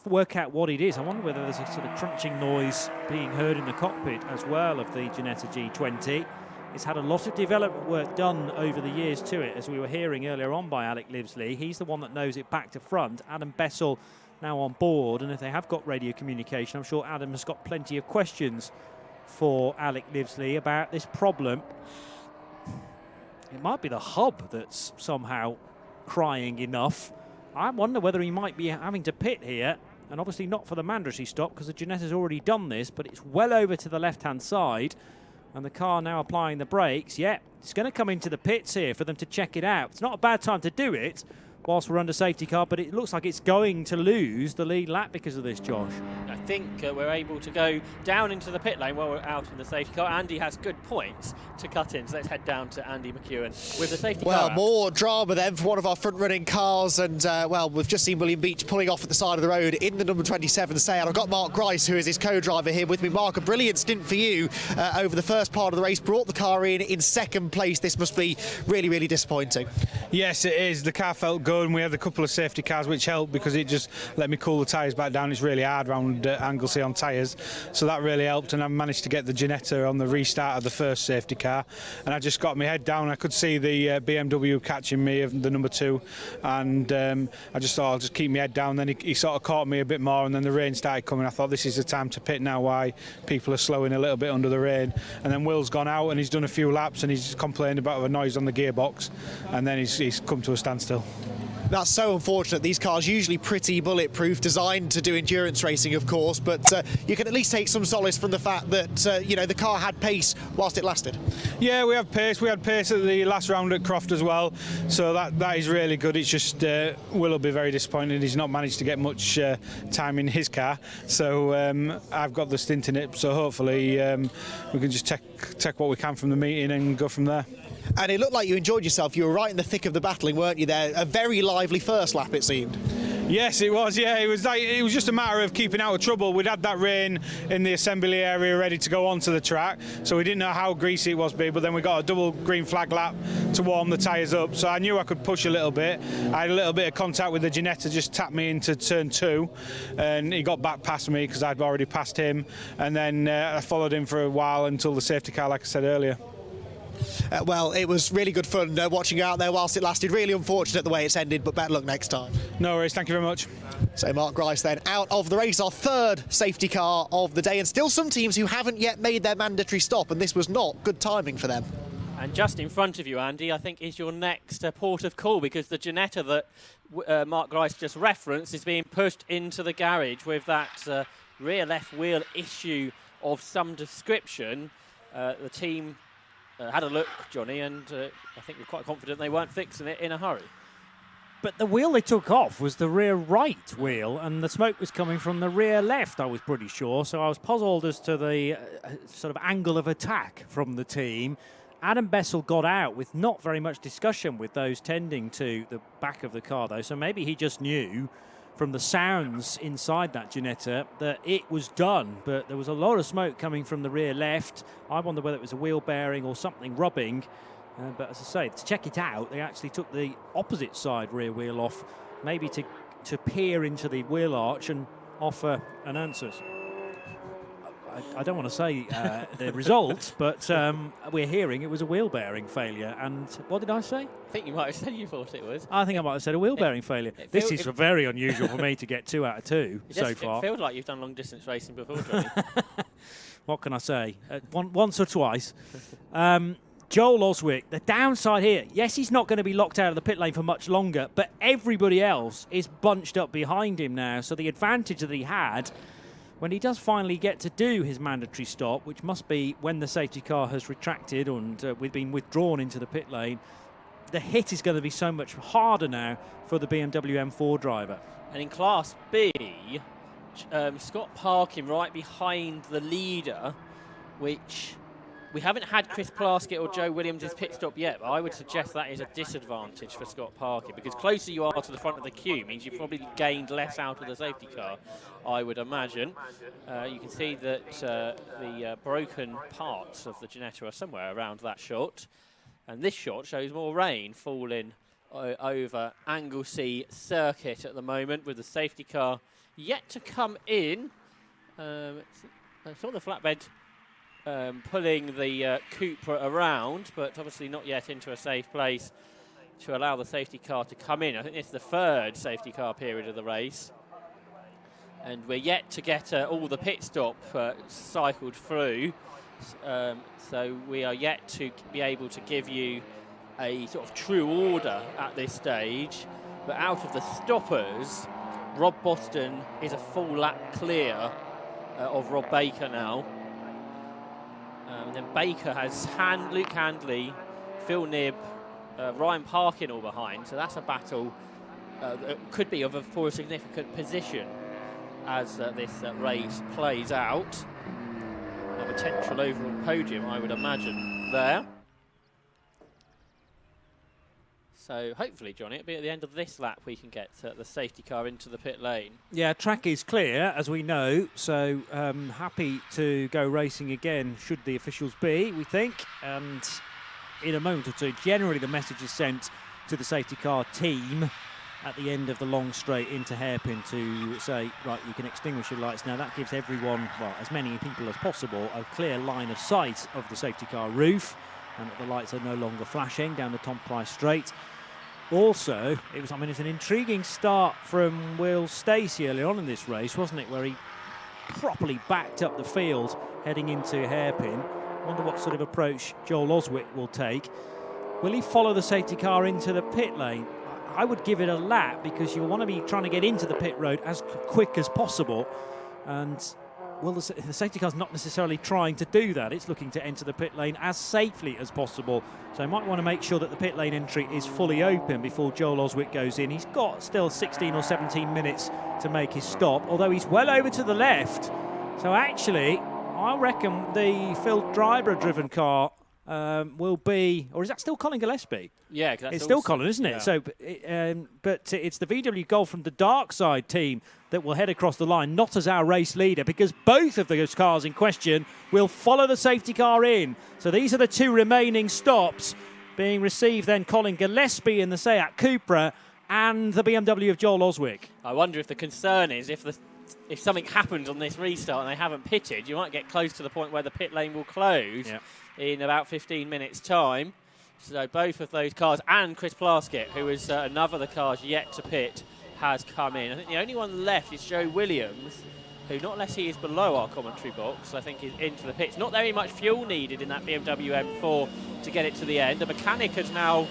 work out what it is. I wonder whether there's a sort of crunching noise being heard in the cockpit as well of the Ginetta G20. It's had a lot of development work done over the years to it, as we were hearing earlier on by Alec Livesley. He's the one that knows it back to front. Adam Bessel now on board, and if they have got radio communication, I'm sure Adam has got plenty of questions for Alec Livesley about this problem. It might be the hub that's somehow crying enough. I wonder whether he might be having to pit here, and obviously not for the Mandracy stop, because the Ginetta's already done this, but it's well over to the left-hand side, and the car now applying the brakes. Yeah, it's going to come into the pits here for them to check it out. It's not a bad time to do it whilst we're under safety car, but it looks like it's going to lose the lead lap because of this, Josh. I think we're able to go down into the pit lane while we're out in the safety car. Andy has good points to cut in, so let's head down to Andy McEwen with the safety car. Well, more drama then for one of our front-running cars, and well, we've just seen William Beach pulling off at the side of the road in the number 27 Seat. I've got Mark Grice, who is his co-driver, here with me. Mark, a brilliant stint for you over the first part of the race, brought the car in second place. This must be really, really disappointing. Yes, it is. The car felt good, and we had a couple of safety cars which helped because it just let me cool the tyres back down. It's really hard round Anglesey on tyres, so that really helped, and I managed to get the Ginetta on the restart of the first safety car, and I just got my head down. I could see the BMW catching me of the number 2, and I just thought I'll just keep my head down. Then he sort of caught me a bit more, and then the rain started coming. I thought this is the time to pit now, why people are slowing a little bit under the rain. And then Will's gone out and he's done a few laps and he's complained about a noise on the gearbox, and then he's come to a standstill. That's so unfortunate. These cars usually pretty bulletproof, designed to do endurance racing, of course, but you can at least take some solace from the fact that you know, the car had pace whilst it lasted. Yeah, we have pace. We had pace at the last round at Croft as well, so that is really good. It's just Will be very disappointed. He's not managed to get much time in his car, so I've got the stint in it. So hopefully we can just take what we can from the meeting and go from there. And it looked like you enjoyed yourself. You were right in the thick of the battling, weren't you there? A very lively first lap, it seemed. Yes, it was. Yeah, it was just a matter of keeping out of trouble. We'd had that rain in the assembly area ready to go onto the track, so we didn't know how greasy it was be. But then we got a double green flag lap to warm the tyres up, so I knew I could push a little bit. I had a little bit of contact with the Ginetta, just tapped me into turn 2, and he got back past me because I'd already passed him, and then I followed him for a while until the safety car, like I said earlier. Well, it was really good fun watching you out there whilst it lasted. Really unfortunate the way it's ended, but better luck next time. No worries, thank you very much. So Mark Grice then out of the race, our third safety car of the day, and still some teams who haven't yet made their mandatory stop, and this was not good timing for them. And just in front of you, Andy, I think is your next port of call, because the Ginetta that Mark Grice just referenced is being pushed into the garage with that rear left wheel issue of some description. The team had a look, Johnny, and I think we're quite confident they weren't fixing it in a hurry. But the wheel they took off was the rear right wheel, and the smoke was coming from the rear left, I was pretty sure. So I was puzzled as to the sort of angle of attack from the team. Adam Bessel got out with not very much discussion with those tending to the back of the car, though. So maybe he just knew from the sounds inside that Ginetta that it was done. But there was a lot of smoke coming from the rear left. I wonder whether it was a wheel bearing or something rubbing. But as I say, to check it out, they actually took the opposite side rear wheel off, maybe to peer into the wheel arch and offer an answer. I don't want to say the result, but we're hearing it was a wheel bearing failure. And what did I say? I think you might have said you thought it was. I think I might have said a wheel bearing failure. This is very unusual for me to get 2 out of 2 so far. It feels like you've done long distance racing before, Johnny. What can I say? Once or twice. Joel Oswick, the downside here, yes, he's not going to be locked out of the pit lane for much longer, but everybody else is bunched up behind him now. So the advantage that he had when he does finally get to do his mandatory stop, which must be when the safety car has retracted and we've been withdrawn into the pit lane, the hit is going to be so much harder now for the BMW M4 driver. And in Class B, Scott Parkin right behind the leader, which we haven't had Chris Plaskett or Joe Williams' pit stop yet, but I would suggest that is a disadvantage for Scott Parkin, because closer you are to the front of the queue means you've probably gained less out of the safety car, I would imagine. You can see that the broken parts of the Ginetta are somewhere around that shot, and this shot shows more rain falling over Anglesey circuit at the moment, with the safety car yet to come in. I saw the flatbed pulling the Cupra around, but obviously not yet into a safe place to allow the safety car to come in. I think it's the third safety car period of the race, and we're yet to get all the pit stop cycled through, so we are yet to be able to give you a sort of true order at this stage. But out of the stoppers, Rob Boston is a full lap clear of Rob Baker now. And then Baker has Luke Handley, Phil Knibb, Ryan Parkin all behind. So that's a battle that could be for a significant position as this race plays out. A potential overall podium, I would imagine, there. So hopefully, Johnny, it'll be at the end of this lap we can get the safety car into the pit lane. Yeah, track is clear, as we know, so happy to go racing again, should the officials be, we think. And in a moment or two, generally the message is sent to the safety car team at the end of the long straight into hairpin to say, right, you can extinguish your lights now. That gives everyone, well, as many people as possible, a clear line of sight of the safety car roof, and that the lights are no longer flashing down the Tom Price straight. Also, it's an intriguing start from Will Stacey early on in this race, wasn't it, where he properly backed up the field heading into hairpin. Wonder what sort of approach Joel Oswick will take. Will he follow the safety car into the pit lane? I would give it a lap, because you want to be trying to get into the pit road as quick as possible. And well, the safety car's not necessarily trying to do that. It's looking to enter the pit lane as safely as possible. So you might want to make sure that the pit lane entry is fully open before Joel Oswick goes in. He's got still 16 or 17 minutes to make his stop, although he's well over to the left. So actually, I reckon the Phil Dryber-driven car will be, or is that still Colin Gillespie? Yeah, that's it's still also, Colin, isn't it? yeah. So, but it's the VW Golf from the dark side team that will head across the line, not as our race leader, because both of those cars in question will follow the safety car in. So these are the two remaining stops being received. Then Colin Gillespie in the Seat Cupra and the BMW of Joel Oswick. I wonder if the concern is if something happens on this restart and they haven't pitted, you might get close to the point where the pit lane will close in about 15 minutes' time. So both of those cars, and Chris Plaskett, who is another of the cars yet to pit, has come in. I think the only one left is Joe Williams, who, not unless he is below our commentary box, I think is into the pits. Not very much fuel needed in that BMW M4 to get it to the end. The mechanic has now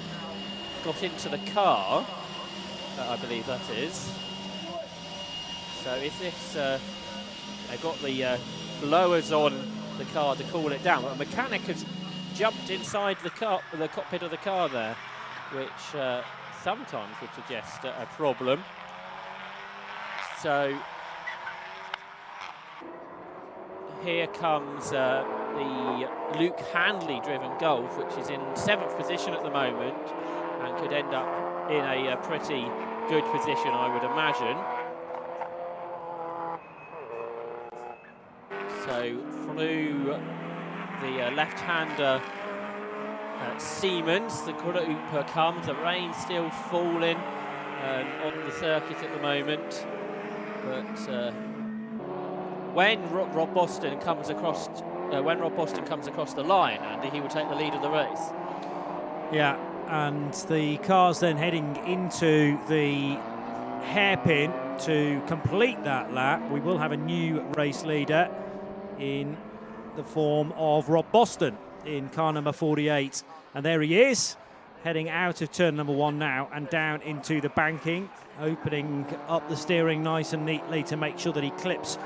got into the car, I believe that is. So is this, they've got the blowers on the car to cool it down, but a mechanic has jumped inside the cockpit of the car there, which sometimes would suggest a problem. So here comes the Luke Handley driven Golf, which is in 7th position at the moment and could end up in a pretty good position, I would imagine. So through the left-hander Siemens, the Cooper comes. The rain's still falling on the circuit at the moment, but when Rob Boston comes across, the line, Andy, he will take the lead of the race. Yeah, and the car's then heading into the hairpin to complete that lap. We will have a new race leader in the form of Rob Boston in car number 48. And there he is, heading out of turn number 1 now and down into the banking, opening up the steering nice and neatly to make sure that he clips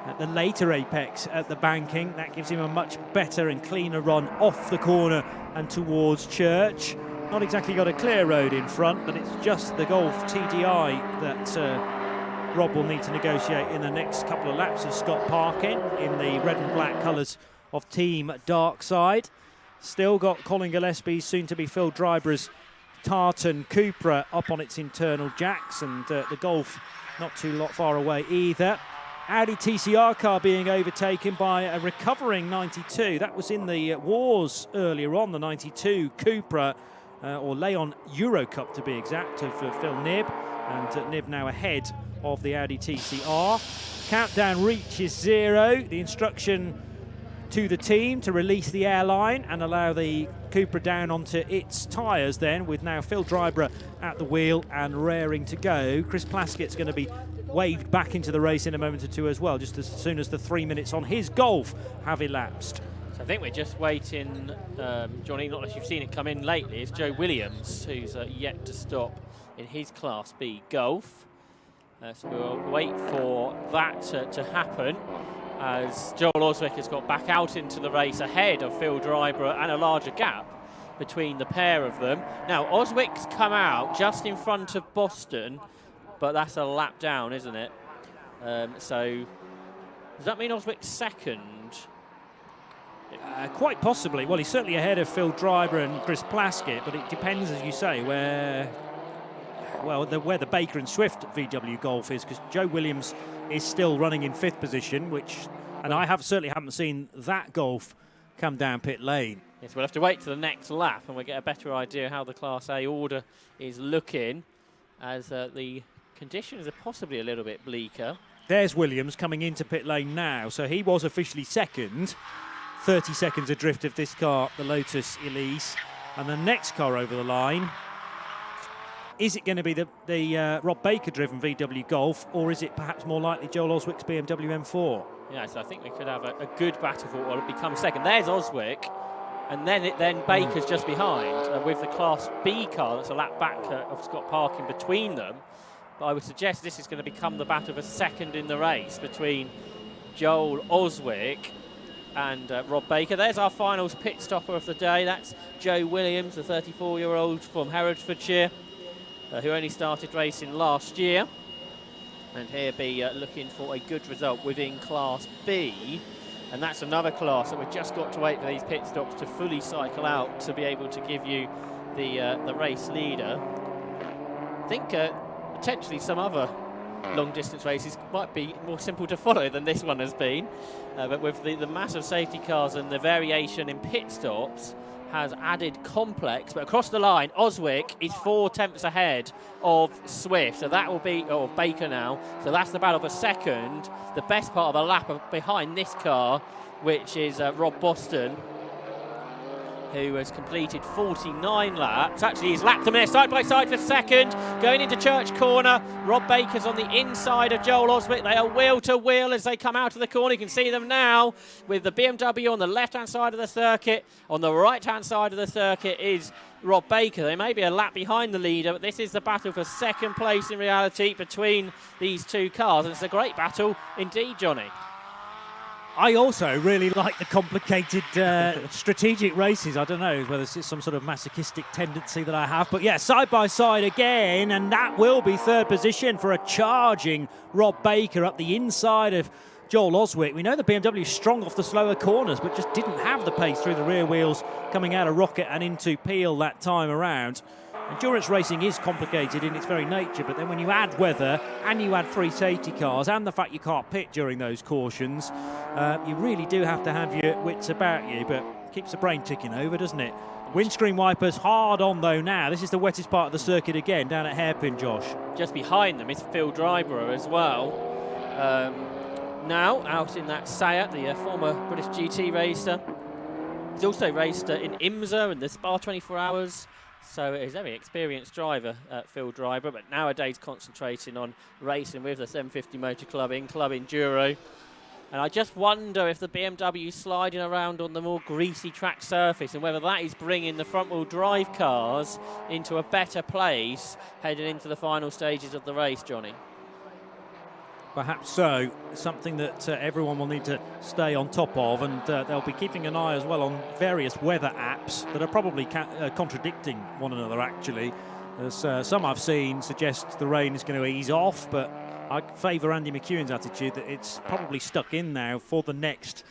at the later apex at the banking. That gives him a much better and cleaner run off the corner and towards Church. Not exactly got a clear road in front, but it's just the Golf TDI that Rob will need to negotiate in the next couple of laps of stop parking in the red and black colours of Team Darkside. Still got Colin Gillespie's soon-to-be Phil Dryborough's Tartan Cupra up on its internal jacks, and the Golf not too far away either. Audi TCR car being overtaken by a recovering 92. That was in the wars earlier on, the 92 Cupra, or Leon Euro Cup to be exact, of Phil Knibb, and Knibb now ahead of the Audi TCR. Countdown reaches 0. The instruction to the team to release the airline and allow the Cupra down onto its tyres then, with now Phil Dryborough at the wheel and raring to go. Chris Plaskett's going to be waved back into the race in a moment or two as well, just as soon as the 3 minutes on his Golf have elapsed. So I think we're just waiting, Johnny, not unless you've seen it come in lately, it's Joe Williams, who's yet to stop in his Class B Golf. So we'll wait for that to happen, as Joel Oswick has got back out into the race ahead of Phil Dryborough and a larger gap between the pair of them. Now, Oswick's come out just in front of Boston, but that's a lap down, isn't it? So does that mean Oswick's second? Quite possibly. Well, he's certainly ahead of Phil Dryborough and Chris Plaskett, but it depends, as you say, where the Baker and Swift VW Golf is, because Joe Williams is still running in 5th position, and I certainly haven't seen that Golf come down pit lane. Yes, we'll have to wait to the next lap and we'll get a better idea how the Class A order is looking, as the conditions are possibly a little bit bleaker. There's Williams coming into pit lane now, so he was officially second. 30 seconds adrift of this car, the Lotus Elise, and the next car over the line. Is it going to be the Rob Baker-driven VW Golf, or is it perhaps more likely Joel Oswick's BMW M4? Yeah, so I think we could have a good battle for what will become second. There's Oswick, and then Baker's just behind, with the Class B car that's a lap back of Scott Parkin between them. But I would suggest this is going to become the battle of a second in the race between Joel Oswick and Rob Baker. There's our finals pit stopper of the day. That's Joe Williams, the 34-year-old from Herefordshire, who only started racing last year, and here be looking for a good result within Class B. And that's another class that we've just got to wait for these pit stops to fully cycle out to be able to give you the race leader. I think potentially some other long distance races might be more simple to follow than this one has been, but with the massive safety cars and the variation in pit stops has added complex. But across the line, Oswick is 4 tenths ahead of Swift, so that will be, or Baker now, so that's the battle for second. The best part of a lap behind this car, which is Rob Boston, who has completed 49 laps. Actually, he's lapped them there side by side for second. Going into Church Corner, Rob Baker's on the inside of Joel Oswick. They are wheel to wheel as they come out of the corner. You can see them now with the BMW on the left-hand side of the circuit. On the right-hand side of the circuit is Rob Baker. They may be a lap behind the leader, but this is the battle for second place in reality between these two cars. And it's a great battle indeed, Johnny. I also really like the complicated strategic races. I don't know whether it's some sort of masochistic tendency that I have, but yeah, side by side again, and that will be third position for a charging Rob Baker up the inside of Joel Oswick. We know the BMW is strong off the slower corners, but just didn't have the pace through the rear wheels coming out of Rocket and into Peel that time around. Endurance racing is complicated in its very nature, but then when you add weather and you add 3 safety cars and the fact you can't pit during those cautions, you really do have to have your wits about you, but keeps the brain ticking over, doesn't it? Windscreen wipers hard on though now. This is the wettest part of the circuit again, down at Hairpin, Josh. Just behind them is Phil Dryborough as well. Now out in that Sayat, the former British GT racer. He's also raced in IMSA and the Spa 24 Hours. So he's a very experienced driver, Phil Dryborough, but nowadays concentrating on racing with the 750 Motor Club in Club Enduro. And I just wonder if the BMW is sliding around on the more greasy track surface and whether that is bringing the front-wheel drive cars into a better place heading into the final stages of the race, Johnny. Perhaps so. Something that everyone will need to stay on top of, and they'll be keeping an eye as well on various weather apps that are probably contradicting one another, actually. As some I've seen suggest the rain is going to ease off, but I favour Andy McEwen's attitude that it's probably stuck in now for the next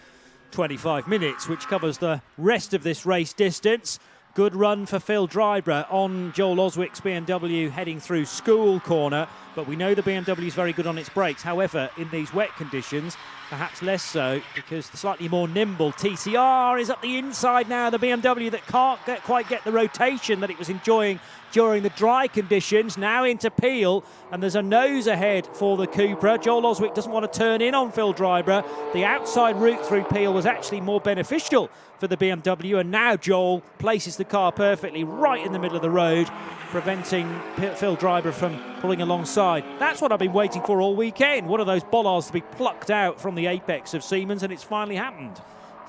25 minutes, which covers the rest of this race distance. Good run for Phil Dryborough on Joel Oswick's BMW heading through School Corner, but we know the BMW is very good on its brakes. However, in these wet conditions, perhaps less so, because the slightly more nimble TCR is up the inside now. The BMW that can't quite get the rotation that it was enjoying during the dry conditions, now into Peel, and there's a nose ahead for the Cupra. Joel Oswick doesn't want to turn in on Phil Dryborough. The outside route through Peel was actually more beneficial for the BMW, and now Joel places the car perfectly right in the middle of the road, preventing Phil Dryborough from pulling alongside. That's what I've been waiting for all weekend. One of those bollards to be plucked out from the apex of Siemens, and it's finally happened.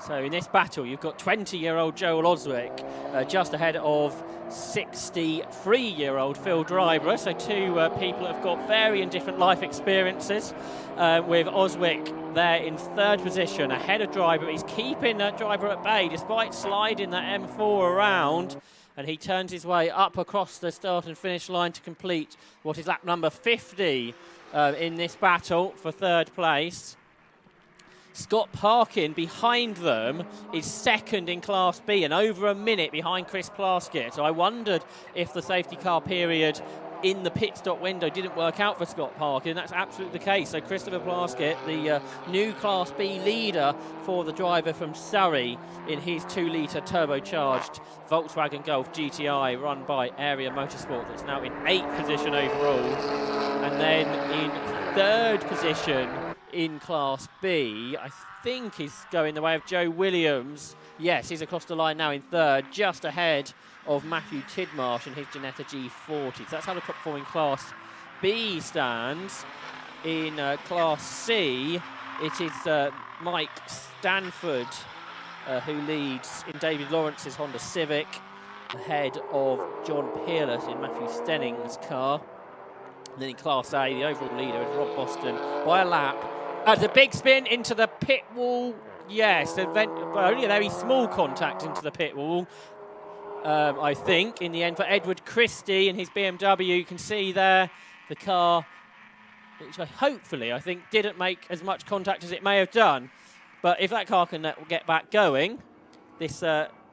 So in this battle, you've got 20-year-old Joel Oswick just ahead of 63-year-old Phil Dryborough. So two people that have got varying different life experiences. With Oswick there in third position, ahead of Dryborough. He's keeping Dryborough at bay despite sliding that M4 around. And he turns his way up across the start and finish line to complete what is lap number 50 in this battle for third place. Scott Parkin behind them is second in Class B and over a minute behind Chris Plaskett. So I wondered if the safety car period in the pit stop window didn't work out for Scott Parkin. That's absolutely the case. So Christopher Plaskett, the new Class B leader for the driver from Surrey in his 2-litre turbocharged Volkswagen Golf GTI run by Area Motorsport, that's now in 8th position overall. And then in third position in Class B, I think he's going the way of Joe Williams. Yes, he's across the line now in third, just ahead of Matthew Tidmarsh in his Ginetta G40. So that's how the top four in Class B stands. In Class C, it is Mike Stanford who leads in David Lawrence's Honda Civic, ahead of John Peerless in Matthew Stenning's car. And then in Class A, the overall leader is Rob Boston by a lap. As a big spin into the pit wall. Yes, only a very small contact into the pit wall. I think, in the end, for Edward Christie and his BMW. You can see there the car, which hopefully, I think, didn't make as much contact as it may have done. But if that car can get back going, this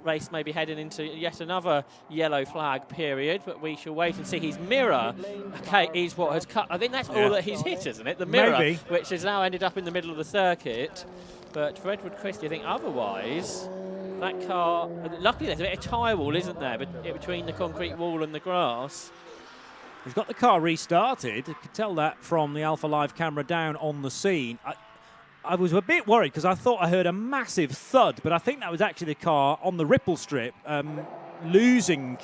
race may be heading into yet another yellow flag period, but we shall wait and see. His mirror, okay, is what has cut. I think that's all that he's hit, isn't it? The mirror, Maybe. which has now ended up in the middle of the circuit. But for Edward Christie, I think otherwise, that car, luckily there's a bit of tyre wall, isn't there, between the concrete wall and the grass. He's got the car restarted. You could tell that from the Alpha Live camera down on the scene. I was a bit worried because I thought I heard a massive thud, but I think that was actually the car on the ripple strip losing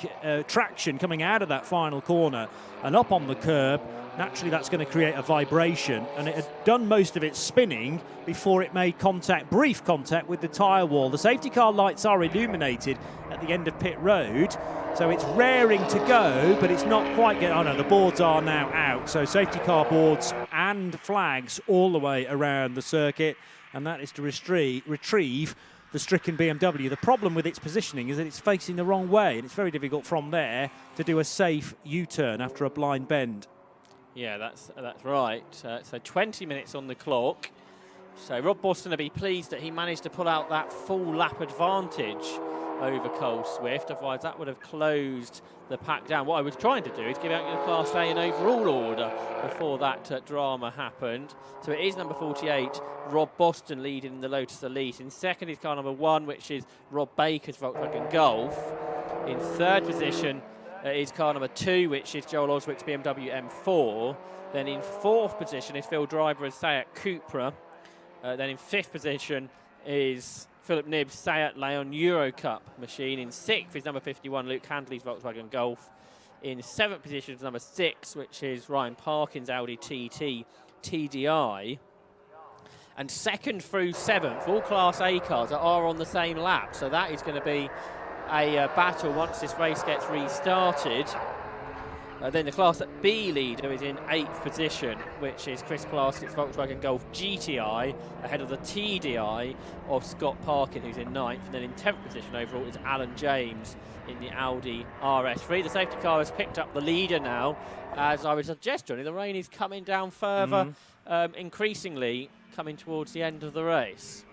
traction coming out of that final corner and up on the curb. Naturally, that's going to create a vibration, and it had done most of its spinning before it made contact, brief contact, with the tyre wall. The safety car lights are illuminated at the end of pit road, so it's raring to go, but it's not quite getting... Oh no, the boards are now out, so safety car boards and flags all the way around the circuit, and that is to retrieve the stricken BMW. The problem with its positioning is that it's facing the wrong way, and it's very difficult from there to do a safe U-turn after a blind bend. Yeah, that's right. So 20 minutes on the clock. So Rob Boston will be pleased that he managed to pull out that full lap advantage over Cole Swift. Otherwise, that would have closed the pack down. What I was trying to do is give out the Class A in overall order before that drama happened. So it is number 48, Rob Boston, leading the Lotus Elite. In second is car number 1, which is Rob Baker's Volkswagen Golf. In third position is car number 2, which is Joel Oswick's BMW M4. Then in fourth position is Phil Driver's Seat Cupra. Then in fifth position is Philip Nibbs' Seat Leon Eurocup machine. In sixth is number 51, Luke Handley's Volkswagen Golf. In seventh position is number 6, which is Ryan Parkin's Audi TT TDI. And second through seventh, all Class A cars are on the same lap. So that is going to be a battle once this race gets restarted. Then the Class B leader is in 8th position, which is Chris Plaskett's Volkswagen Golf GTI, ahead of the TDI of Scott Parkin, who's in 9th. And then in 10th position overall is Alan James in the Audi RS3. The safety car has picked up the leader now. As I was suggesting, the rain is coming down further, increasingly coming towards the end of the race.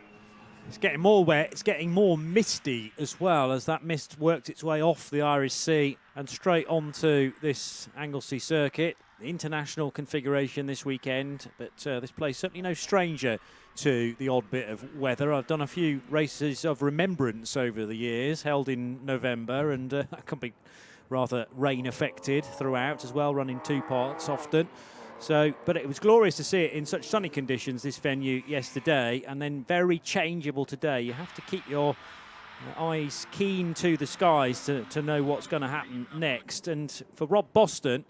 It's getting more wet, it's getting more misty as well, as that mist worked its way off the Irish Sea and straight onto this Anglesey circuit. The international configuration this weekend, but this place certainly no stranger to the odd bit of weather. I've done a few races of remembrance over the years, held in November, and that can be rather rain affected throughout as well, running 2 parts often. So, but it was glorious to see it in such sunny conditions, this venue, yesterday, and then very changeable today. You have to keep your eyes keen to the skies to know what's going to happen next. And for Rob Boston,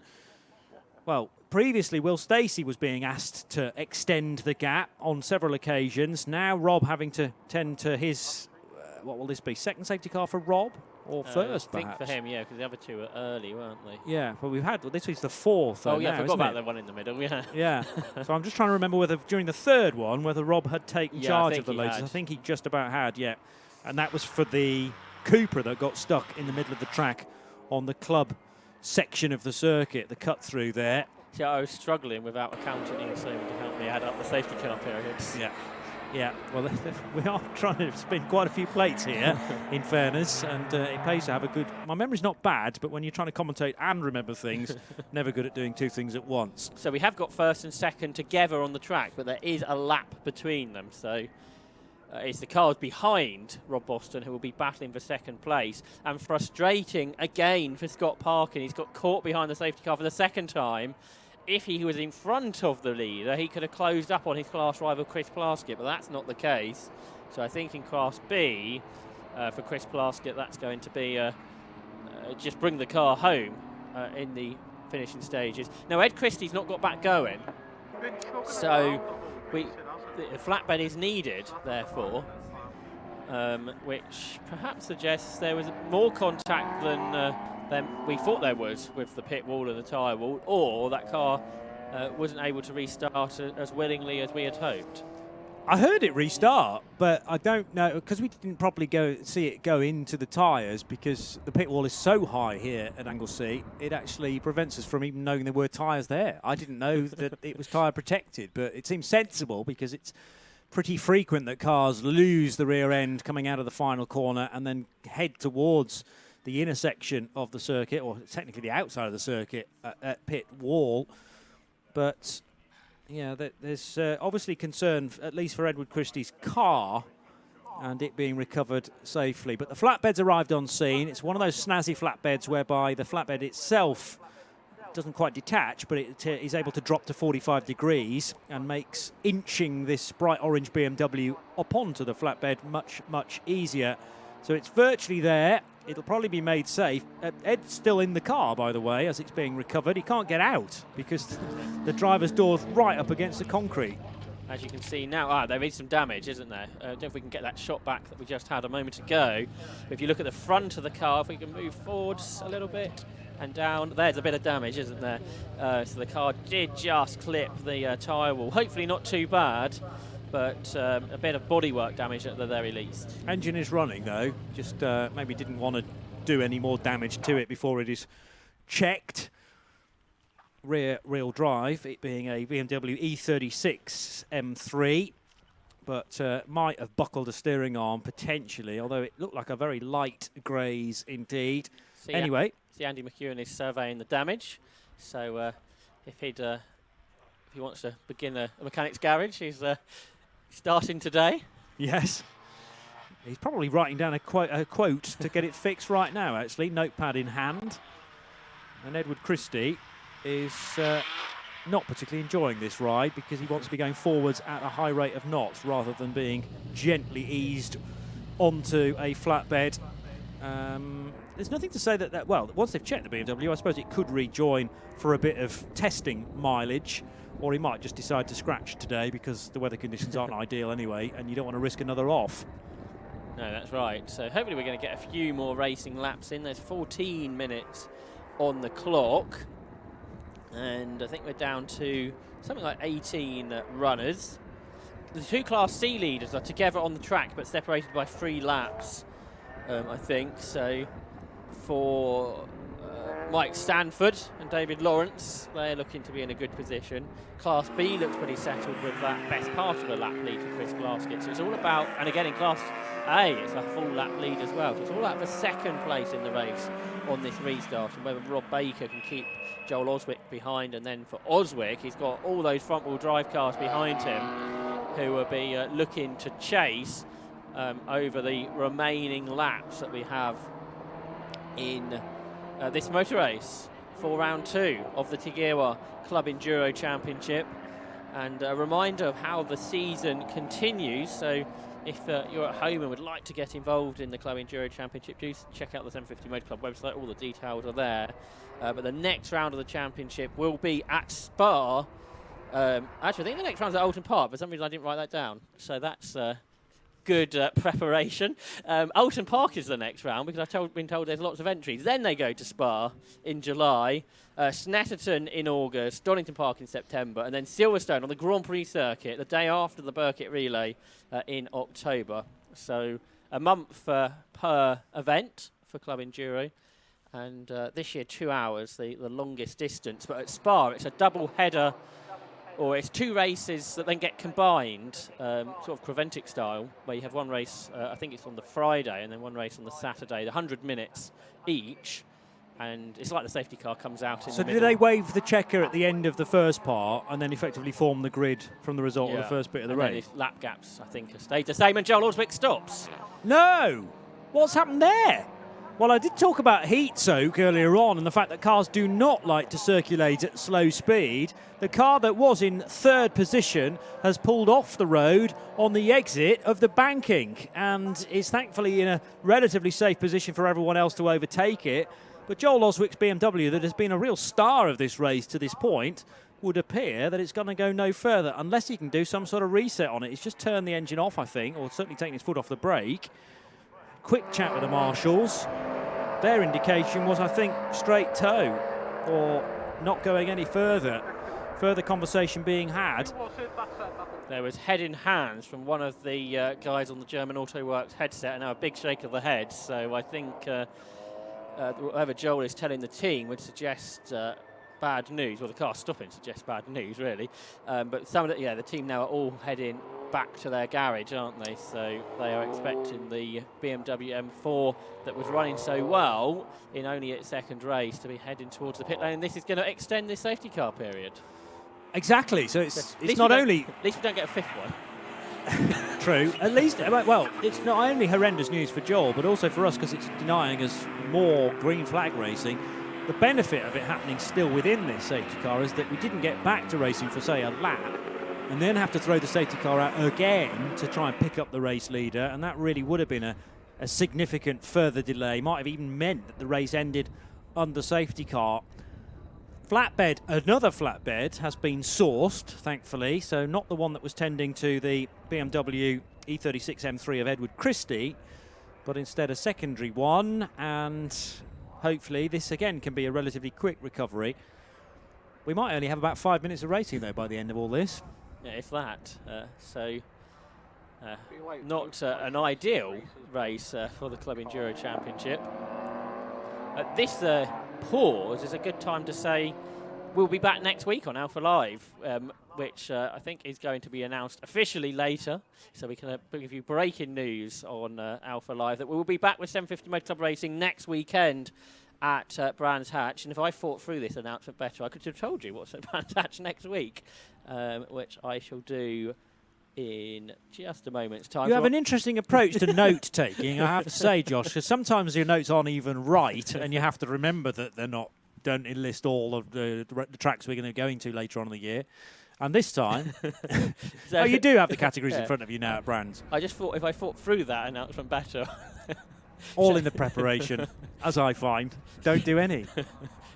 well, previously Will Stacey was being asked to extend the gap on several occasions. Now Rob having to tend to his, what will this be, second safety car for Rob? Or first, perhaps? I think for him, yeah, because the other 2 were early, weren't they? Yeah, well, we've had, well, this was the 4th. Oh, yeah, now, I forgot about the one in the middle, yeah. Yeah, so I'm just trying to remember whether during the 3rd one, whether Rob had taken charge of the Lotus. I think he just about had, yeah. And that was for the Cupra that got stuck in the middle of the track on the club section of the circuit, the cut through there. See, I was struggling without accounting in so to help me add up the safety car periods. Yeah. Yeah, well, we are trying to spin quite a few plates here, in fairness, and it pays to have a good... My memory's not bad, but when you're trying to commentate and remember things, never good at doing 2 things at once. So we have got first and second together on the track, but there is a lap between them, so it's the cars behind Rob Boston who will be battling for second place. And frustrating again for Scott Parkin. He's got caught behind the safety car for the second time. If he was in front of the leader, he could have closed up on his class rival Chris Plaskett, but that's not the case. So I think in Class B, for Chris Plaskett, that's going to be just bring the car home in the finishing stages. Now, Ed Christie's not got back going, so the flatbed is needed, therefore, which perhaps suggests there was more contact than we thought there was with the pit wall and the tyre wall, or that car wasn't able to restart as willingly as we had hoped. I heard it restart, but I don't know, because we didn't properly see it go into the tyres, because the pit wall is so high here at Anglesey, it actually prevents us from even knowing there were tyres there. I didn't know that it was tyre protected, but it seems sensible because it's pretty frequent that cars lose the rear end coming out of the final corner and then head towards the intersection of the circuit, or technically the outside of the circuit at pit wall. But yeah, there's obviously concern, at least for Edward Christie's car, and it being recovered safely. But the flatbed's arrived on scene. It's one of those snazzy flatbeds whereby the flatbed itself doesn't quite detach, but it is able to drop to 45 degrees and makes inching this bright orange BMW up onto the flatbed much, much easier. So it's virtually there. It'll probably be made safe. Ed's still in the car, by the way, as it's being recovered. He can't get out because the driver's door's right up against the concrete. As you can see now, there is some damage, isn't there? I don't know if we can get that shot back that we just had a moment ago. If you look at the front of the car, if we can move forwards a little bit and down, there's a bit of damage, isn't there? So the car did just clip the tyre wall. Hopefully not too bad, but a bit of bodywork damage at the very least. Engine is running, though. Just maybe didn't want to do any more damage to it before it is checked. Rear-wheel drive, it being a BMW E36 M3, but might have buckled a steering arm potentially, although it looked like a very light graze indeed. Anyway, see Andy McEwen is surveying the damage, so if he wants to begin a mechanic's garage, he's starting today. Yes, he's probably writing down a quote to get it fixed right now. Actually, notepad in hand, and Edward Christie is not particularly enjoying this ride because he wants to be going forwards at a high rate of knots rather than being gently eased onto a flatbed. There's nothing to say that well, once they've checked the BMW, I suppose it could rejoin for a bit of testing mileage, or he might just decide to scratch today because the weather conditions aren't ideal anyway, and you don't want to risk another off. No, that's right. So hopefully we're going to get a few more racing laps in. There's 14 minutes on the clock. And I think we're down to something like 18 runners. The two Class C leaders are together on the track but separated by 3 laps, I think. So for Mike Stanford and David Lawrence, they're looking to be in a good position. Class B looks pretty settled with that best part of the lap lead for Chris Glaskett. So it's all about, and again in Class A, it's a full lap lead as well. So it's all about the second place in the race on this restart and whether Rob Baker can keep Joel Oswick behind. And then for Oswick, he's got all those front-wheel drive cars behind him who will be looking to chase over the remaining laps that we have in this motor race for round 2 of the TEGIWA Club Enduro Championship. And a reminder of how the season continues. So if you're at home and would like to get involved in the Club Enduro Championship, do check out the 750 Motor Club website. All the details are there. But the next round of the championship will be at Spa. Actually, I think the next round's at Alton Park. For some reason, I didn't write that down. So that's good preparation. Alton Park is the next round because I've been told there's lots of entries. Then they go to Spa in July, Snetterton in August, Donington Park in September, and then Silverstone on the Grand Prix circuit the day after the Burkitt Relay in October. So a month per event for Club Enduro. And this year 2 hours, the longest distance. But at Spa, it's a double header, or it's 2 races that then get combined, sort of Creventic style, where you have one race, I think it's on the Friday, and then one race on the Saturday, 100 minutes each. And it's like the safety car comes out in the middle. So do they wave the checker at the end of the first part and then effectively form the grid from the result of the first bit of the race? Lap gaps, I think, have stayed the same, and Joel Oswick stops. No! What's happened there? Well, I did talk about heat soak earlier on and the fact that cars do not like to circulate at slow speed. The car that was in 3rd position has pulled off the road on the exit of the banking and is thankfully in a relatively safe position for everyone else to overtake it. But Joel Oswick's BMW, that has been a real star of this race to this point, would appear that it's going to go no further unless he can do some sort of reset on it. He's just turned the engine off, I think, or certainly taken his foot off the brake. Quick chat with the marshals. Their indication was, I think, straight tow or not going any further. Further conversation being had. There was head in hands from one of the guys on the German Auto Works headset, and now a big shake of the head. So I think whatever Joel is telling the team would suggest bad news. Well, the car stopping suggests bad news, really. But some of the team now are all heading back to their garage, aren't they? So they are expecting the BMW M4 that was running so well in only its second race to be heading towards the pit lane. And this is going to extend the safety car period. Exactly. So it's not only... At least we don't get a fifth one. True. At least, well, it's not only horrendous news for Joel, but also for us because it's denying us more green flag racing. The benefit of it happening still within this safety car is that we didn't get back to racing for, say, a lap, and then have to throw the safety car out again to try and pick up the race leader, and that really would have been a significant further delay. Might have even meant that the race ended under safety car. Flatbed, another flatbed, has been sourced, thankfully, so not the one that was tending to the BMW E36 M3 of Edward Christie, but instead a secondary one, and hopefully this again can be a relatively quick recovery. We might only have about 5 minutes of racing, though, by the end of all this. Yeah, if that. Not an ideal race for the Club Enduro Championship. This pause is a good time to say we'll be back next week on Alpha Live, which I think is going to be announced officially later. So we can give you breaking news on Alpha Live that we will be back with 750 Motor Club Racing next weekend at Brands Hatch. And if I thought through this announcement better, I could have told you what's at Brands Hatch next week, which I shall do in just a moment's time. You have an interesting approach to note-taking, I have to say, Josh, because sometimes your notes aren't even right, and you have to remember that they're not, don't enlist all of the tracks we're going to be going to later on in the year. And this time, So you do have the categories in front of you now at Brands. I just thought if I thought through that announcement better. All in the preparation, as I find. Don't do any.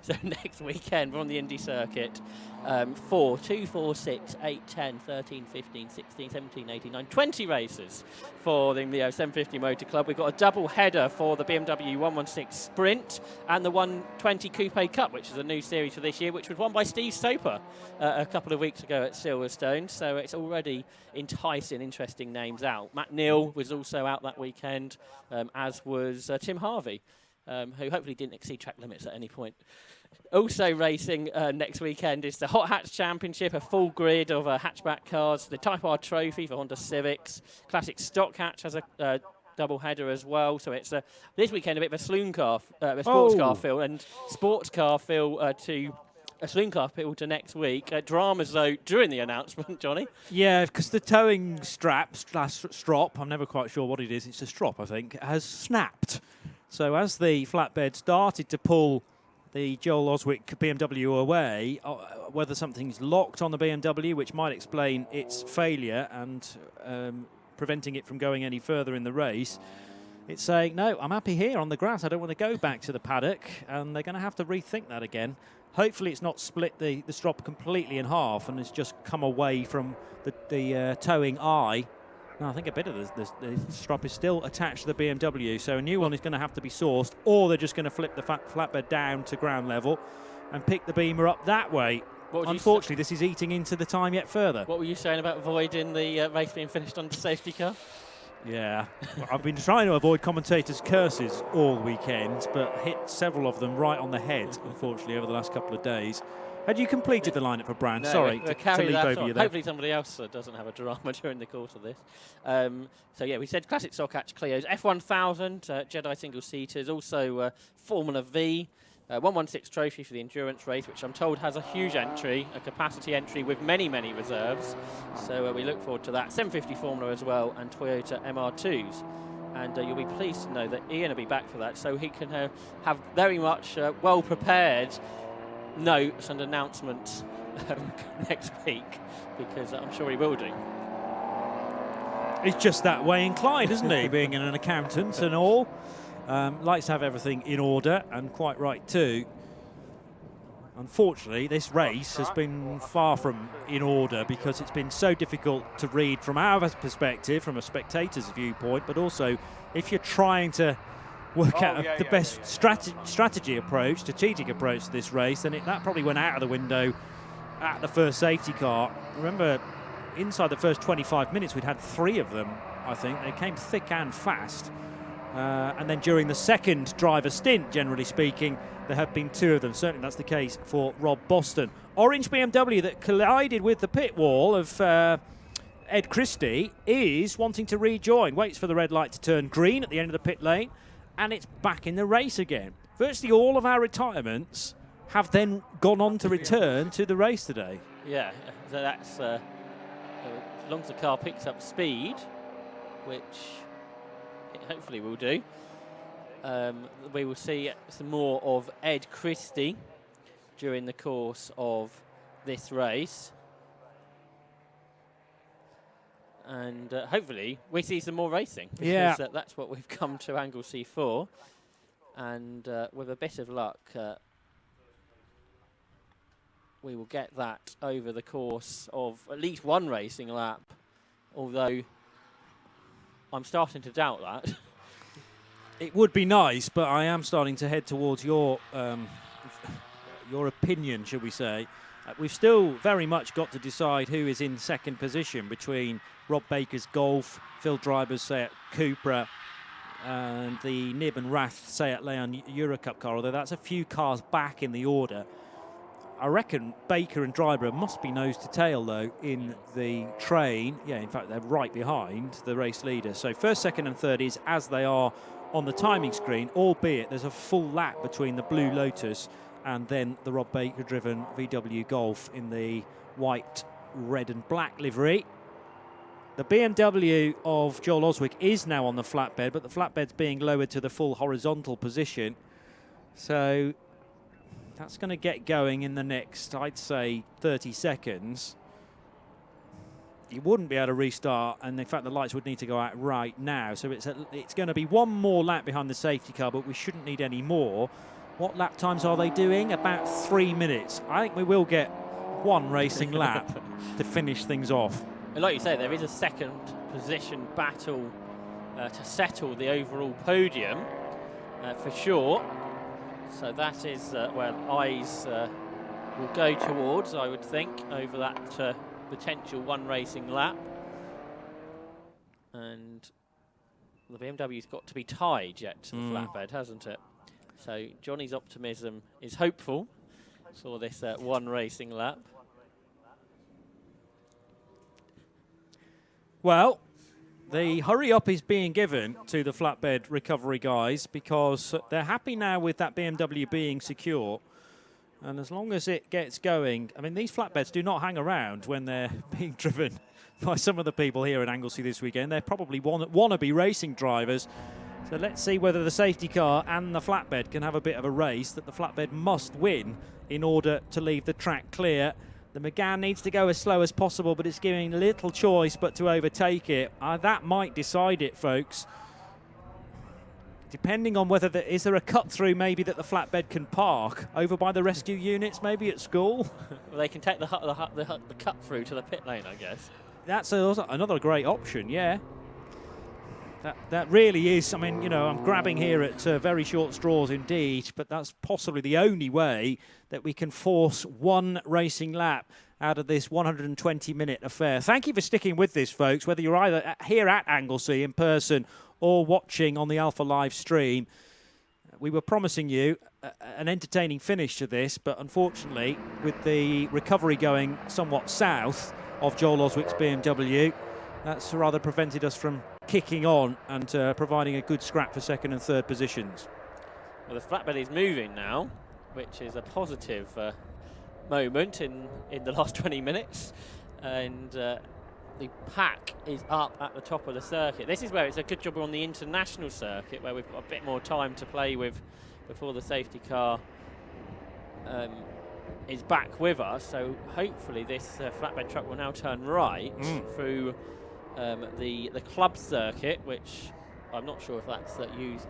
So next weekend, we're on the Indy circuit. 4, 2, 4, 6, 8, 10, 13, 15, 16, 17, 18, 19, 20 races for the 750 Motor Club. We've got a double header for the BMW 116 Sprint and the 120 Coupe Cup, which is a new series for this year, which was won by Steve Soper a couple of weeks ago at Silverstone. So it's already enticing interesting names out. Matt Neal was also out that weekend, as was Tim Harvey, who hopefully didn't exceed track limits at any point. Also racing next weekend is the Hot Hatch Championship, a full grid of hatchback cars, the Type R Trophy for Honda Civics, Classic Stock Hatch has a double header as well. So it's this weekend a bit of a saloon car, a sports car feel, and sports car feel to a saloon car feel to next week. Dramas though during the announcement, Johnny. Yeah, because the towing strop, I'm never quite sure what it is, it's a strop I think, has snapped. So as the flatbed started to pull the Joel Oswick BMW away, whether something's locked on the BMW, which might explain its failure and preventing it from going any further in the race, it's saying, no, I'm happy here on the grass. I don't want to go back to the paddock, and they're going to have to rethink that again. Hopefully it's not split the strop completely in half and it's just come away from the towing eye. No, I think a bit of the strop is still attached to the BMW, so a new one is going to have to be sourced, or they're just going to flip the flatbed down to ground level and pick the Beamer up that way. Unfortunately, this is eating into the time yet further. What were you saying about avoiding the race being finished under safety car? Yeah, well, I've been trying to avoid commentators' curses all weekend, but hit several of them right on the head, unfortunately, over the last couple of days. Had you completed the lineup for Brand? No, Sorry to leap over you there. Hopefully somebody else doesn't have a drama during the course of this. So yeah, we said Classic Stock Hatch Clios, F1000, Jedi single-seaters, also Formula V, 116 trophy for the endurance race, which I'm told has a huge entry, a capacity entry with many, many reserves. So we look forward to that. 750 Formula as well, and Toyota MR2s. And you'll be pleased to know that Ian will be back for that, so he can have very much well-prepared notes and announcements next week, because I'm sure he will do. He's just that way inclined, isn't he? Being an accountant and all. Likes to have everything in order, and quite right too. Unfortunately, this race has been far from in order because it's been so difficult to read from our perspective, from a spectator's viewpoint, but also if you're trying to work out the best strategic approach to this race, then that probably went out of the window at the first safety car. Remember, inside the first 25 minutes, we'd had 3 of them, I think. They came thick and fast. And then during the second driver stint, generally speaking, there have been 2 of them. Certainly that's the case for Rob Boston. Orange BMW that collided with the pit wall of Ed Christie is wanting to rejoin. Waits for the red light to turn green at the end of the pit lane, and it's back in the race again. Virtually all of our retirements have then gone on to return to the race today. Yeah, so that's as long as the car picks up speed, which it hopefully will do. We will see some more of Ed Christie during the course of this race. And hopefully we see some more racing. Because, that's what we've come to Anglesey for. And with a bit of luck, we will get that over the course of at least one racing lap. Although I'm starting to doubt that. It would be nice, but I am starting to head towards your opinion, shall we say. We've still very much got to decide who is in second position between Rob Baker's Golf, Phil Driver's Seat Cupra, and the Nib and Rath Seat Leon Eurocup car, although that's a few cars back in the order. I reckon Baker and Driver must be nose to tail, though, in the train. Yeah, in fact, they're right behind the race leader. So first, second and third is as they are on the timing screen, albeit there's a full lap between the Blue Lotus and then the Rob Baker-driven VW Golf in the white, red and black livery. The BMW of Joel Oswick is now on the flatbed, but the flatbed's being lowered to the full horizontal position. So that's going to get going in the next, I'd say, 30 seconds. You wouldn't be able to restart, and in fact the lights would need to go out right now. So it's going to be one more lap behind the safety car, but we shouldn't need any more. What lap times are they doing? About 3 minutes. I think we will get one racing lap to finish things off. And like you say, there is a second position battle to settle the overall podium for sure. So that is where eyes will go towards, I would think, over that potential one racing lap. And the BMW's got to be tied yet to the flatbed, hasn't it? So Johnny's optimism is hopeful for this one racing lap. Well, the hurry up is being given to the flatbed recovery guys because they're happy now with that BMW being secure. And as long as it gets going, I mean, these flatbeds do not hang around when they're being driven by some of the people here at Anglesey this weekend. They're probably wannabe racing drivers. So let's see whether the safety car and the flatbed can have a bit of a race that the flatbed must win in order to leave the track clear. The McGann needs to go as slow as possible, but it's giving little choice but to overtake it. That might decide it, folks. Depending on whether is there a cut-through maybe that the flatbed can park over by the rescue units, maybe at school? Well, they can take the cut-through to the pit lane, I guess. That's another great option, yeah. That really is, I mean, you know, I'm grabbing here at very short straws indeed, but that's possibly the only way that we can force one racing lap out of this 120-minute affair. Thank you for sticking with this, folks, whether you're either here at Anglesey in person or watching on the Alpha live stream. We were promising you an entertaining finish to this, but unfortunately, with the recovery going somewhat south of Joel Oswick's BMW, that's rather prevented us from kicking on and providing a good scrap for second and third positions. Well, the flatbed is moving now, which is a positive moment in the last 20 minutes. And the pack is up at the top of the circuit. This is where it's a good job we're on the international circuit, where we've got a bit more time to play with before the safety car is back with us. So hopefully this flatbed truck will now turn right through the club circuit, which I'm not sure if that's used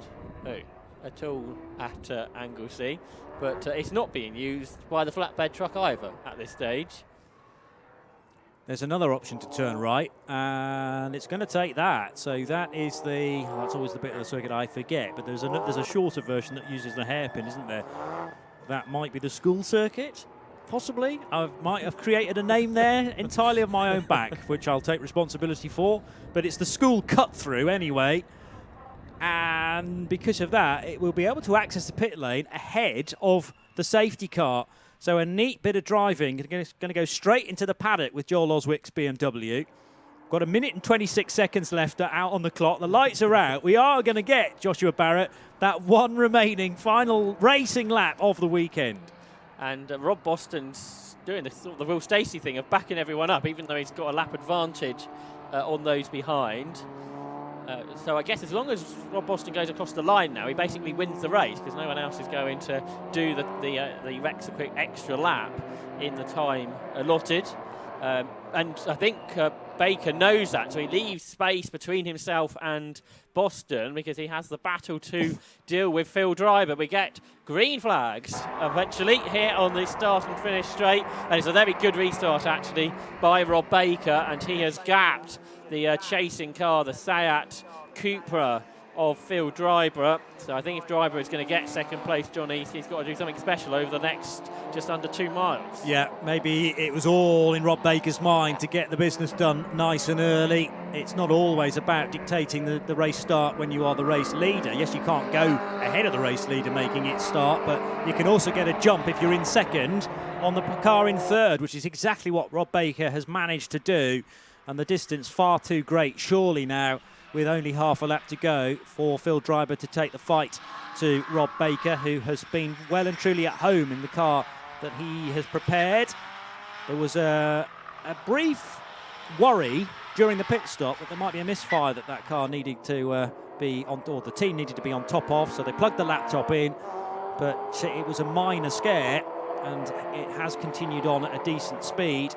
at all at Anglesey, but it's not being used by the flatbed truck either at this stage. There's another option to turn right, and it's going to take that. So that is that's always the bit of the circuit I forget, but there's a shorter version that uses the hairpin, isn't there? That might be the school circuit. Possibly. I might have created a name there entirely of my own back, which I'll take responsibility for. But it's the school cut-through anyway. and because of that, it will be able to access the pit lane ahead of the safety car. So a neat bit of driving. Going to go straight into the paddock with Joel Oswick's BMW. Got a minute and 26 seconds left out on the clock. The lights are out. We are going to get, Joshua Barrett, that one remaining final racing lap of the weekend. And Rob Boston's doing the sort of the Will Stacey thing of backing everyone up, even though he's got a lap advantage on those behind. So I guess as long as Rob Boston goes across the line now, he basically wins the race because no one else is going to do the Rex a quick extra lap in the time allotted. And I think Baker knows that, so he leaves space between himself and Boston because he has the battle to deal with Phil Driver. We get green flags eventually here on the start and finish straight, and it's a very good restart actually by Rob Baker, and he has gapped the chasing car, the Seat Cupra of Phil Driver. So I think if Driver is going to get second place, Johnny, he's got to do something special over the next just under 2 miles. Yeah, maybe it was all in Rob Baker's mind to get the business done nice and early. It's not always about dictating the race start when you are the race leader. Yes, you can't go ahead of the race leader making it start, but you can also get a jump if you're in second on the car in third, which is exactly what Rob Baker has managed to do. And the distance far too great, surely now, with only half a lap to go, for Phil Driver to take the fight to Rob Baker, who has been well and truly at home in the car that he has prepared. There was a brief worry during the pit stop that there might be a misfire that car needed to be on, or the team needed to be on top of, so they plugged the laptop in, but it was a minor scare, and it has continued on at a decent speed.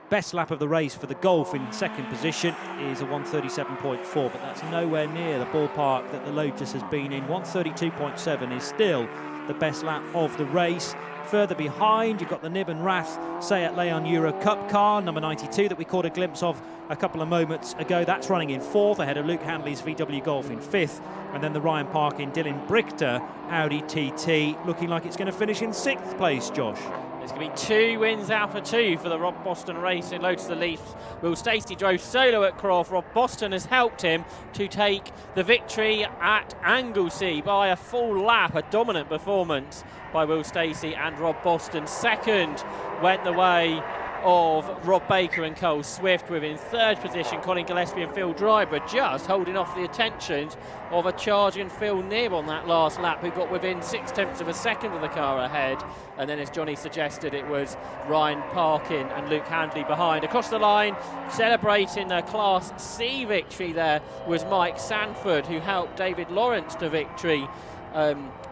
Best lap of the race for the Golf in second position is a 1:37.4, but that's nowhere near the ballpark that the Lotus has been in. 1:32.7 is still the best lap of the race. Further behind, you've got the Nib and Rath Seat Leon Euro Cup car, number 92, that we caught a glimpse of a couple of moments ago. That's running in fourth, ahead of Luke Handley's VW Golf in fifth. And then the Ryan Parkin Dylan Brichter Audi TT, looking like it's going to finish in sixth place, Josh. There's going to be 2 wins out of 2 for the Rob Boston race in Lotus Elise. Will Stacey drove solo at Croft. Rob Boston has helped him to take the victory at Anglesey by a full lap. A dominant performance by Will Stacey and Rob Boston. Second went the way of Rob Baker and Cole Swift, with in third position Colin Gillespie and Phil Driver just holding off the attentions of a charging Phil Nib on that last lap, who got within 0.6 of a second of the car ahead. And then, as Johnny suggested, it was Ryan Parkin and Luke Handley behind. Across the line, celebrating the Class C victory there, was Mike Sanford, who helped David Lawrence to victory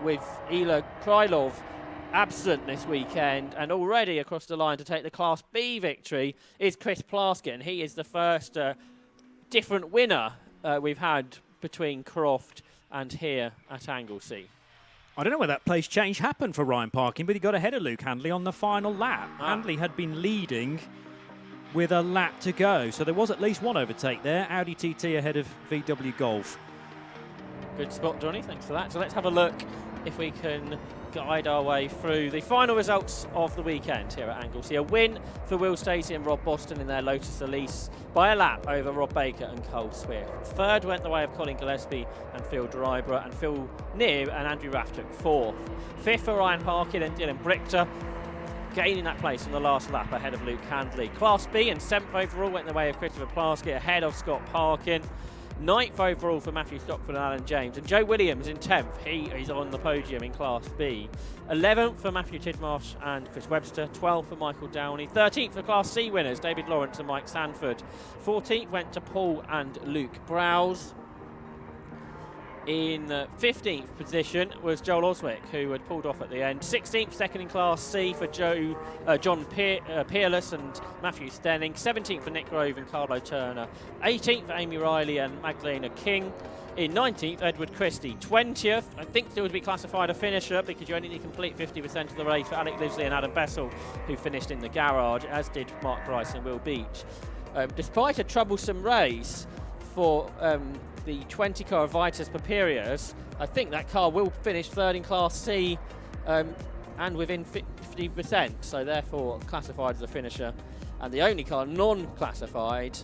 with Ila Krylov absent this weekend. And already across the line to take the Class B victory is Chris Plaskett, and he is the first different winner we've had between Croft and here at Anglesey. I don't know where that place change happened for Ryan Parkin, but he got ahead of Luke Handley on the final lap. Handley had been leading with a lap to go, so there was at least one overtake there. Audi TT ahead of VW Golf. Good spot, Johnny, thanks for that. So let's have a look if we can guide our way through the final results of the weekend here at Anglesey. A win for Will Stacey and Rob Boston in their Lotus Elise by a lap over Rob Baker and Cole Swift. Third went the way of Colin Gillespie and Phil Driver, and Phil Nib and Andrew Raff took fourth. Fifth for Ryan Parkin and Dylan Brichter, gaining that place on the last lap ahead of Luke Handley. Class B and 7th overall went the way of Christopher Plaskett ahead of Scott Parkin. 9th overall for Matthew Stockford and Alan James, and Joe Williams in 10th. He is on the podium in Class B. 11th for Matthew Tidmarsh and Chris Webster. 12th for Michael Downey. 13th for Class C winners David Lawrence and Mike Sanford. 14th went to Paul and Luke Browse. In 15th position was Joel Oswick, who had pulled off at the end. 16th, second in Class C for John Peerless and Matthew Stenning. 17th for Nick Grove and Carlo Turner. 18th for Amy Riley and Magdalena King. In 19th, Edward Christie. 20th, I think still to be classified a finisher because you only need to complete 50% of the race, for Alec Livesley and Adam Bessel, who finished in the garage, as did Mark Rice and Will Beach. Despite a troublesome race for the 20 car of Vitus Papirius, I think that car will finish third in Class C and within 50%, so therefore classified as a finisher. And the only car non-classified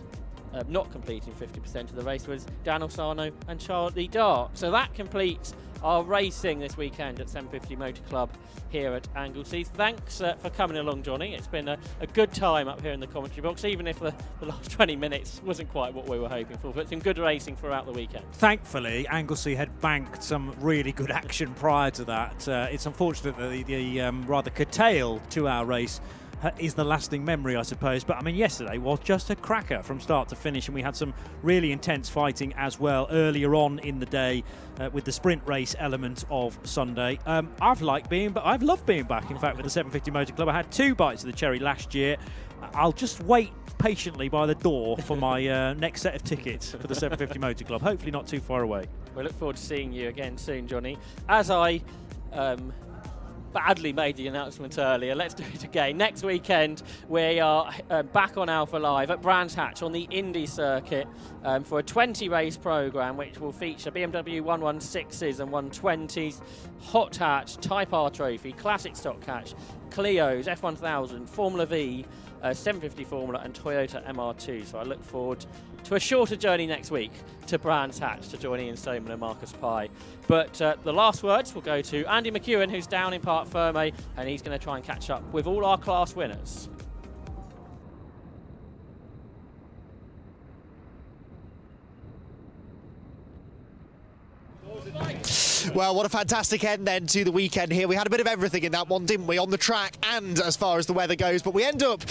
not completing 50% of the race was Dan Orsano and Charlie Dart. So that completes our racing this weekend at 750 Motor Club here at Anglesey. Thanks for coming along, Johnny. It's been a good time up here in the commentary box, even if the last 20 minutes wasn't quite what we were hoping for, but some good racing throughout the weekend. Thankfully, Anglesey had banked some really good action prior to that. It's unfortunate that the rather curtailed 2-hour race is the lasting memory, I suppose. But I mean, yesterday was just a cracker from start to finish, and we had some really intense fighting as well earlier on in the day with the sprint race element of Sunday. I've loved being back, in fact, with the 750 Motor Club. I had 2 bites of the cherry last year. I'll just wait patiently by the door for my next set of tickets for the 750 Motor Club. Hopefully not too far away. We look forward to seeing you again soon, Johnny. As I badly made the announcement earlier, let's do it again. Next weekend we are back on Alpha Live at Brands Hatch on the Indy circuit for a 20 race programme which will feature BMW 116s and 120s, Hot Hatch, Type R Trophy, Classic Stock Hatch, Clios, F1000, Formula V, 750 Formula and Toyota MR2. So I look forward to a shorter journey next week to Brands Hatch to join Ian Stoneman and Marcus Pye. But the last words will go to Andy McEwen, who's down in Parc Ferme, and he's going to try and catch up with all our class winners. Well, what a fantastic end then to the weekend here. We had a bit of everything in that one, didn't we, on the track and as far as the weather goes. But we end up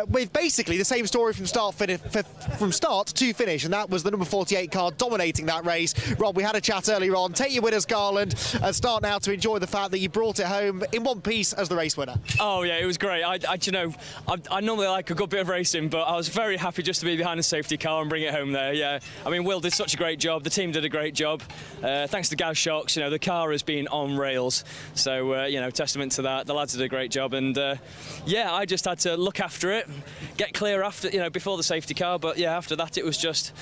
with basically the same story from start to finish, and that was the number 48 car dominating that race. Rob, we had a chat earlier on. Take your winners, Garland, and start now to enjoy the fact that you brought it home in one piece as the race winner. Oh yeah, it was great. I normally like a good bit of racing, but I was very happy just to be behind the safety car and bring it home there. Yeah, I mean, Will did such a great job. The team did a great job. Thanks to Gaz Shocks, the car has been on rails, so testament to that. The lads did a great job, and yeah, I just had to look after it, get clear after, before the safety car. But yeah, after that it was just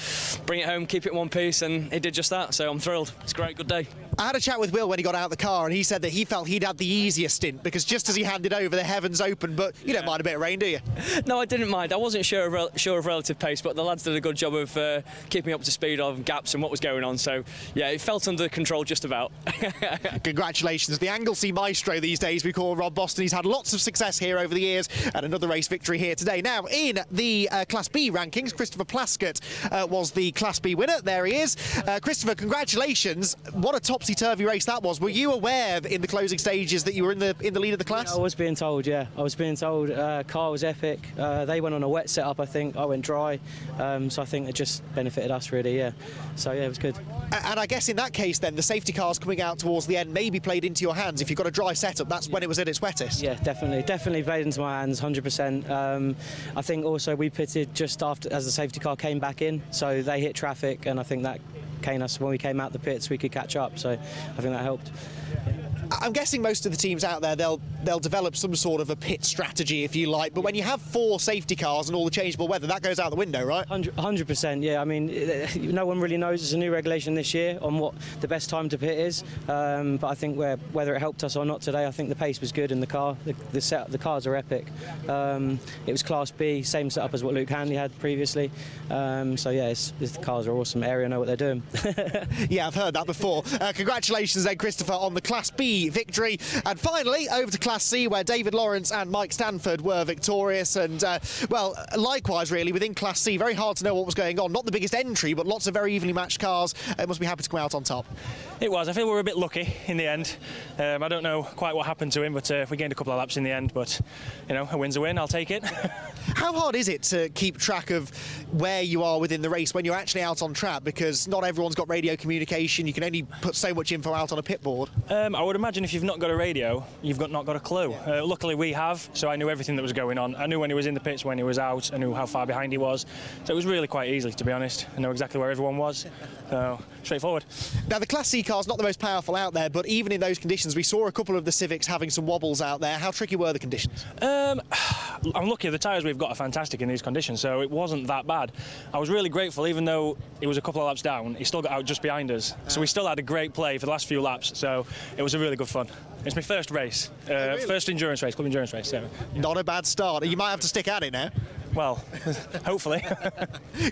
bring it home, keep it in one piece, and it did just that. So I'm thrilled. It's a great, good day. I had a chat with Will when he got out of the car, and he said that he felt he'd had the easiest stint because just as he handed over, the heavens opened. But you don't mind a bit of rain, do you? No, I didn't mind. I wasn't sure of relative pace, but the lads did a good job of keeping me up to speed of gaps and what was going on. So yeah, it felt under control just about. Congratulations. The Anglesey maestro these days, we call Rob Boston. He's had lots of success here over the years, and another race victory here today. Now, in the Class B rankings, Christopher Plaskett was the Class B winner. There he is. Christopher, congratulations. What a topsy-turvy race that was. Were you aware in the closing stages that you were in the lead of the class? I was being told, yeah. I was being told. Car was epic. They went on a wet setup, I think. I went dry. So I think it just benefited us, really, yeah. So, yeah, it was good. And I guess in that case, then, the safety cars coming out towards the end maybe played into your hands. If you've got a dry setup, that's when it was at its wettest. Yeah, definitely played into my hands, 100%. I think also we pitted just after as the safety car came back in, so they hit traffic, and I think that us when we came out the pits we could catch up, so I think that helped. I'm guessing most of the teams out there, they'll develop some sort of a pit strategy, if you like, but when you have 4 safety cars and all the changeable weather, that goes out the window, right? 100%, yeah. I mean, no one really knows. It's a new regulation this year on what the best time to pit is, but I think whether it helped us or not today, I think the pace was good in the car. The cars are epic. It was Class B, same setup as what Luke Hanley had previously, so yeah, the cars are awesome. Area know what they're doing. Yeah, I've heard that before. Congratulations then, Christopher, on the Class B victory. And finally, over to Class C, where David Lawrence and Mike Stanford were victorious. And, well, likewise, really, within Class C, very hard to know what was going on. Not the biggest entry, but lots of very evenly matched cars. It must be happy to come out on top. It was. I feel we were a bit lucky in the end. I don't know quite what happened to him, but we gained a couple of laps in the end. But, a win's a win. I'll take it. How hard is it to keep track of where you are within the race when you're actually out on track? Because not everyone's got radio communication. You can only put so much info out on a pit board. I would imagine if you've not got a radio, you've not got a clue. Luckily we have, so I knew everything that was going on. I knew when he was in the pits, when he was out. I knew how far behind he was. So it was really quite easy, to be honest. I know exactly where everyone was. So straightforward. Now, the Class C car's not the most powerful out there, but even in those conditions, we saw a couple of the Civics having some wobbles out there. How tricky were the conditions? I'm lucky. The tyres we've got are fantastic in these conditions, so it wasn't that bad. I was really grateful, even though it was a couple of laps down, he still got out just behind us. So we still had a great play for the last few laps, so it was a really good fun. It's my first race, really? First endurance race, club endurance race. So, yeah. Not a bad start. You might have to stick at it now. Well, hopefully.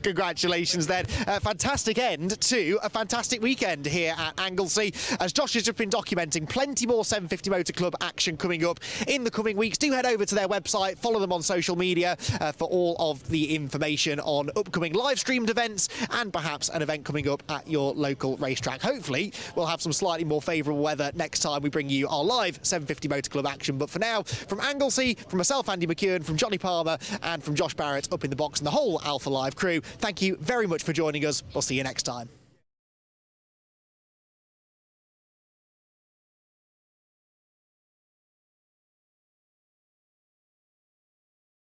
Congratulations then. Fantastic end to a fantastic weekend here at Anglesey. As Josh has just been documenting, plenty more 750 Motor Club action coming up in the coming weeks. Do head over to their website, follow them on social media for all of the information on upcoming live streamed events and perhaps an event coming up at your local racetrack. Hopefully we'll have some slightly more favourable weather next time we bring you our live 750 Motor Club action. But for now, from Anglesey, from myself, Andy McEwen, from Johnny Palmer and from Josh Barrett up in the box and the whole Alpha Live crew, thank you very much for joining us. We'll see you next time.